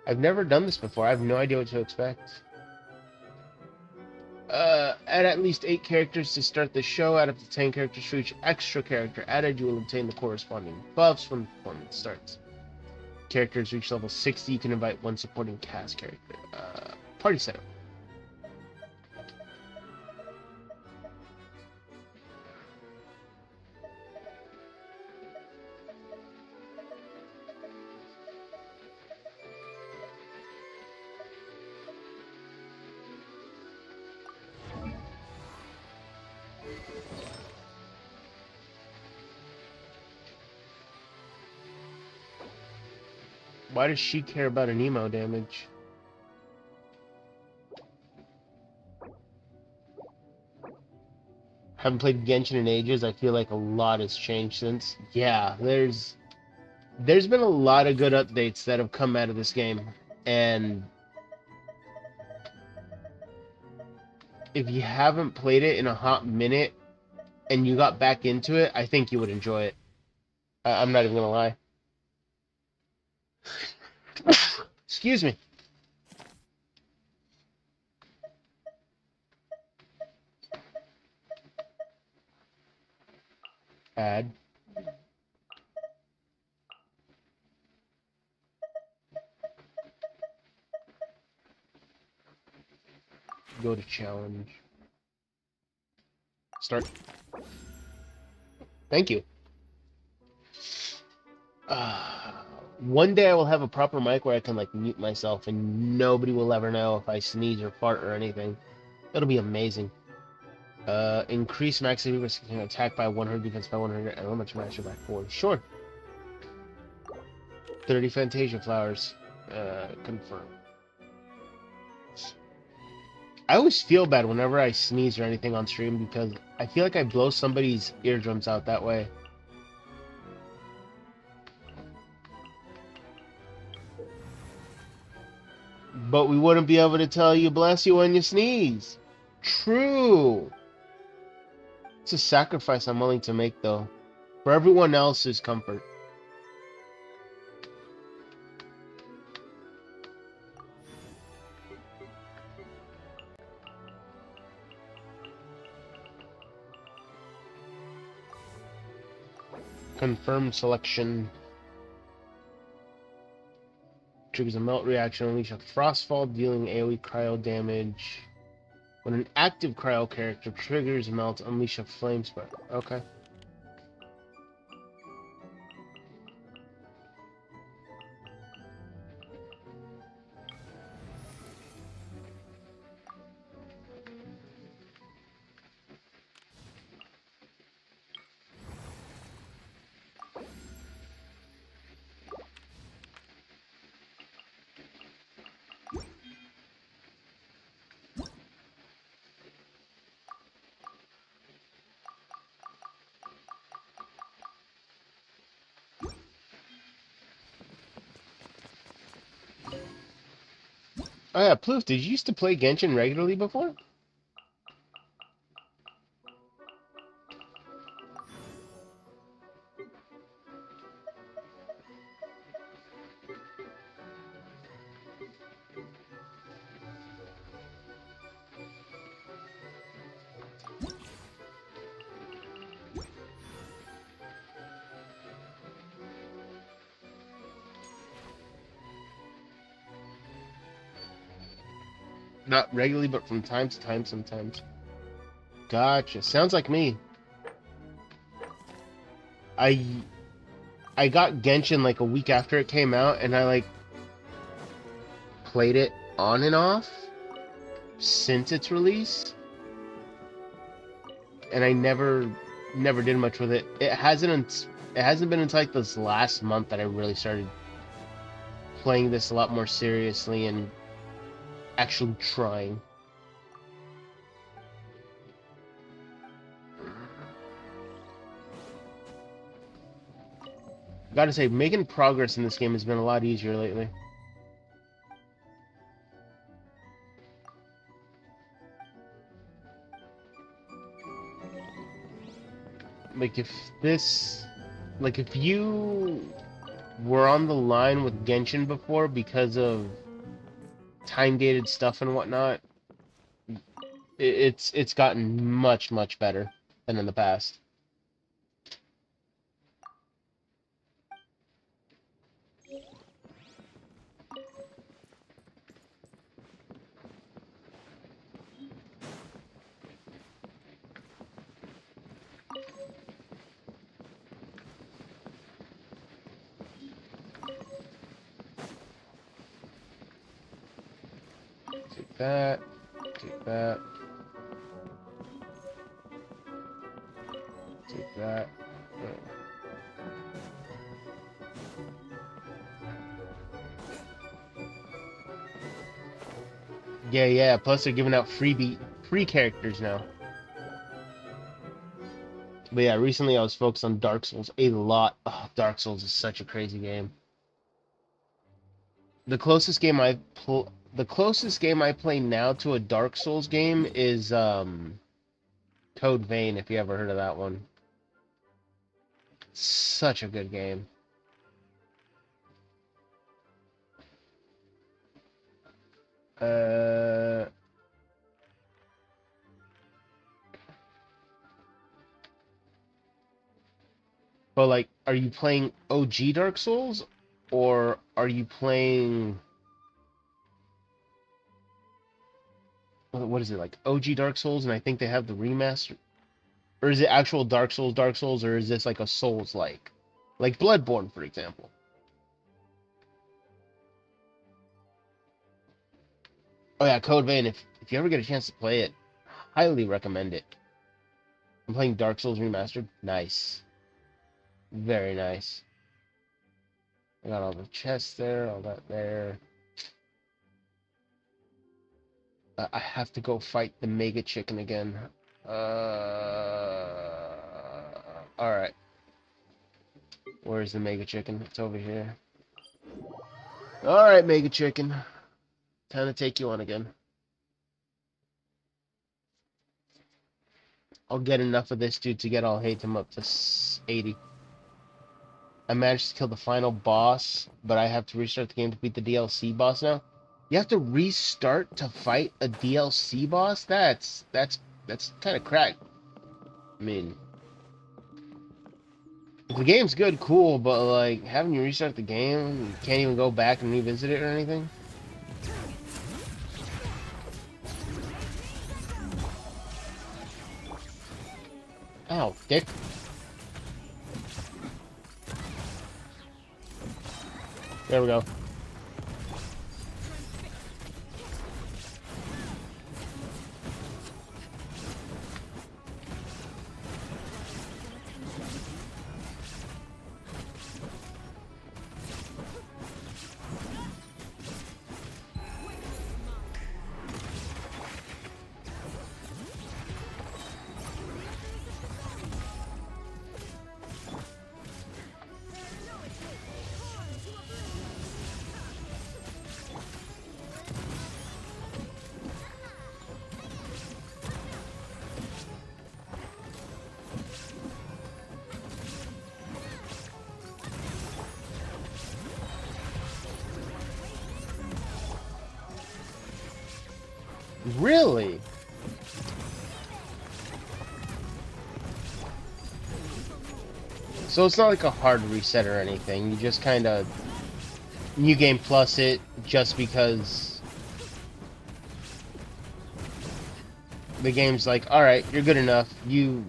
I've never done this before. I have no idea what to expect. Add at least 8 characters to start the show. Add up to 10 characters for each extra character added. You will obtain the corresponding buffs when the performance starts. Characters reach level 60. You can invite 1 supporting cast character. Party setup. Why does she care about an emo damage? Haven't played Genshin in ages. I feel like a lot has changed since. Yeah, there's been a lot of good updates that have come out of this game. And if you haven't played it in a hot minute and you got back into it, I think you would enjoy it. I'm not even gonna lie. Excuse me. Add. Go to challenge. Start. Thank you. One day I will have a proper mic where I can like mute myself and nobody will ever know if I sneeze or fart or anything. It'll be amazing. Increase max attack by 100, defense by 100, and how much master by 40. Sure. 30 Fantasia flowers. Confirm. I always feel bad whenever I sneeze or anything on stream because I feel like I blow somebody's eardrums out that way. But we wouldn't be able to tell you bless you when you sneeze. True. It's a sacrifice I'm willing to make, though, for everyone else's comfort. Confirmed selection. Triggers a melt reaction, unleash a frostfall, dealing AoE cryo damage. When an active cryo character triggers melt, unleash a flame spread. Okay. Oh yeah, Ploof, did you used to play Genshin regularly before? Not regularly, but from time to time sometimes. Gotcha. Sounds like me. I I got Genshin like a week after it came out, and I like played it on and off since its release, and I never did much with it. It hasn't been until like this last month that I really started playing this a lot more seriously and actually trying. Gotta say, making progress in this game has been a lot easier lately. Like if you were on the line with Genshin before because of time-gated stuff and whatnot, it's gotten much better than in the past. Take that, take that, take that. Yeah, yeah. Plus they're giving out free characters now. But yeah, recently I was focused on Dark Souls a lot. Oh, Dark Souls is such a crazy game. The closest game I play now to a Dark Souls game is Code Vein, if you ever heard of that one. Such a good game. Uh but like, are you playing OG Dark Souls or are you playing what is it, like OG Dark Souls and I think they have the remaster, or is it actual Dark Souls, or is this like a Souls like Bloodborne, for example? Oh yeah, Code Vein. If you ever get a chance to play it, highly recommend it. I'm playing Dark Souls Remastered. Nice, very nice. I got all the chests there, all that there. I have to go fight the Mega Chicken again. All right. Where's the Mega Chicken? It's over here. All right, Mega Chicken. Time to take you on again. I'll get enough of this dude to get all hate him up to 80. I managed to kill the final boss, but I have to restart the game to beat the DLC boss now. You have to restart to fight a DLC boss? That's kind of cracked. I mean, if the game's good, cool, but like having you restart the game, you can't even go back and revisit it or anything. Ow, dick. There we go. Really? So it's not like a hard reset or anything. You just kind of new game plus it just because the game's like, all right, you're good enough. You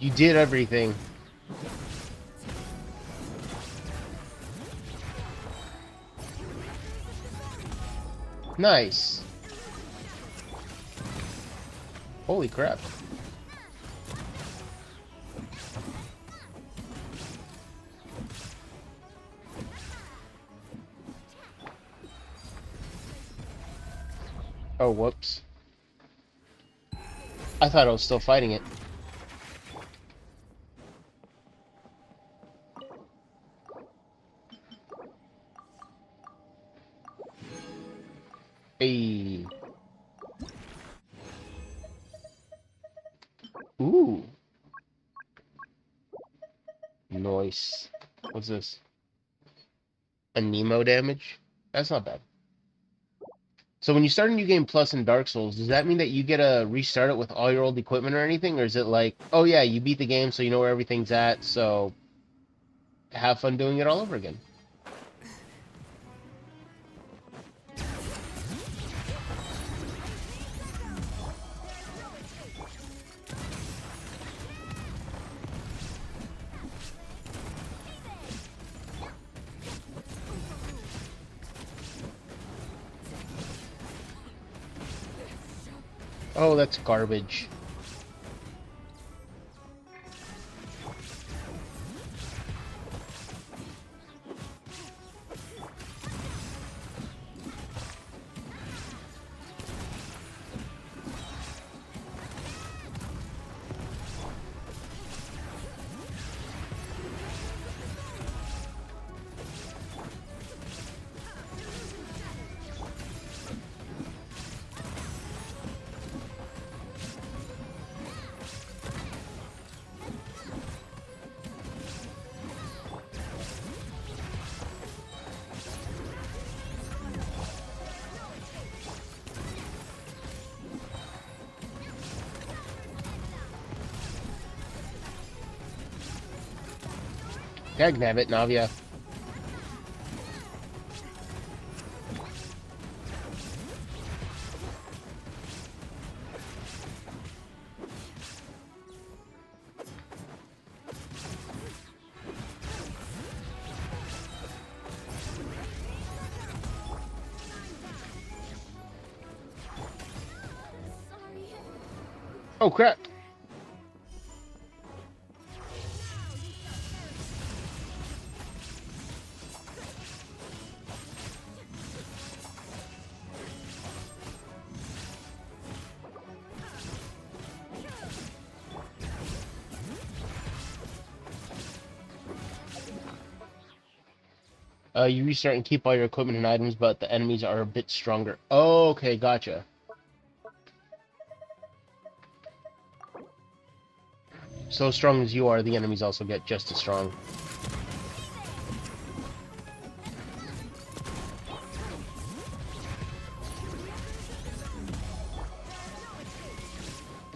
did everything. Nice. Holy crap. Oh, whoops. I thought I was still fighting it. Hey. Ooh. Nice. What's this? A Nemo damage? That's not bad. So when you start a new game plus in Dark Souls, does that mean that you get to restart it with all your old equipment or anything? Or is it like, oh yeah, you beat the game so you know where everything's at, so have fun doing it all over again? Oh, that's garbage. Dagnabbit, Navia. Oh crap! You restart and keep all your equipment and items, but the enemies are a bit stronger. Oh, okay, gotcha. So strong as you are, the enemies also get just as strong.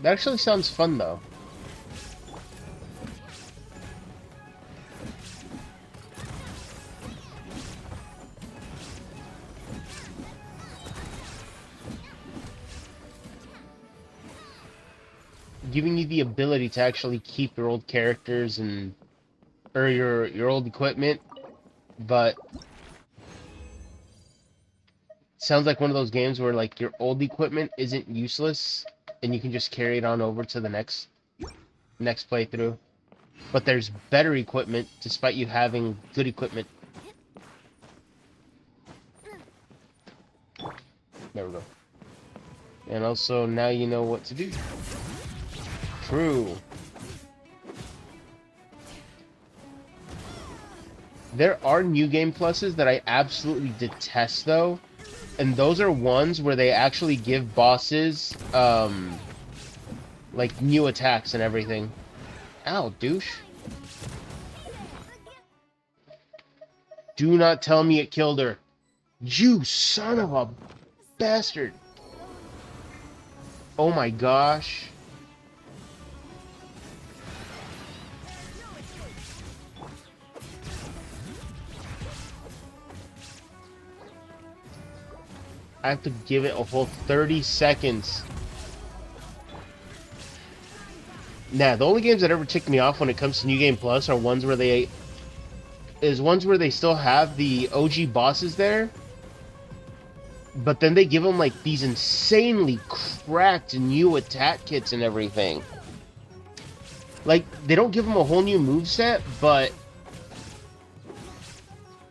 That actually sounds fun, though. Giving you the ability to actually keep your old characters and or your old equipment, but sounds like one of those games where like your old equipment isn't useless and you can just carry it on over to the next playthrough. But there's better equipment despite you having good equipment. There we go. And also now you know what to do. True. There are new game pluses that I absolutely detest though. And those are ones where they actually give bosses like new attacks and everything. Ow, douche. Do not tell me it killed her. You son of a bastard. Oh my gosh. I have to give it a whole 30 seconds. Nah, the only games that ever tick me off when it comes to New Game Plus are ones where they still have the OG bosses there, but then they give them like these insanely cracked new attack kits and everything. Like, they don't give them a whole new moveset, but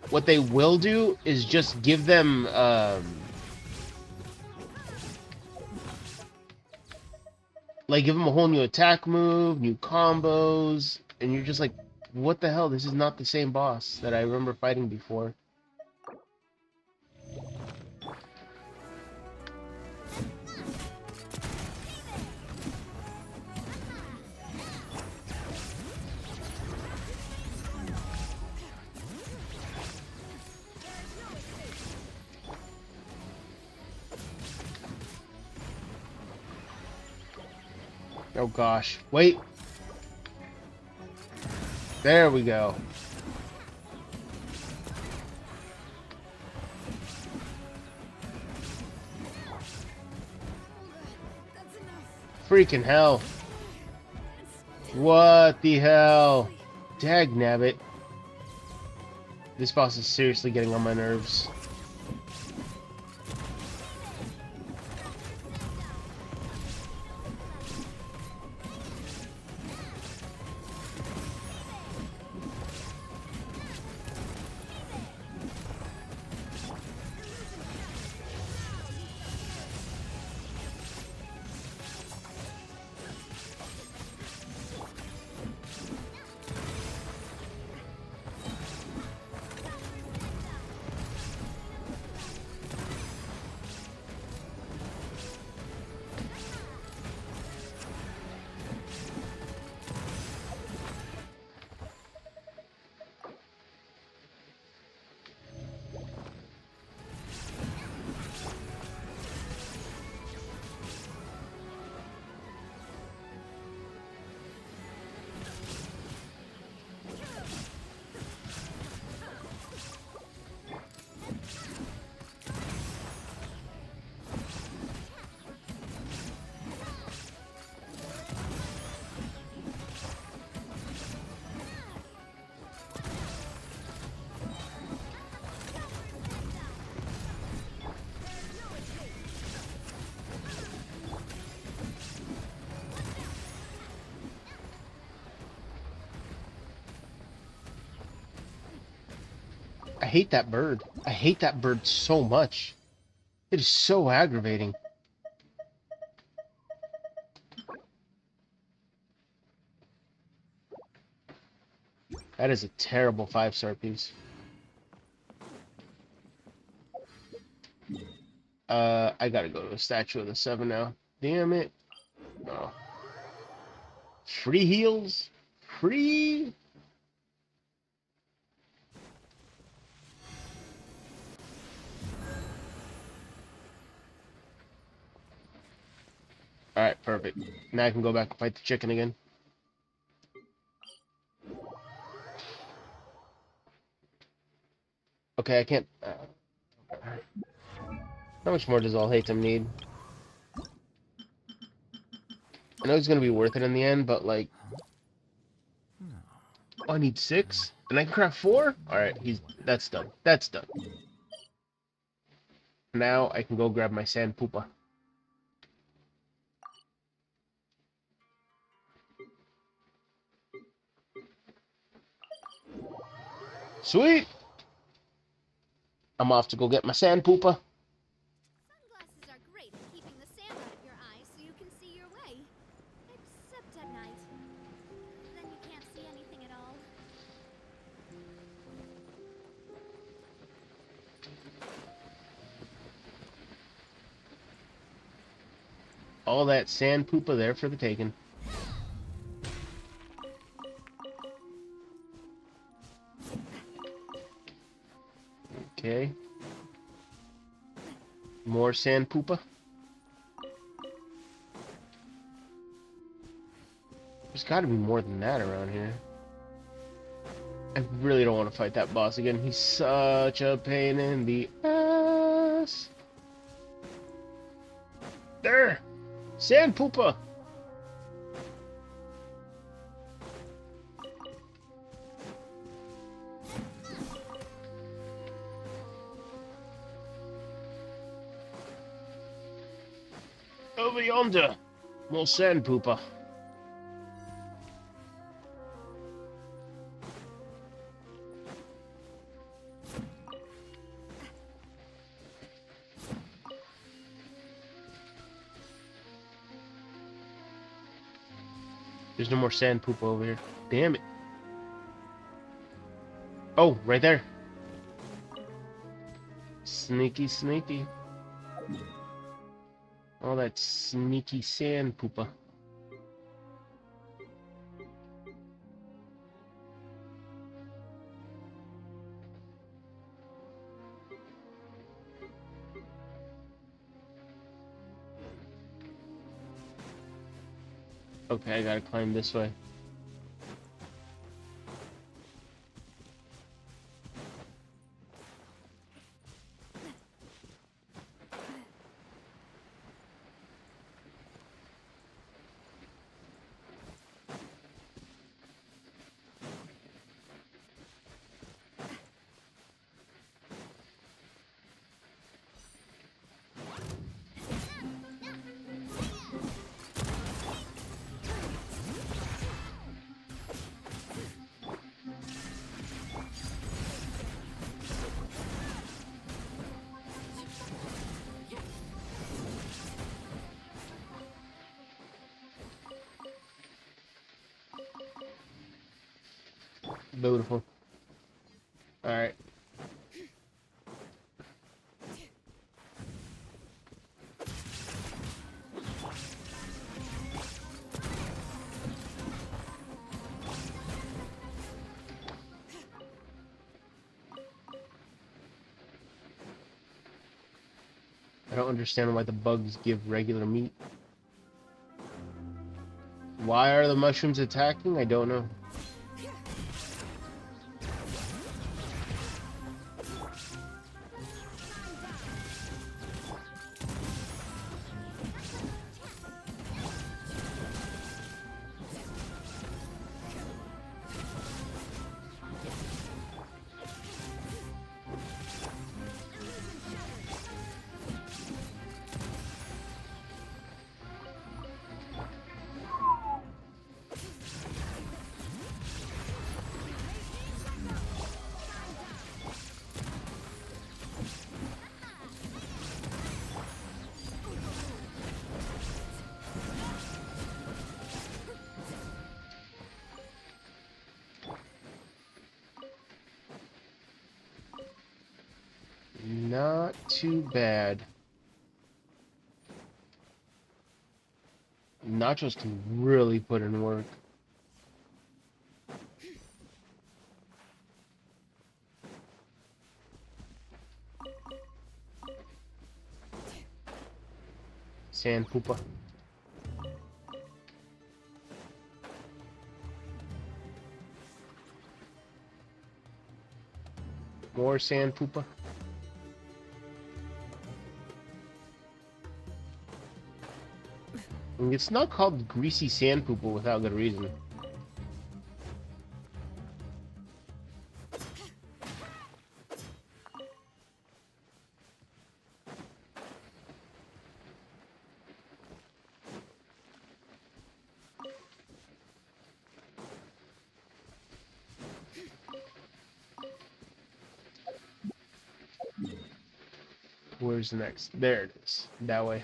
what they will do is just give them like give them a whole new attack move, new combos, and you're just like, what the hell? This is not the same boss that I remember fighting before. Oh gosh. Wait. There we go. Freaking hell. What the hell? Dagnabbit. This boss is seriously getting on my nerves. hate that bird. I hate that bird so much. It is so aggravating. That is a terrible 5-star piece. I gotta go to a statue of the 7 now. Damn it. No. Free heals? Free? Alright, perfect. Now I can go back and fight the chicken again. Okay, I can't... how much more does All Hate Them need? I know it's gonna be worth it in the end, but like... Oh, I need 6? And I can craft 4? Alright, that's done. That's done. Now I can go grab my sand poopa. Sweet! I'm off to go get my sand poopa. Sunglasses are great at keeping the sand out of your eyes so you can see your way. Except at night. Then you can't see anything at all. All that sand poopa there for the taking. Okay. More sand poopa. There's got to be more than that around here. I really don't want to fight that boss again. He's such a pain in the ass. There! Sand poopa! Over yonder! More sand poopa. There's no more sand poopa over here. Damn it. Oh, right there. Sneaky, sneaky. All that sneaky sand poopa. Okay, I gotta climb this way. Beautiful. Alright. I don't understand why the bugs give regular meat. Why are the mushrooms attacking? I don't know. Not too bad. Nachos can really put in work. Sand poopa. More sand poopa. And it's not called greasy sand poopa without good reason. Where's the next? There it is. That way.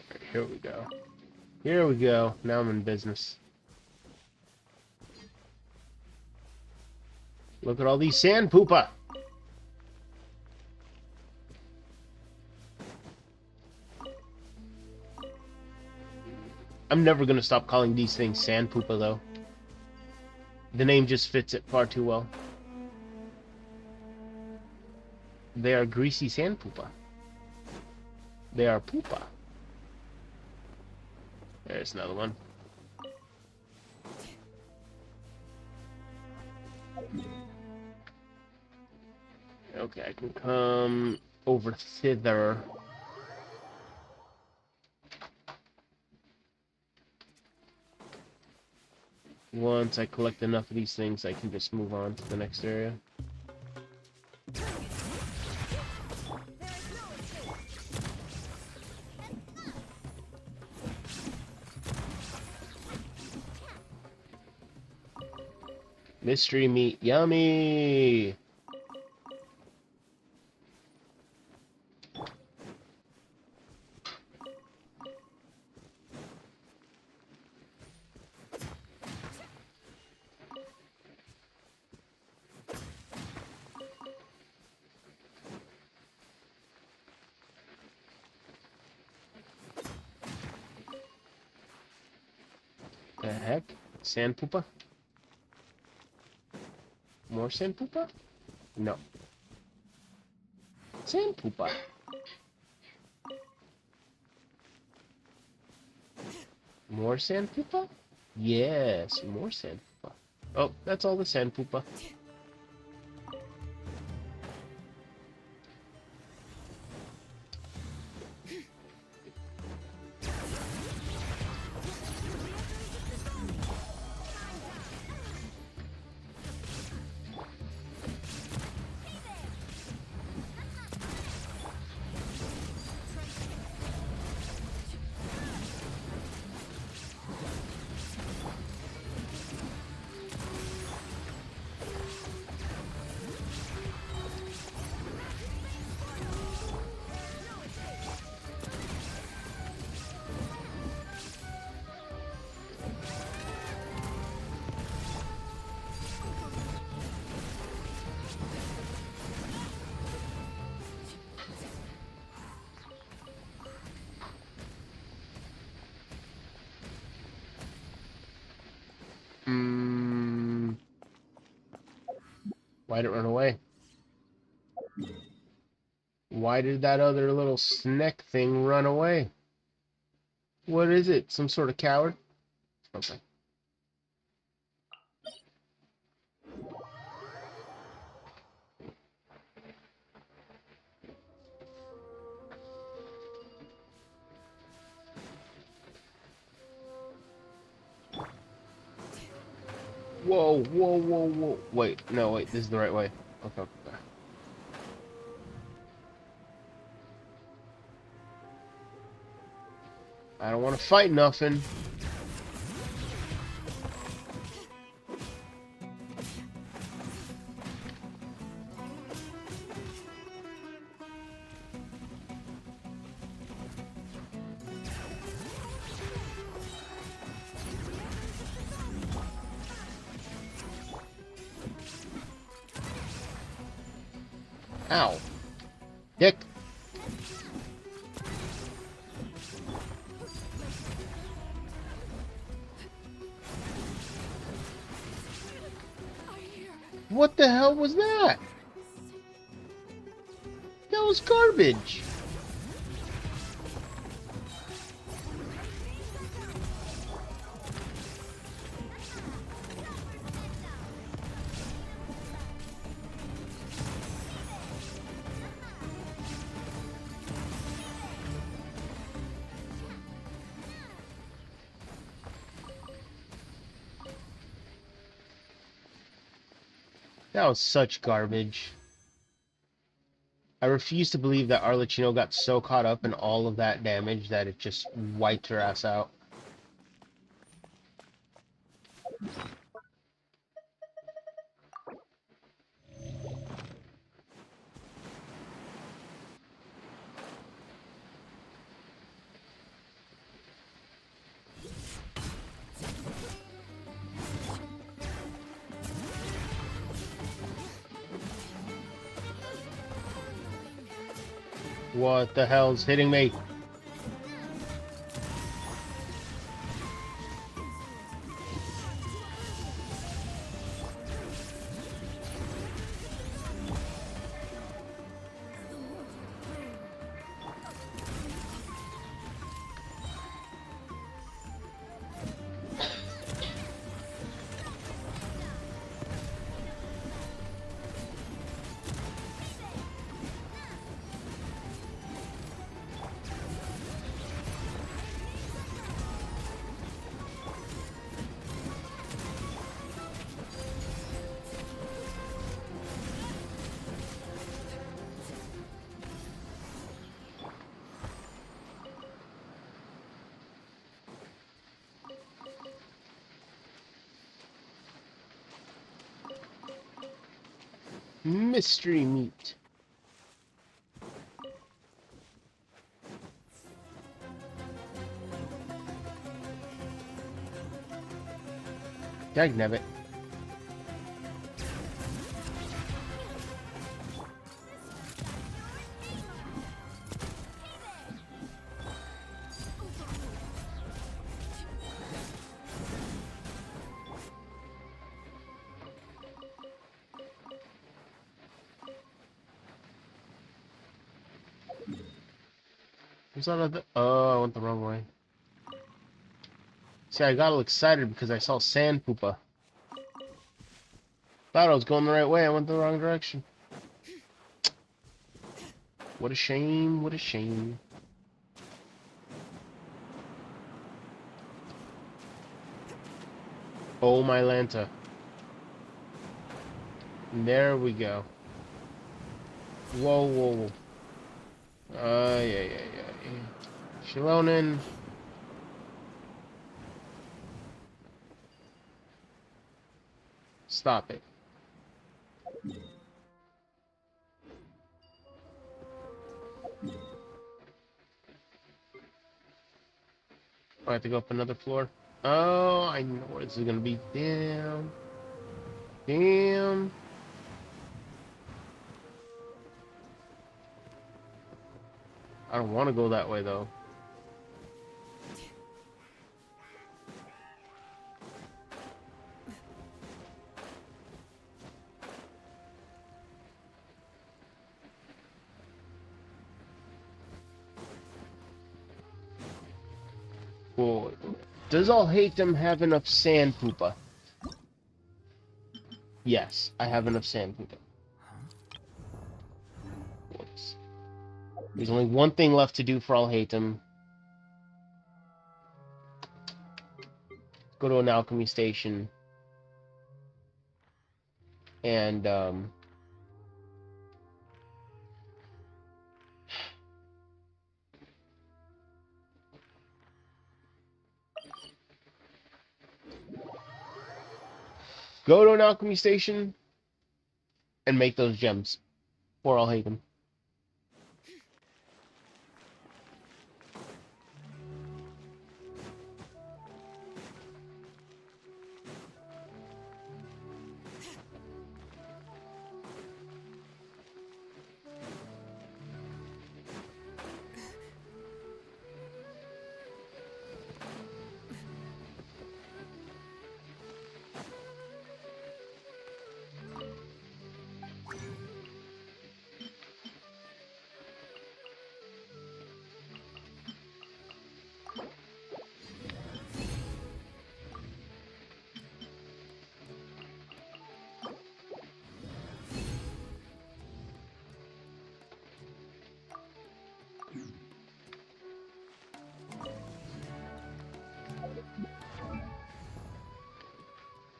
Right, here we go. Here we go. Now I'm in business. Look at all these sand poopa. I'm never gonna stop calling these things sand poopa though. The name just fits it far too well. They are greasy sand poopa. They are poopa. There's another one. Okay, I can come over thither. Once I collect enough of these things, I can just move on to the next area. Mystery meat, yummy! The heck? Sand poopa? More sand poopa? No. Sand poopa. More sand poopa? Yes, more sand poopa. Oh, that's all the sand poopa. Why'd it run away? Why did that other little snack thing run away? What is it? Some sort of coward? Okay. Whoa, whoa, whoa, whoa. Wait, no, wait, this is the right way. Okay. I don't want to fight nothing. Ow. Dick. What the hell was that? That was garbage. That was such garbage. I refuse to believe that Arlecchino got so caught up in all of that damage that it just wiped her ass out. What the hell's hitting me? Mystery meat. Dagnabbit. Was that other? Oh, I went the wrong way. See, I got all excited because I saw Sand Poopa. Thought I was going the right way, I went the wrong direction. What a shame, what a shame. Oh, my Lanta. And there we go. Whoa, whoa, whoa. Yeah. Shilonin. Stop it. I have to go up another floor. Oh, I know where this is gonna be. Damn. Damn. I don't want to go that way, though. Boy. Does all hate them have enough Sand Poopa? Yes, I have enough Sand Poopa. Whoops. There's only one thing left to do for I'll hate them. Go to an alchemy station. And, go to an alchemy station and make those gems. Or I'll hate them.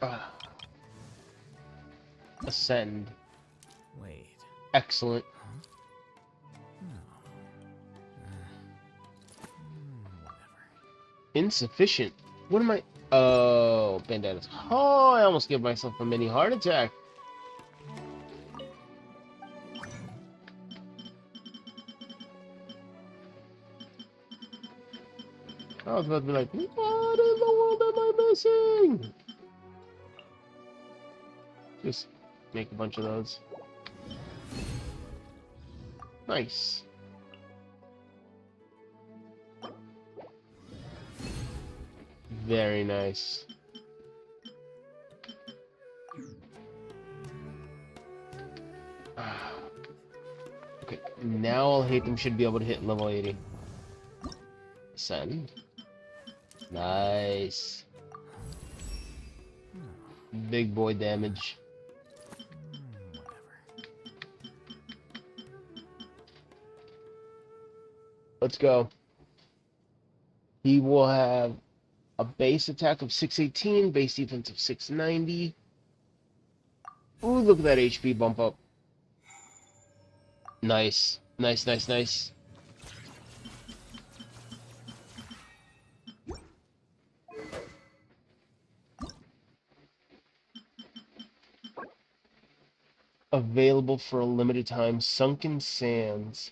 Ah, ascend. Wait. Excellent. Whatever. Insufficient. What am I? Oh, bandanas. Oh, I almost gave myself a mini heart attack. I was about to be like, what in the world am I missing? Just make a bunch of those. Nice. Very nice. Okay, now all hate them should be able to hit level 80. Send. Nice. Big boy damage. Whatever. Let's go. He will have a base attack of 618, base defense of 690. Ooh, look at that HP bump up. Nice. Nice, nice, nice. Available for a limited time. Sunken Sands.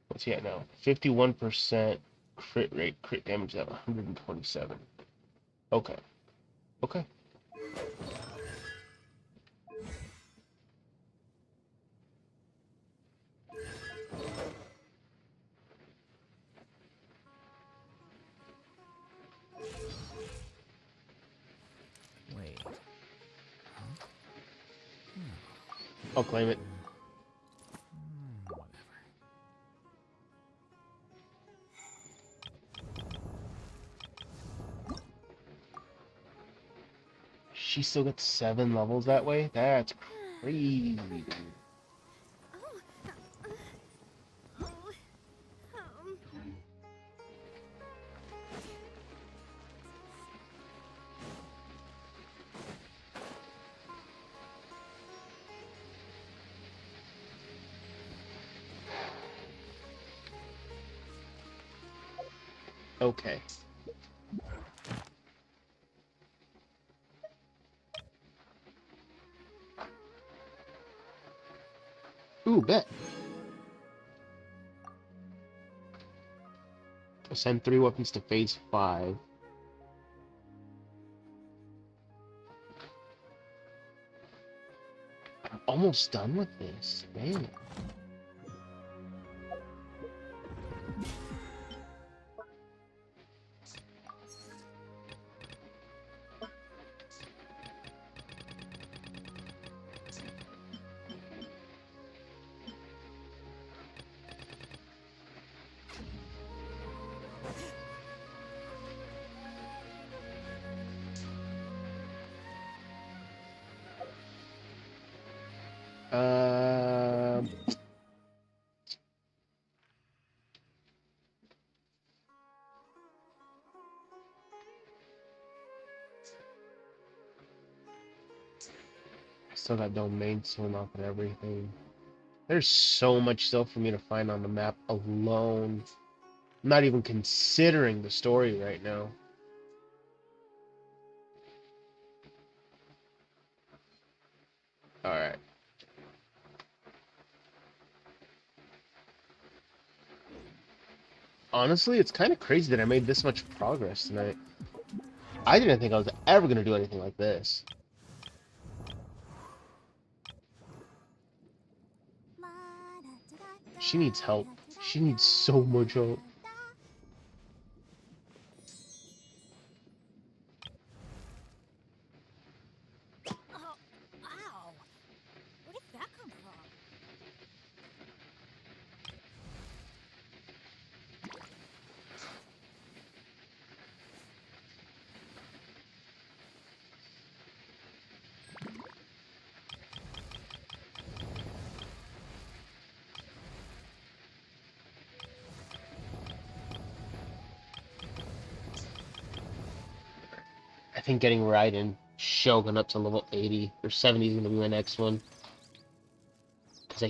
What's he at now? 51% crit rate. Crit damage at 127. Okay. Okay. Wait. I'll claim it. Whatever. She still gets 7 levels that way? That's crazy, dude. Oh, um, Okay. Ooh, bet. Ascend 3 weapons to phase 5. I'm almost done with this. Damn. Um, Still got domain swim off and everything. There's so much still for me to find on the map alone. I'm not even considering the story right now. Alright. Honestly, it's kind of crazy that I made this much progress tonight. I didn't think I was ever going to do anything like this. She needs help. She needs so much help. oh, ow. Where did that come from? think getting Raiden Shogun up to level 80 or 70 is gonna be my next one. Cause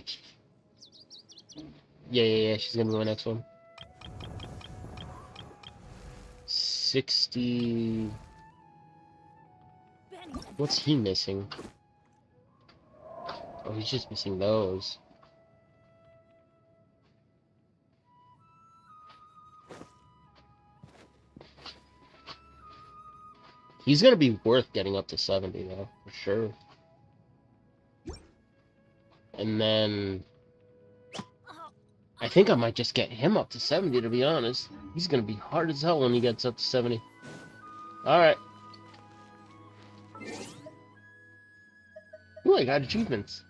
yeah, she's gonna be my next one. 60. What's he missing? Oh, he's just missing those. He's gonna be worth getting up to 70 though, for sure. And then I think I might just get him up to 70 to be honest. He's gonna be hard as hell when he gets up to 70. Alright. Ooh, I got achievements.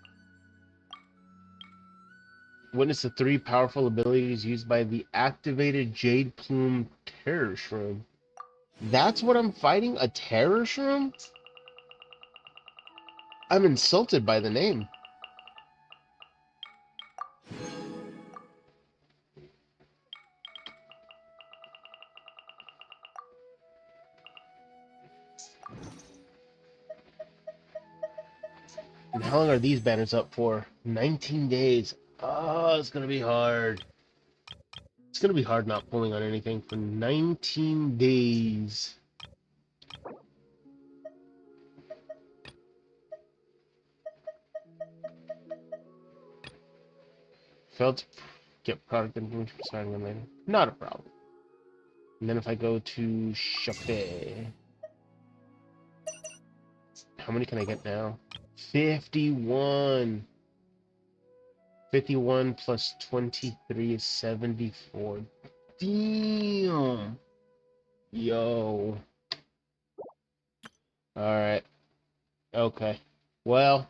Witness the 3 powerful abilities used by the activated Jade Plume Terror Shroom. That's what I'm fighting? A Terror Shroom? I'm insulted by the name. And how long are these banners up for? 19 days. Oh, it's gonna be hard. It's gonna be hard not pulling on anything for 19 days. Failed to get product information for starting them later. Not a problem. And then if I go to Shopee, how many can I get now? 51. 51 plus 23 is 74. Damn. Yo. Alright. Okay. Well,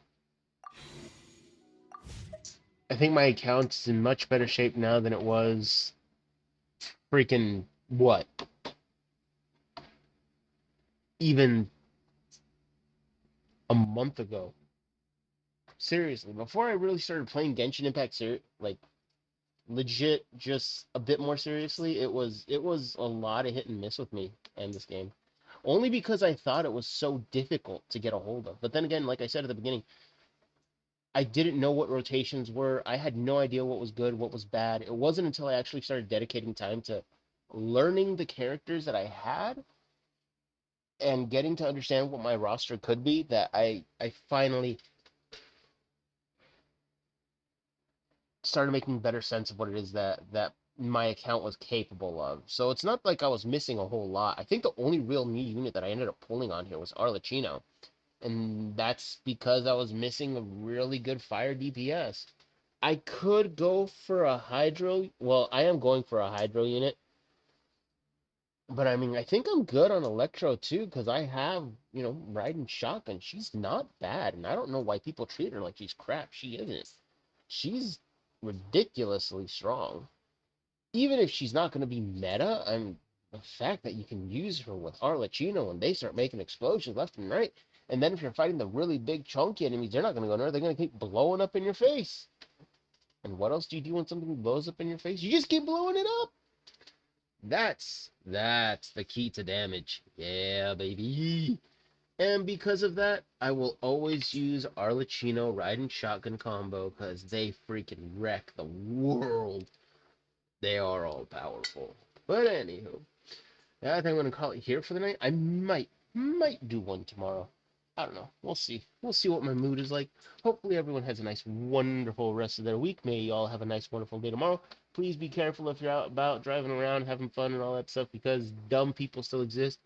I think my account is in much better shape now than it was freaking what? Even a month ago. Seriously, before I really started playing Genshin Impact like legit just a bit more seriously, it was a lot of hit and miss with me and this game. Only because I thought it was so difficult to get a hold of. But then again, like I said at the beginning, I didn't know what rotations were. I had no idea what was good, what was bad. It wasn't until I actually started dedicating time to learning the characters that I had and getting to understand what my roster could be that I finally started making better sense of what it is that my account was capable of. So it's not like I was missing a whole lot. I think the only real new unit that I ended up pulling on here was Arlecchino. And that's because I was missing a really good fire DPS. I could go for a Hydro. Well, I am going for a Hydro unit. But I mean, I think I'm good on Electro too, because I have, riding shotgun. She's not bad, and I don't know why people treat her like she's crap. She isn't. She's ridiculously strong. Even if she's not going to be meta, the fact that you can use her with Arlecchino and they start making explosions left and right, and then if you're fighting the really big chunky enemies, they're not going to go nowhere. They're going to keep blowing up in your face. And what else do you do when something blows up in your face? You just keep blowing it up. That's the key to damage. Yeah, baby. And because of that, I will always use Arlecchino Riding Shotgun combo because they freaking wreck the world. They are all powerful. But anywho, I think I'm gonna call it here for the night. I might do one tomorrow. I don't know. We'll see. We'll see what my mood is like. Hopefully everyone has a nice, wonderful rest of their week. May you all have a nice, wonderful day tomorrow. Please be careful if you're out about driving around, having fun and all that stuff, because dumb people still exist.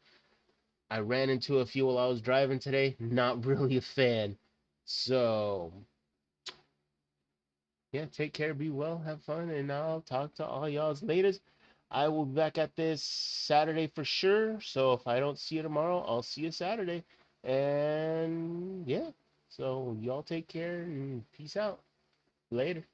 I ran into a few while I was driving today. Not really a fan. So, yeah, take care, be well, have fun, and I'll talk to all y'all's latest. I will be back at this Saturday for sure. So if I don't see you tomorrow, I'll see you Saturday. And yeah, so y'all take care and peace out. Later.